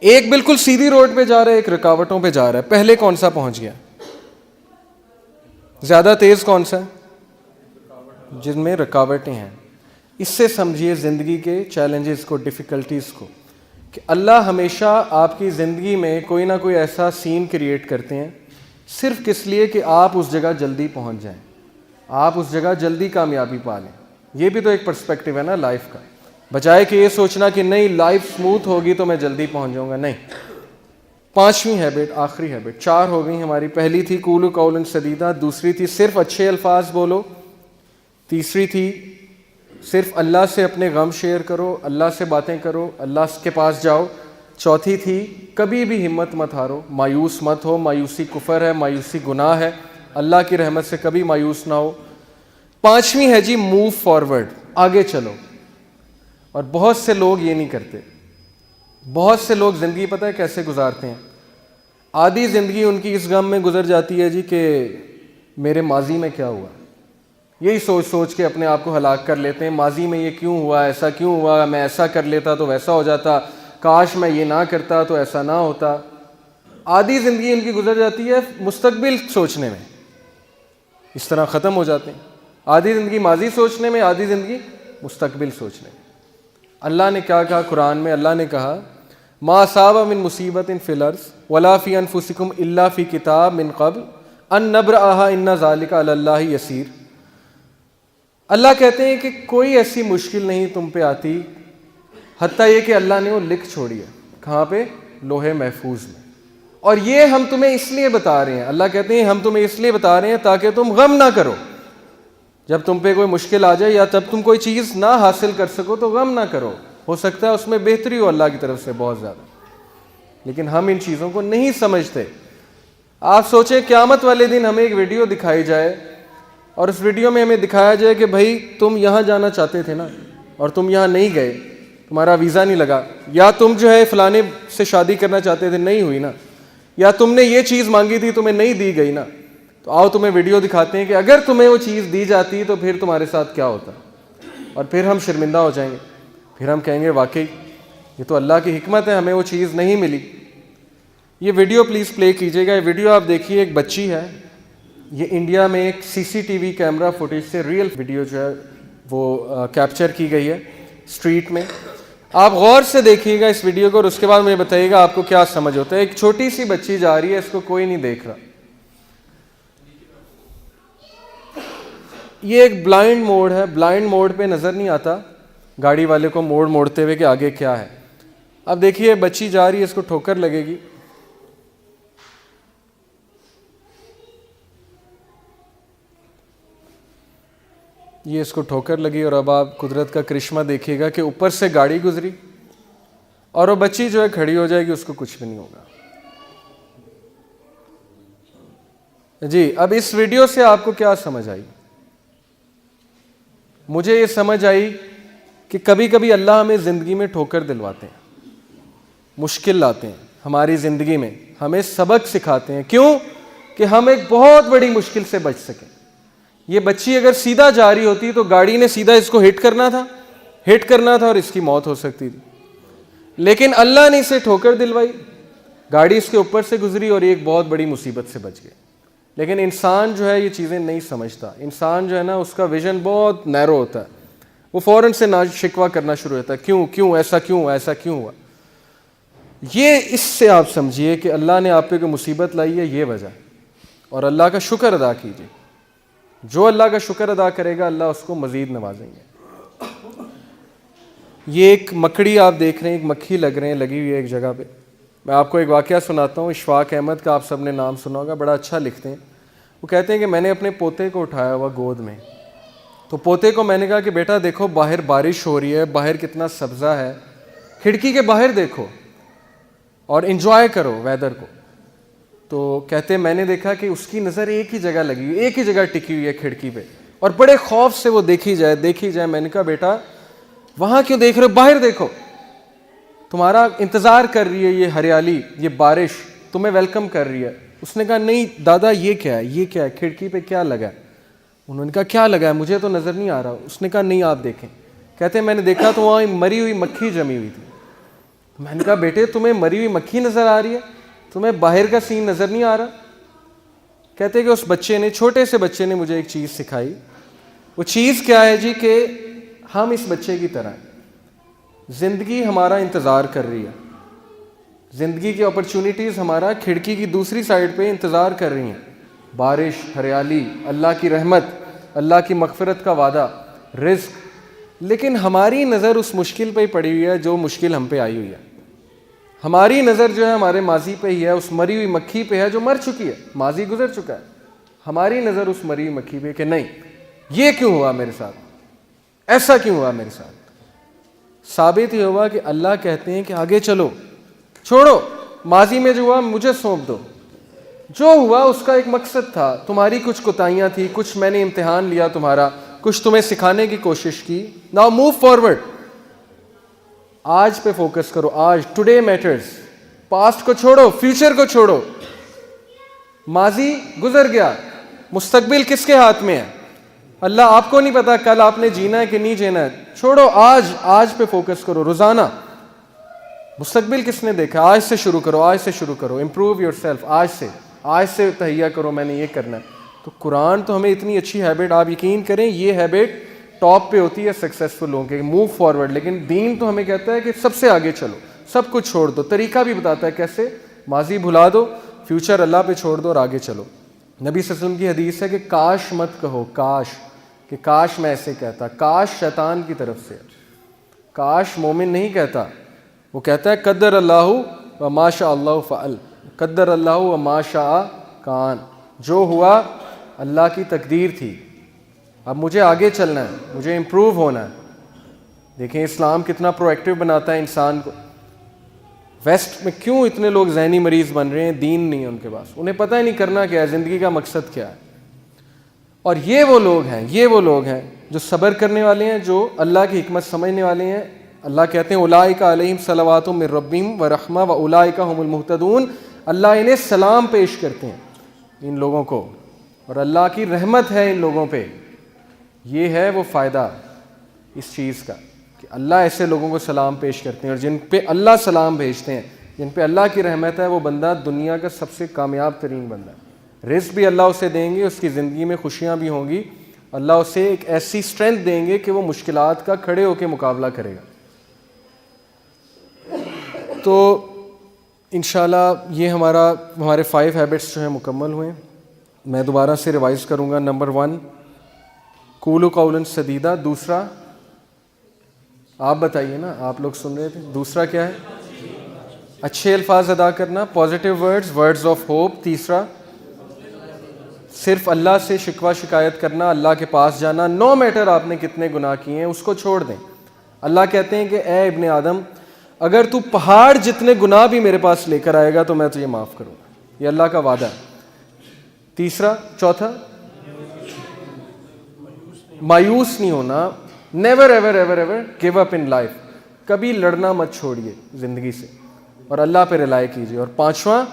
S1: ایک بالکل سیدھی روڈ پہ جا رہا ہے, ایک رکاوٹوں پہ جا رہا ہے. پہلے کون سا پہنچ گیا؟ زیادہ تیز کون سا ہے؟ جن میں رکاوٹیں ہیں. اس سے سمجھیے زندگی کے چیلنجز کو, ڈیفیکلٹیز کو, کہ اللہ ہمیشہ آپ کی زندگی میں کوئی نہ کوئی ایسا سین کریٹ کرتے ہیں صرف کس لیے کہ آپ اس جگہ جلدی پہنچ جائیں, آپ اس جگہ جلدی کامیابی پا لیں. یہ بھی تو ایک پرسپیکٹیو ہے نا لائف کا, بجائے کہ یہ سوچنا کہ نہیں لائف سموتھ ہوگی تو میں جلدی پہنچ جاؤں گا. نہیں. 5ویں ہیبٹ, آخری ہیبٹ. 4 ہو گئی ہماری. پہلی تھی قولوا قولا سدیدا, دوسری تھی صرف اچھے الفاظ بولو, تیسری تھی صرف اللہ سے اپنے غم شیئر کرو, اللہ سے باتیں کرو, اللہ کے پاس جاؤ. چوتھی تھی کبھی بھی ہمت مت ہارو, مایوس مت ہو, مایوسی کفر ہے, مایوسی گناہ ہے, اللہ کی رحمت سے کبھی مایوس نہ ہو. 5ویں ہے جی موو فارورڈ, آگے چلو. اور بہت سے لوگ یہ نہیں کرتے. بہت سے لوگ زندگی پتہ ہے کیسے گزارتے ہیں؟ آدھی زندگی ان کی اس غم میں گزر جاتی ہے جی کہ میرے ماضی میں کیا ہوا. یہی سوچ سوچ کے اپنے آپ کو ہلاک کر لیتے ہیں. ماضی میں یہ کیوں ہوا, ایسا کیوں ہوا, میں ایسا کر لیتا تو ویسا ہو جاتا, کاش میں یہ نہ کرتا تو ایسا نہ ہوتا. آدھی زندگی ان کی گزر جاتی ہے مستقبل سوچنے میں, اس طرح ختم ہو جاتے ہیں. آدھی زندگی ماضی سوچنے میں, آدھی زندگی مستقبل سوچنے میں. اللہ نے کیا کہا قرآن میں؟ اللہ نے کہا ما اصاب من مصیبت فی الارض ولا فی انفسکم الا فی کتاب من قبل ان نبرأها ان ذلک علی اللہ یسیر. اللہ کہتے ہیں کہ کوئی ایسی مشکل نہیں تم پہ آتی حتیٰ یہ کہ اللہ نے وہ لکھ چھوڑی ہے. کہاں پہ؟ لوح محفوظ میں. اور یہ ہم تمہیں اس لیے بتا رہے ہیں, اللہ کہتے ہیں ہم تمہیں اس لیے بتا رہے ہیں تاکہ تم غم نہ کرو. جب تم پہ کوئی مشکل آ جائے یا جب تم کوئی چیز نہ حاصل کر سکو تو غم نہ کرو, ہو سکتا ہے اس میں بہتری ہو اللہ کی طرف سے بہت زیادہ. لیکن ہم ان چیزوں کو نہیں سمجھتے. آپ سوچیں قیامت والے دن ہمیں ایک ویڈیو دکھائی جائے اور اس ویڈیو میں ہمیں دکھایا جائے کہ بھائی تم یہاں جانا چاہتے تھے نا اور تم یہاں نہیں گئے, تمہارا ویزا نہیں لگا, یا تم جو ہے فلانے سے شادی کرنا چاہتے تھے نہیں ہوئی نا, یا تم نے یہ چیز مانگی تھی تمہیں نہیں دی گئی نا, تو آؤ تمہیں ویڈیو دکھاتے ہیں کہ اگر تمہیں وہ چیز دی جاتی تو پھر تمہارے ساتھ کیا ہوتا. اور پھر ہم شرمندہ ہو جائیں گے, پھر ہم کہیں گے واقعی یہ تو اللہ کی حکمت ہے, ہمیں وہ چیز نہیں ملی. یہ ویڈیو پلیز پلے کیجیے گا. یہ ویڈیو آپ دیکھیے, ایک بچی ہے, یہ انڈیا میں ایک CCTV کیمرہ فوٹیج سے ریئل ویڈیو جو ہے وہ کیپچر کی گئی ہے اسٹریٹ میں. آپ غور سے دیکھیے گا اس ویڈیو کو اور اس کے بعد مجھے بتائیے گا آپ کو کیا سمجھ ہوتا ہے. ایک چھوٹی سی بچی جا رہی ہے, اس کو کوئی نہیں دیکھ رہا. یہ ایک بلائنڈ موڈ ہے, بلائنڈ موڈ پہ نظر نہیں آتا گاڑی والے کو موڑ موڑتے ہوئے کہ آگے کیا ہے. اب دیکھیے بچی جا رہی ہے, اس کو ٹھوکر لگے گی. یہ اس کو ٹھوکر لگی اور اب آپ قدرت کا کرشمہ دیکھیے گا کہ اوپر سے گاڑی گزری اور وہ بچی جو ہے کھڑی ہو جائے گی, اس کو کچھ بھی نہیں ہوگا. جی اب اس ویڈیو سے آپ کو کیا سمجھ آئی؟ مجھے یہ سمجھ آئی کہ کبھی کبھی اللہ ہمیں زندگی میں ٹھوکر دلواتے ہیں, مشکل لاتے ہیں ہماری زندگی میں, ہمیں سبق سکھاتے ہیں. کیوں؟ کہ ہم ایک بہت بڑی مشکل سے بچ سکیں. یہ بچی اگر سیدھا جا رہی ہوتی تو گاڑی نے سیدھا اس کو ہٹ کرنا تھا اور اس کی موت ہو سکتی تھی. لیکن اللہ نے اسے ٹھوکر دلوائی, گاڑی اس کے اوپر سے گزری اور ایک بہت بڑی مصیبت سے بچ گئے. لیکن انسان جو ہے یہ چیزیں نہیں سمجھتا. انسان جو ہے نا اس کا ویژن بہت نیرو ہوتا ہے, وہ فوراً سے شکوہ کرنا شروع ہوتا ہے, کیوں ایسا کیوں ہوا. یہ اس سے آپ سمجھیے کہ اللہ نے آپ پہ کوئی مصیبت لائی ہے, یہ وجہ. اور اللہ کا شکر ادا کیجیے. جو اللہ کا شکر ادا کرے گا اللہ اس کو مزید نوازیں گے. یہ ایک مکڑی آپ دیکھ رہے ہیں, ایک مکھی لگی ہوئی ہے ایک جگہ پہ. میں آپ کو ایک واقعہ سناتا ہوں. اشفاق احمد کا آپ سب نے نام سنا ہوگا, بڑا اچھا لکھتے ہیں. وہ کہتے ہیں کہ میں نے اپنے پوتے کو اٹھایا ہوا گود میں, تو پوتے کو میں نے کہا کہ بیٹا دیکھو باہر بارش ہو رہی ہے, باہر کتنا سبزہ ہے, کھڑکی کے باہر دیکھو اور انجوائے کرو ویدر کو. تو کہتے ہیں میں نے دیکھا کہ اس کی نظر ایک ہی جگہ لگی ہوئی, ایک ہی جگہ ٹکی ہوئی ہے کھڑکی پہ, اور بڑے خوف سے وہ دیکھی جائے. میں نے کہا بیٹا وہاں کیوں دیکھ رہے ہو, باہر دیکھو, تمہارا انتظار کر رہی ہے یہ ہریالی, یہ بارش تمہیں ویلکم کر رہی ہے. اس نے کہا نہیں دادا یہ کیا ہے, کھڑکی پہ کیا لگا ہے. انہوں نے کہا کیا لگا ہے, مجھے تو نظر نہیں آ رہا. اس نے کہا نہیں آپ دیکھیں, کہتے ہیں میں نے دیکھا تو وہاں مری ہوئی مکھی جمی ہوئی تھی. میں نے کہا بیٹے تمہیں مری ہوئی مکھی نظر آ رہی ہے, تمہیں باہر کا سین نظر نہیں آ رہا؟ کہتے کہ اس بچے نے, چھوٹے سے بچے نے مجھے ایک چیز سکھائی. وہ چیز کیا ہے جی کہ ہم اس بچے کی طرح ہیں, زندگی ہمارا انتظار کر رہی ہے, زندگی کی اپرچونٹیز ہمارا کھڑکی کی دوسری سائڈ پہ انتظار کر رہی ہیں. بارش, ہریالی, اللہ کی رحمت, اللہ کی مغفرت کا وعدہ, رزق. لیکن ہماری نظر اس مشکل پہ ہی پڑی ہوئی ہے جو مشکل ہم پہ آئی ہوئی ہے. ہماری نظر جو ہے ہمارے ماضی پہ ہی ہے, اس مری ہوئی مکھی پہ ہے جو مر چکی ہے, ماضی گزر چکا ہے. ہماری نظر اس مری ہوئی مکھی پہ کہ نہیں یہ کیوں ہوا میرے ساتھ, ایسا کیوں ہوا میرے ساتھ. ثابت یہ ہوا کہ اللہ کہتے ہیں کہ آگے چلو, چھوڑو ماضی میں جو ہوا مجھے سونپ دو. جو ہوا اس کا ایک مقصد تھا, تمہاری کچھ کوتاہیاں تھی, کچھ میں نے امتحان لیا تمہارا, کچھ تمہیں سکھانے کی کوشش کی. ناؤ موو فارورڈ, آج پہ فوکس کرو, آج, ٹوڈے میٹرز. پاسٹ کو چھوڑو, فیوچر کو چھوڑو. ماضی گزر گیا, مستقبل کس کے ہاتھ میں ہے؟ اللہ. آپ کو نہیں پتا کل آپ نے جینا ہے کہ نہیں جینا ہے, چھوڑو آج پہ فوکس کرو. روزانہ مستقبل کس نے دیکھا, آج سے شروع کرو, آج سے شروع کرو. امپروو یور سیلف, آج سے تہیہ کرو میں نے یہ کرنا ہے. تو قرآن تو ہمیں اتنی اچھی ہیبٹ, آپ یقین کریں یہ ہیبٹ ٹاپ پہ ہوتی ہے سکسیسفل لوگوں کے, موو فارورڈ. لیکن دین تو ہمیں کہتا ہے کہ سب سے آگے چلو, سب کچھ چھوڑ دو. طریقہ بھی بتاتا ہے کیسے, ماضی بھلا دو, فیوچر اللہ پہ چھوڑ دو اور آگے چلو. نبی صلی اللہ علیہ وسلم کی حدیث ہے کہ کاش مت کہو, کاش, کہ کاش میں ایسے کہتا. کاش شیطان کی طرف سے, کاش مومن نہیں کہتا. وہ کہتا ہے قدر اللہ و ما شاء اللہ فعل, قدر اللہ و ما شاء کان. جو ہوا اللہ کی تقدیر تھی, اب مجھے آگے چلنا ہے, مجھے امپروو ہونا ہے. دیکھیں اسلام کتنا پرویکٹیو بناتا ہے انسان کو. ویسٹ میں کیوں اتنے لوگ ذہنی مریض بن رہے ہیں, دین نہیں ہے ان کے پاس, انہیں پتہ ہی نہیں کرنا کیا ہے, زندگی کا مقصد کیا ہے. اور یہ وہ لوگ ہیں جو صبر کرنے والے ہیں, جو اللہ کی حکمت سمجھنے والے ہیں. اللہ کہتے ہیں اولئک علیہم صلوات من ربہم ورحمہ واولئک هم المہتدون. اللہ انہیں سلام پیش کرتے ہیں ان لوگوں کو, اور اللہ کی رحمت ہے ان لوگوں پہ. یہ ہے وہ فائدہ اس چیز کا کہ اللہ ایسے لوگوں کو سلام پیش کرتے ہیں, اور جن پہ اللہ سلام بھیجتے ہیں, جن پہ اللہ کی رحمت ہے, وہ بندہ دنیا کا سب سے کامیاب ترین بندہ ہے. رزق بھی اللہ اسے دیں گے, اس کی زندگی میں خوشیاں بھی ہوں گی. اللہ اسے ایک ایسی اسٹرینتھ دیں گے کہ وہ مشکلات کا کھڑے ہو کے مقابلہ کرے گا. تو انشاءاللہ یہ ہمارے 5 ہیبٹس جو ہیں مکمل ہوئے. میں دوبارہ سے ریوائز کروں گا. نمبر 1 قولوا قولا سدیدا. دوسرا آپ بتائیے نا, آپ لوگ سن رہے تھے. دوسرا کیا ہے؟ اچھے الفاظ ادا کرنا, پازیٹیو ورڈز آف ہوپ. تیسرا صرف اللہ سے شکوہ شکایت کرنا, اللہ کے پاس جانا, نو میٹر آپ نے کتنے گناہ کیے ہیں اس کو چھوڑ دیں. اللہ کہتے ہیں کہ اے ابن آدم اگر تو پہاڑ جتنے گناہ بھی میرے پاس لے کر آئے گا تو میں تجھے معاف کروں گا. یہ اللہ کا وعدہ ہے. چوتھا مایوس نہیں ہونا. Never ever ever ever give up in life. کبھی لڑنا مت چھوڑیے زندگی سے, اور اللہ پہ ریلائی کیجیے. اور 5واں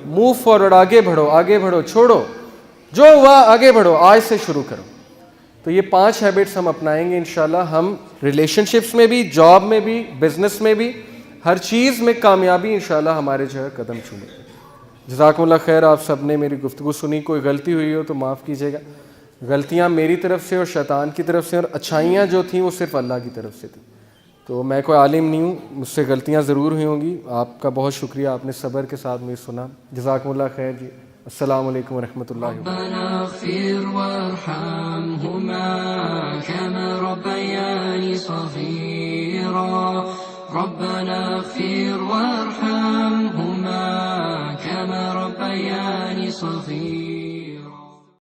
S1: موو فارورڈ, آگے بڑھو, چھوڑو جو ہوا, آگے بڑھو, آج سے شروع کرو. تو یہ 5 ہیبٹس ہم اپنائیں گے انشاءاللہ. ہم ریلیشن شپس میں بھی, جاب میں بھی, بزنس میں بھی, ہر چیز میں کامیابی انشاءاللہ ہمارے جو ہے قدم چومے. جزاکم اللہ خیر. آپ سب نے میری گفتگو سنی. کوئی غلطی ہوئی ہو تو معاف کیجیے گا. غلطیاں میری طرف سے اور شیطان کی طرف سے, اور اچھائیاں جو تھیں وہ صرف اللہ کی طرف سے تھیں. تو میں کوئی عالم نہیں ہوں, مجھ سے غلطیاں ضرور ہوئی ہوں گی. آپ کا بہت شکریہ, آپ نے صبر کے ساتھ مجھے سنا. جزاکم اللہ خیر جی. السلام علیکم ورحمۃ اللہ وبرکاتہ.
S3: ربنا اغفر وارحمهما كما ربياني صغيرا. ربنا اغفر وارحمهما كما ربياني صغيرا.